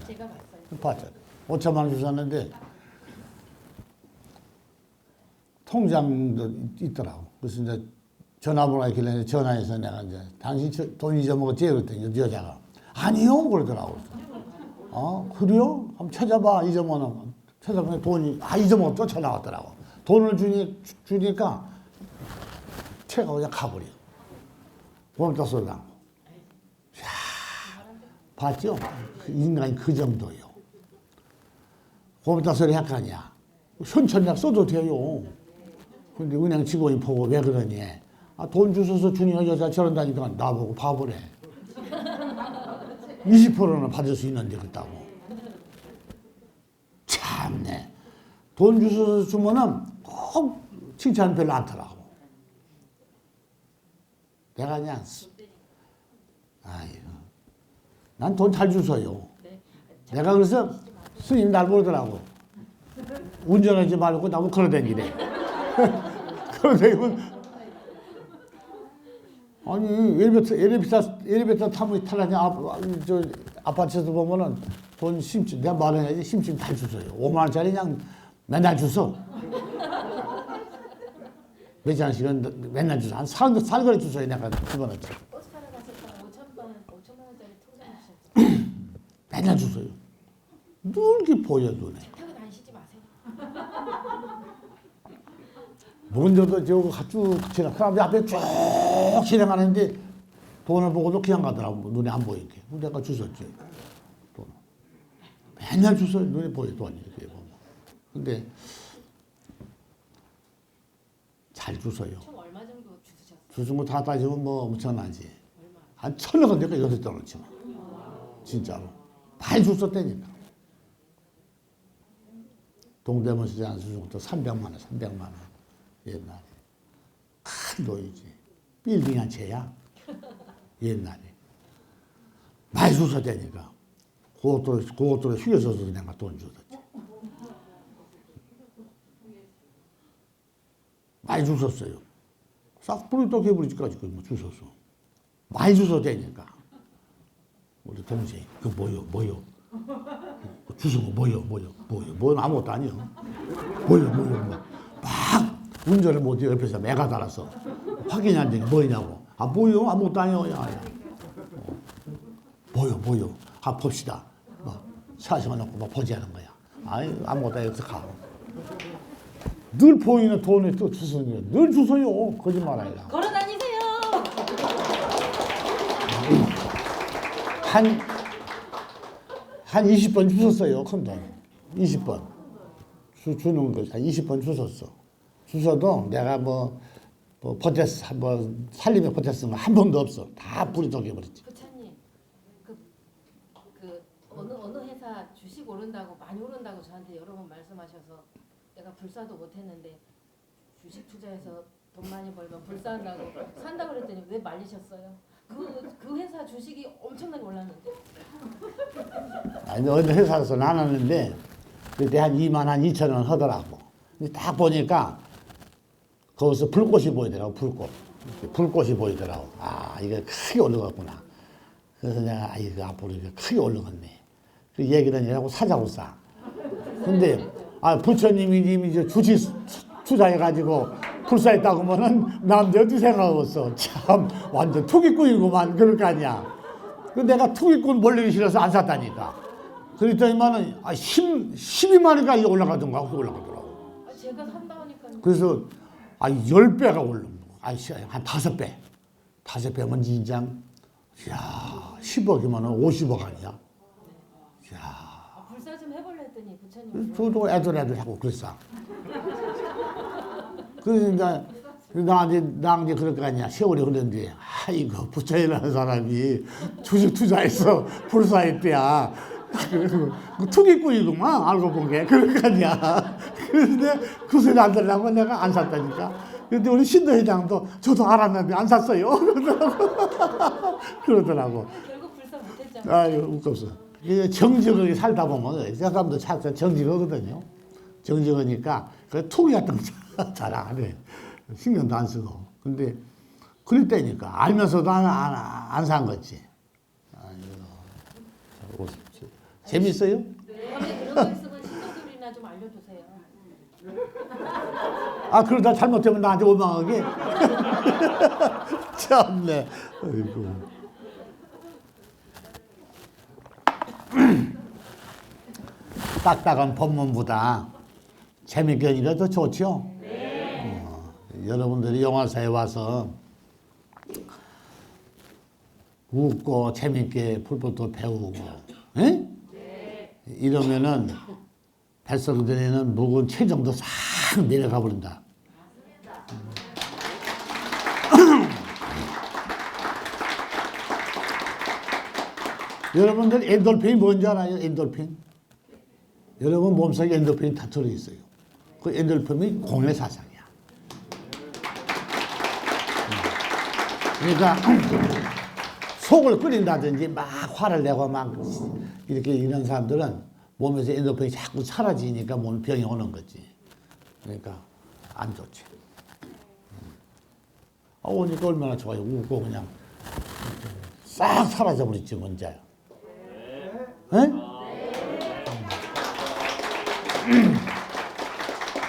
제가 봤어요. 봤잖아. 5천만 원 주웠는데 통장도 있더라고. 그래서 이제 전화번호가 있길래 전화해서 내가 이제 당신 돈 잊어먹었지? 그랬더니 여자가 아니요 그러더라고. 그래요? 한번 찾아봐. 잊어먹는 찾아보니 돈이 잊어먹었죠? 전화 왔더라고. 돈을 주니까 채가 그냥 가버려. 고맙다 소리 나고. 봤죠? 그 인간이 그 정도요. 고맙다 소리 할거아니야. 현찰약 써도 돼요. 근데 은행 직원이 보고 왜 그러니? 돈 주셔서 주니까 여자 저런다니까 나보고 바보래. 20%는 받을 수 있는데 그랬다고. 참네. 돈 주셔서 주면은 꼭 칭찬 별로 안 하더라고. 내가 그냥 난 돈 잘 주서요. 내가 그래서 스님 날 보더라고. 운전하지 말고 나보고 걸어다니래. 걸어다니면 아니 엘리베이터 타면 타라니 저 아파트에서 보면은 돈 심심 내가 말해야지 심심 잘 주서요. 5만 원짜리 그냥 맨날 주서. 몇 장씩은 맨날 주서. 한 살거리 주서요. 내가 집어넣지. 버스 타러 갔을 때 5천만 원짜리 통장 주셨죠. 맨날 주서요. 늘 이렇게 보여 눈에. 타고 다니시지 마세요. 먼저도 저거 쭉 지나. 그 앞에 쭉 지나가는데 돈을 보고도 그냥 가더라고. 눈에 안 보이게. 내가 주웠지. 돈. 맨날 주서 눈에 보여 돈이. 이렇게 보면. 근데 잘 주서요. 총 얼마 정도 주셨어요? 주신 거 다 따지면 뭐 엄청나지. 한 1,000원 건 내가 여기서 떨어지만. 진짜로. 많이 줬었다니까. 동대문 시장 주신 것도 300만 원, 300만 원. 옛날에. 큰 돈이지. 빌딩 한 채야. 옛날에. 많이 줬었다니까. 그것도 휘어서서 내가 돈 줬었지. 많이 줬었어요. 싹 뿌리떡 해버리지까지 뭐 주웠어. 많이 줬었다니까. 우리 동생, 그 뭐요? 주운 거 뭐요? 아무것도 아니요. 뭐요? 막 운전을 못해 옆에서 매가 달아서 확인이 안 되니 뭐냐고. 뭐요? 아무것도 아니요. 뭐요? 봅시다. 뭐 사시만 놓고 뭐 보지 않은 거야. 아무것도 아니어서 가. 늘 보이는 돈을 또 주소요. 늘 주소요. 거짓말 아니라. 걸어 다니세요. 한 20번 주웠어요. 큰 돈. 20번. 주는 거. 한 20번 주웠어. 주워도 내가 살림에 버텼은 거 한 번도 없어. 다 뿌리떡 해버렸지. 부처님, 어느 회사 주식 오른다고 많이 오른다고 저한테 여러 번 말씀하셔서 내가 불사도 못했는데 주식 투자해서 돈 많이 벌면 불사한다고 산다 그랬더니 왜 말리셨어요? 그 회사 주식이 엄청나게 올랐는데. 아니 어느 회사에서 나눴는데 그때 한 2만 2천 원 하더라고. 근데 딱 보니까 거기서 불꽃이 보이더라고. 불꽃이 보이더라고. 이거 크게 올라갔구나. 그래서 내가 이거 앞으로 이거 크게 올라갔네. 그 얘기를 하고 사자고 싸. 근데 부처님이 이미 주식 투자해가지고 불사했다고 하면은 남들 어떻게 생각하겠어. 참 완전 투기꾼이구만. 그럴 거 아니야. 그 내가 투기꾼 몰리기 싫어서 안 샀다니까. 그랬더니만은 12만 원까지 올라가던가. 올라가더라고. 제가 산다 하니까요. 그래서 10배가 오른 거. 한 5배. 5배면 진짜 10억이면 50억 아니야. 불사 좀 해볼래 했더니 부처님. 저도 애들 하고 그랬어. 그래서 이제 나한테 그럴 거 아니야. 세월이 흐르는데 이거 부처이라는 사람이 주식 투자해서 불사했대야. 그 투기꾼이구만 알고 본 게. 그럴 거 아니야. 그런데 그 소리 안 들으려고 내가 안 샀다니까. 근데 우리 신도회장도 저도 알았는데 안 샀어요. 그러더라고. 결국 불사 못했잖아. 아유, 웃겼어. 이게 정직하게 살다 보면 저 사람도 참 정직하거든요. 정직하니까 그 투기 같은 거 잘 안 해. 신경도 안 쓰고. 근데 그랬다니까. 알면서도 안 산 거지. 아이고. 재밌어요? 다음에 그런 거 있으면 신도들이나 좀 알려주세요. 아, 그러다 잘못되면 나한테 원망하게? 참네. 아이고. 딱딱한 법문보다 재밌게 하니까 더 좋죠? 여러분들이 영화사에 와서 웃고 재밌게 풀포도 배우고, 에? 이러면은 뱃속들에는 무거운 체중도 싹 내려가 버린다. 여러분들 엔돌핀이 뭔지 알아요? 엔돌핀? 여러분 몸속에 엔돌핀이 다 들어있어요. 그 엔돌핀이 공의 사상이야. 그러니까 속을 끓인다든지 막 화를 내고 막 이렇게 이런 사람들은 몸에서 엔돌핀이 자꾸 사라지니까 몸 병이 오는 거지. 그러니까 안 좋지. 오니까 얼마나 좋아요. 웃고 그냥 싹 사라져버렸지 문제야. 네?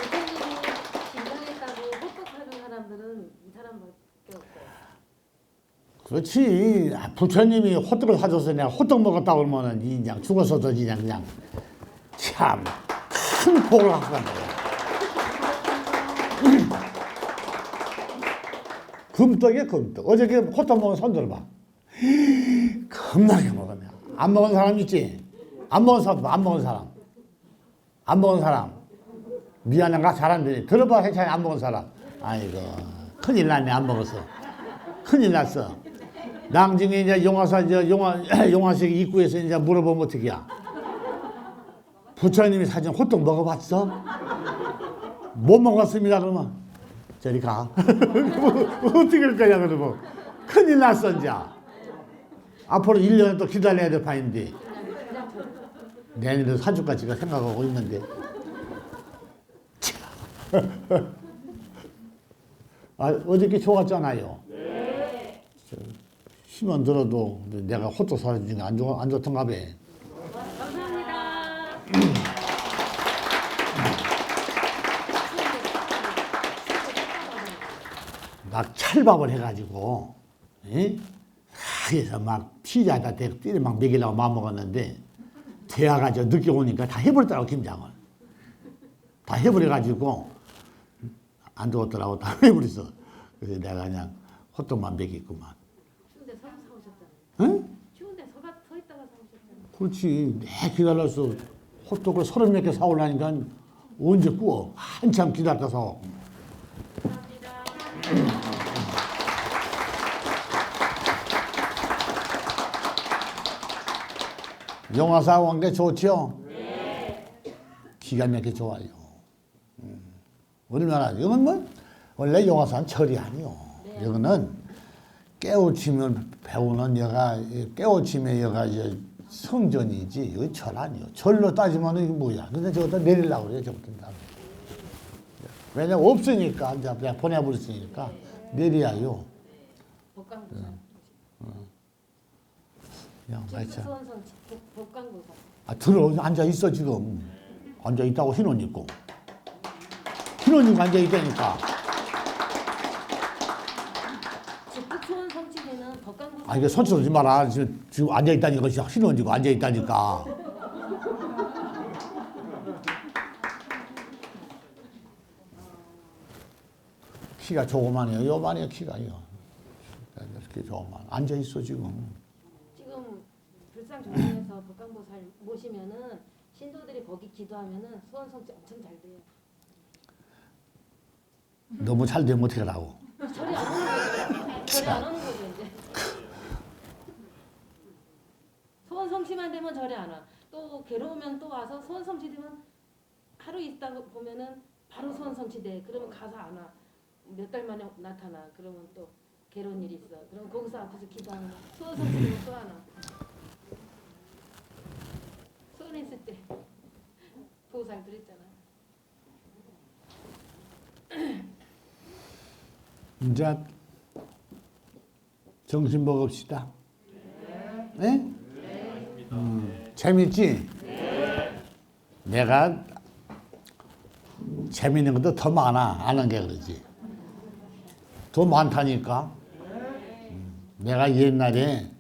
대통령이 긴장했다고 호떡하는 사람들은 이 사람밖에 없어요. 그렇지. 부처님이 호떡을 사줘서 내가 호떡 먹었다 그러면은 그냥 죽어서도 그냥 참 큰 복을 갖고 간다. 금떡이야 금떡. 어저께 호떡 먹은 손 들어봐. 겁나게 먹었네. 안 먹은 사람 있지? 안 먹은 사람, 안 먹은 사람. 안 먹은 사람. 미안한가? 잘한데. 들어봐, 해찬이 안 먹은 사람. 아이고, 큰일 났네, 안 먹었어. 큰일 났어. 나중에 이제 용화식 입구에서 이제 물어보면 어떡이야? 부처님이 사준 호떡 먹어봤어? 못 먹었습니다, 그러면. 저리 가. 어떻게 할 거냐, 그러면. 큰일 났어, 이제. 앞으로 1년은 또 기다려야 될 판인데. 내년에도 사줄까 지가 생각하고 있는데. 아, 어저께 좋았잖아요. 네. 힘은 들어도 내가 호떡 사주는 게 안 좋던가 봐. 감사합니다. 막 찰밥을 해가지고, 예? 그래서 막 피자에다 때려 막 먹이려고 마음먹었는데, 대화가지고 늦게 오니까 다 해버렸더라고, 김장을. 다 해버려가지고, 안 좋았더라고, 다 해버렸어. 그래서 내가 그냥 호떡만 먹이구만. 추운데 서서 사오셨잖아요. 응? 추운데 서 있다가 사오셨잖아요. 그렇지. 내 기다려서 호떡을 30몇 개 사오려니까 언제 구워? 한참 기다렸다 사오. 영화사 온 게 좋죠? 네. 기가 막히게 좋아요. 얼마나, 이건 뭐, 원래 영화사는 절이 아니요. 네. 이거는 깨우침을 배우는 여가, 깨우침의 여가 이제 성전이지, 이거 절 아니요. 절로 따지면 이게 뭐야. 근데 저것도 내리려고 그래요, 저것도. 왜냐면 없으니까, 이제 그냥 보내버렸으니까, 내려야요. 복강고사. 야, 말이야. 수원성 복강고사. 아, 들어. 앉아 있어, 지금. 앉아 있다고 흰옷 입고. 흰옷 입고 앉아 있다니까. 북 수원 성취대는 복강고사. 아, 이게 손짓 하지 마라. 지금 앉아 있다니까. 흰옷 입고 앉아 있다니까. 키가 조그만해요. 요만해요, 키가. 이렇게 조그만. 앉아 있어, 지금. 지금 불상 정신에서 복강보살 모시면은 신도들이 거기 기도하면은 수원 성취 엄청 잘 돼요. 너무 잘 되면 어떻게 하라고. 절이 안 오는 거죠. 절이 안 오는 거죠 이제. 수원 성취만 되면 절이 안 와. 또 괴로우면 또 와서 수원 성취 되면 하루 있다가 보면은 바로 수원 성취 돼. 그러면 가서 안 와. 몇 달 만에 나타나. 그러면 또 괴로운 일이 있어. 그럼 거기서 앞에서 기도하는 거. 서서 부르고 또 하나. 서울에 있을 때 보살 그랬잖아. 이제 정신 먹읍시다. 네? 재밌지? 내가 재밌는 것도 더 많아. 아는 게 그러지. 더 많다니까. 내가 옛날에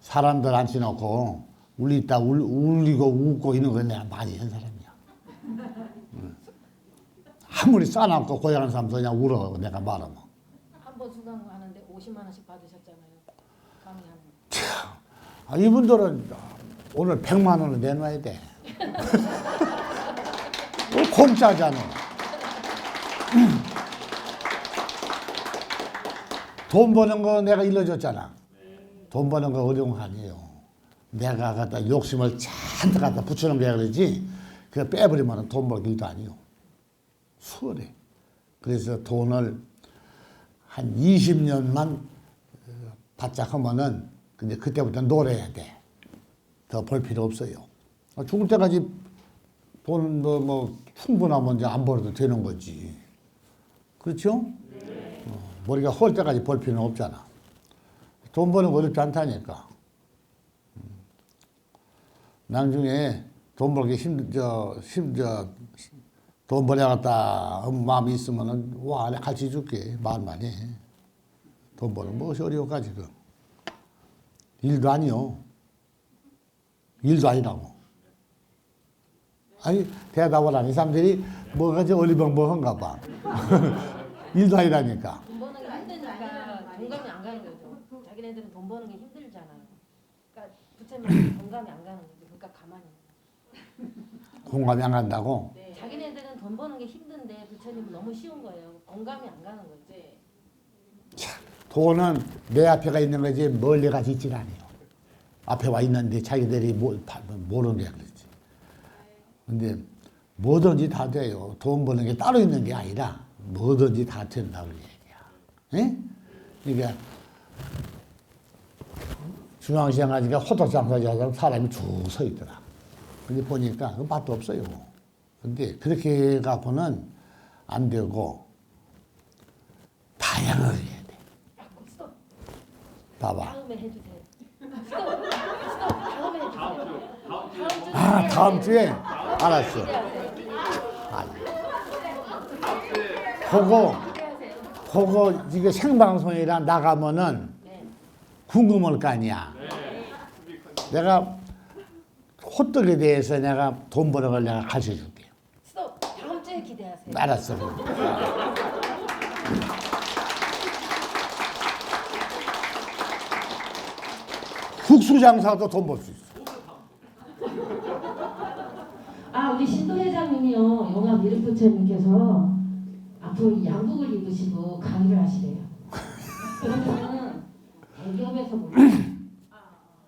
사람들 앉혀놓고 울리고 웃고 이런 거 내가 많이 한 사람이야. 아무리 싸놨고 고향하는 사람도 그냥 울어. 내가 말하면. 한 번 수강하는데 50만 원씩 받으셨잖아요. 강의하는. 이분들은 오늘 100만 원을 내놔야 돼. 공짜잖아. 돈 버는 거 내가 일러줬잖아. 돈 버는 거 어려운 거 아니에요. 내가 갖다 욕심을 잔뜩 갖다 붙여놓은 게 그러지. 그거 빼버리면 돈 벌 길도 아니요. 수월해. 그래서 돈을 한 20년만 바짝 하면은 근데 그때부터 놀아야 돼. 더 벌 필요 없어요. 죽을 때까지 돈 뭐 충분하면 이제 안 벌어도 되는 거지. 그렇죠? 머리가 헐 때까지 벌 필요는 없잖아. 돈 버는 거 어렵지 않다니까. 나중에 돈 벌기 돈 벌어야겠다 마음이 있으면은 와, 내가 같이 줄게. 말만 해. 돈 버는 무엇이 어려울까 지금. 일도 아니요. 일도 아니라고. 아니 대답을 하니 사람들이 뭐가 저 어리벙벙한가 봐. 일도 아니라니까. 돈 버는 게 힘드니까 공감이 안 가는 거죠. 자기네들은 돈 버는 게 힘들잖아요. 그러니까 부처님 공감이 안 가는 거죠. 그러니까 가만히. 공감이 안 간다고? 네. 자기네들은 돈 버는 게 힘든데 부처님은 너무 쉬운 거예요. 공감이 안 가는 거지. 돈은 내 앞에가 있는 거지 멀리 가서 있질 않아요. 앞에 와 있는데 자기들이 모르는 게 그렇지. 근데 뭐든지 다 돼요. 돈 버는 게 따로 있는 게 아니라 뭐든지 다 된다고 얘기야. 예? 그러니까 중앙시장 가니까 호떡장사지 하는 사람이 쭉 서 있더라. 근데 보니까 그 맛도 없어요. 근데 그렇게 갖고는 안 되고 다양하게 해야 돼. 봐봐. 다음에 해주세요. 다음에 해주세요. 다음 주에? 알았어. 그거 이게 생방송이라 나가면은 궁금할 거 아니야. 내가 호떡에 대해서 내가 돈 버는 걸 내가 가르쳐 줄게. 스톱. 다음 주에 기대하세요. 알았어. 국수 장사도 돈 벌 수 있어. 우리 신도 회장님이요. 영암 미륵부처님께서 앞으로 양복을 입으시고 강의를 하시래요. 그러면은 대기업에서 뭐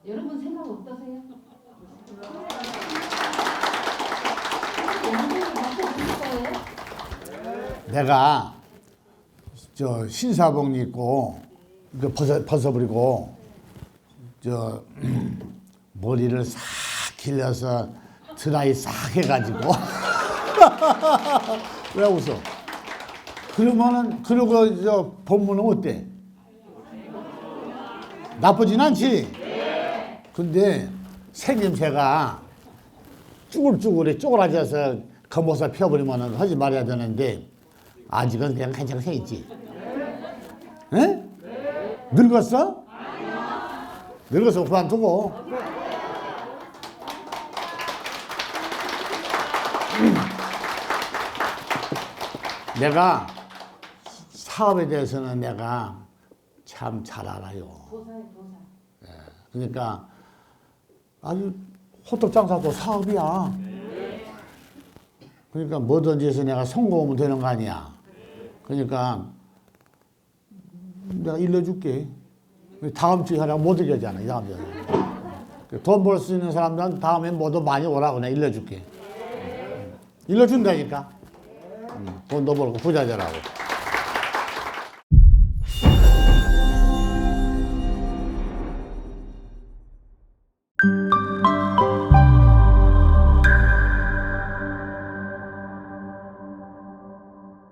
여러분 생각 어떠세요? 양복을 맞춰주실 거예요? 내가 저 신사복 입고 그 벗어버리고 저 머리를 싹 길러서 드라이 싹 해가지고 왜 웃어? 그러면은 그러고 저 본문은 어때? 나쁘진 않지? 근데 생김새가 쭈글쭈글해 쪼그라져서 겉모습 펴버리면은 하지 말아야 되는데 아직은 그냥 괜찮게 서 있지. 에? 늙었어? 늙어서 그만두고. 내가 사업에 대해서는 내가 참 잘 알아요. 그러니까 아주 호떡 장사도 사업이야. 그러니까 뭐든지 해서 내가 성공하면 되는 거 아니야. 그러니까 내가 일러줄게. 다음 주에 하라고 못 이겨잖아. 다음 주에. 돈 벌 수 있는 사람들은 다음에 모두 많이 오라고 내가 일러줄게. 일러준다니까. 돈도 벌고 부자 되라고.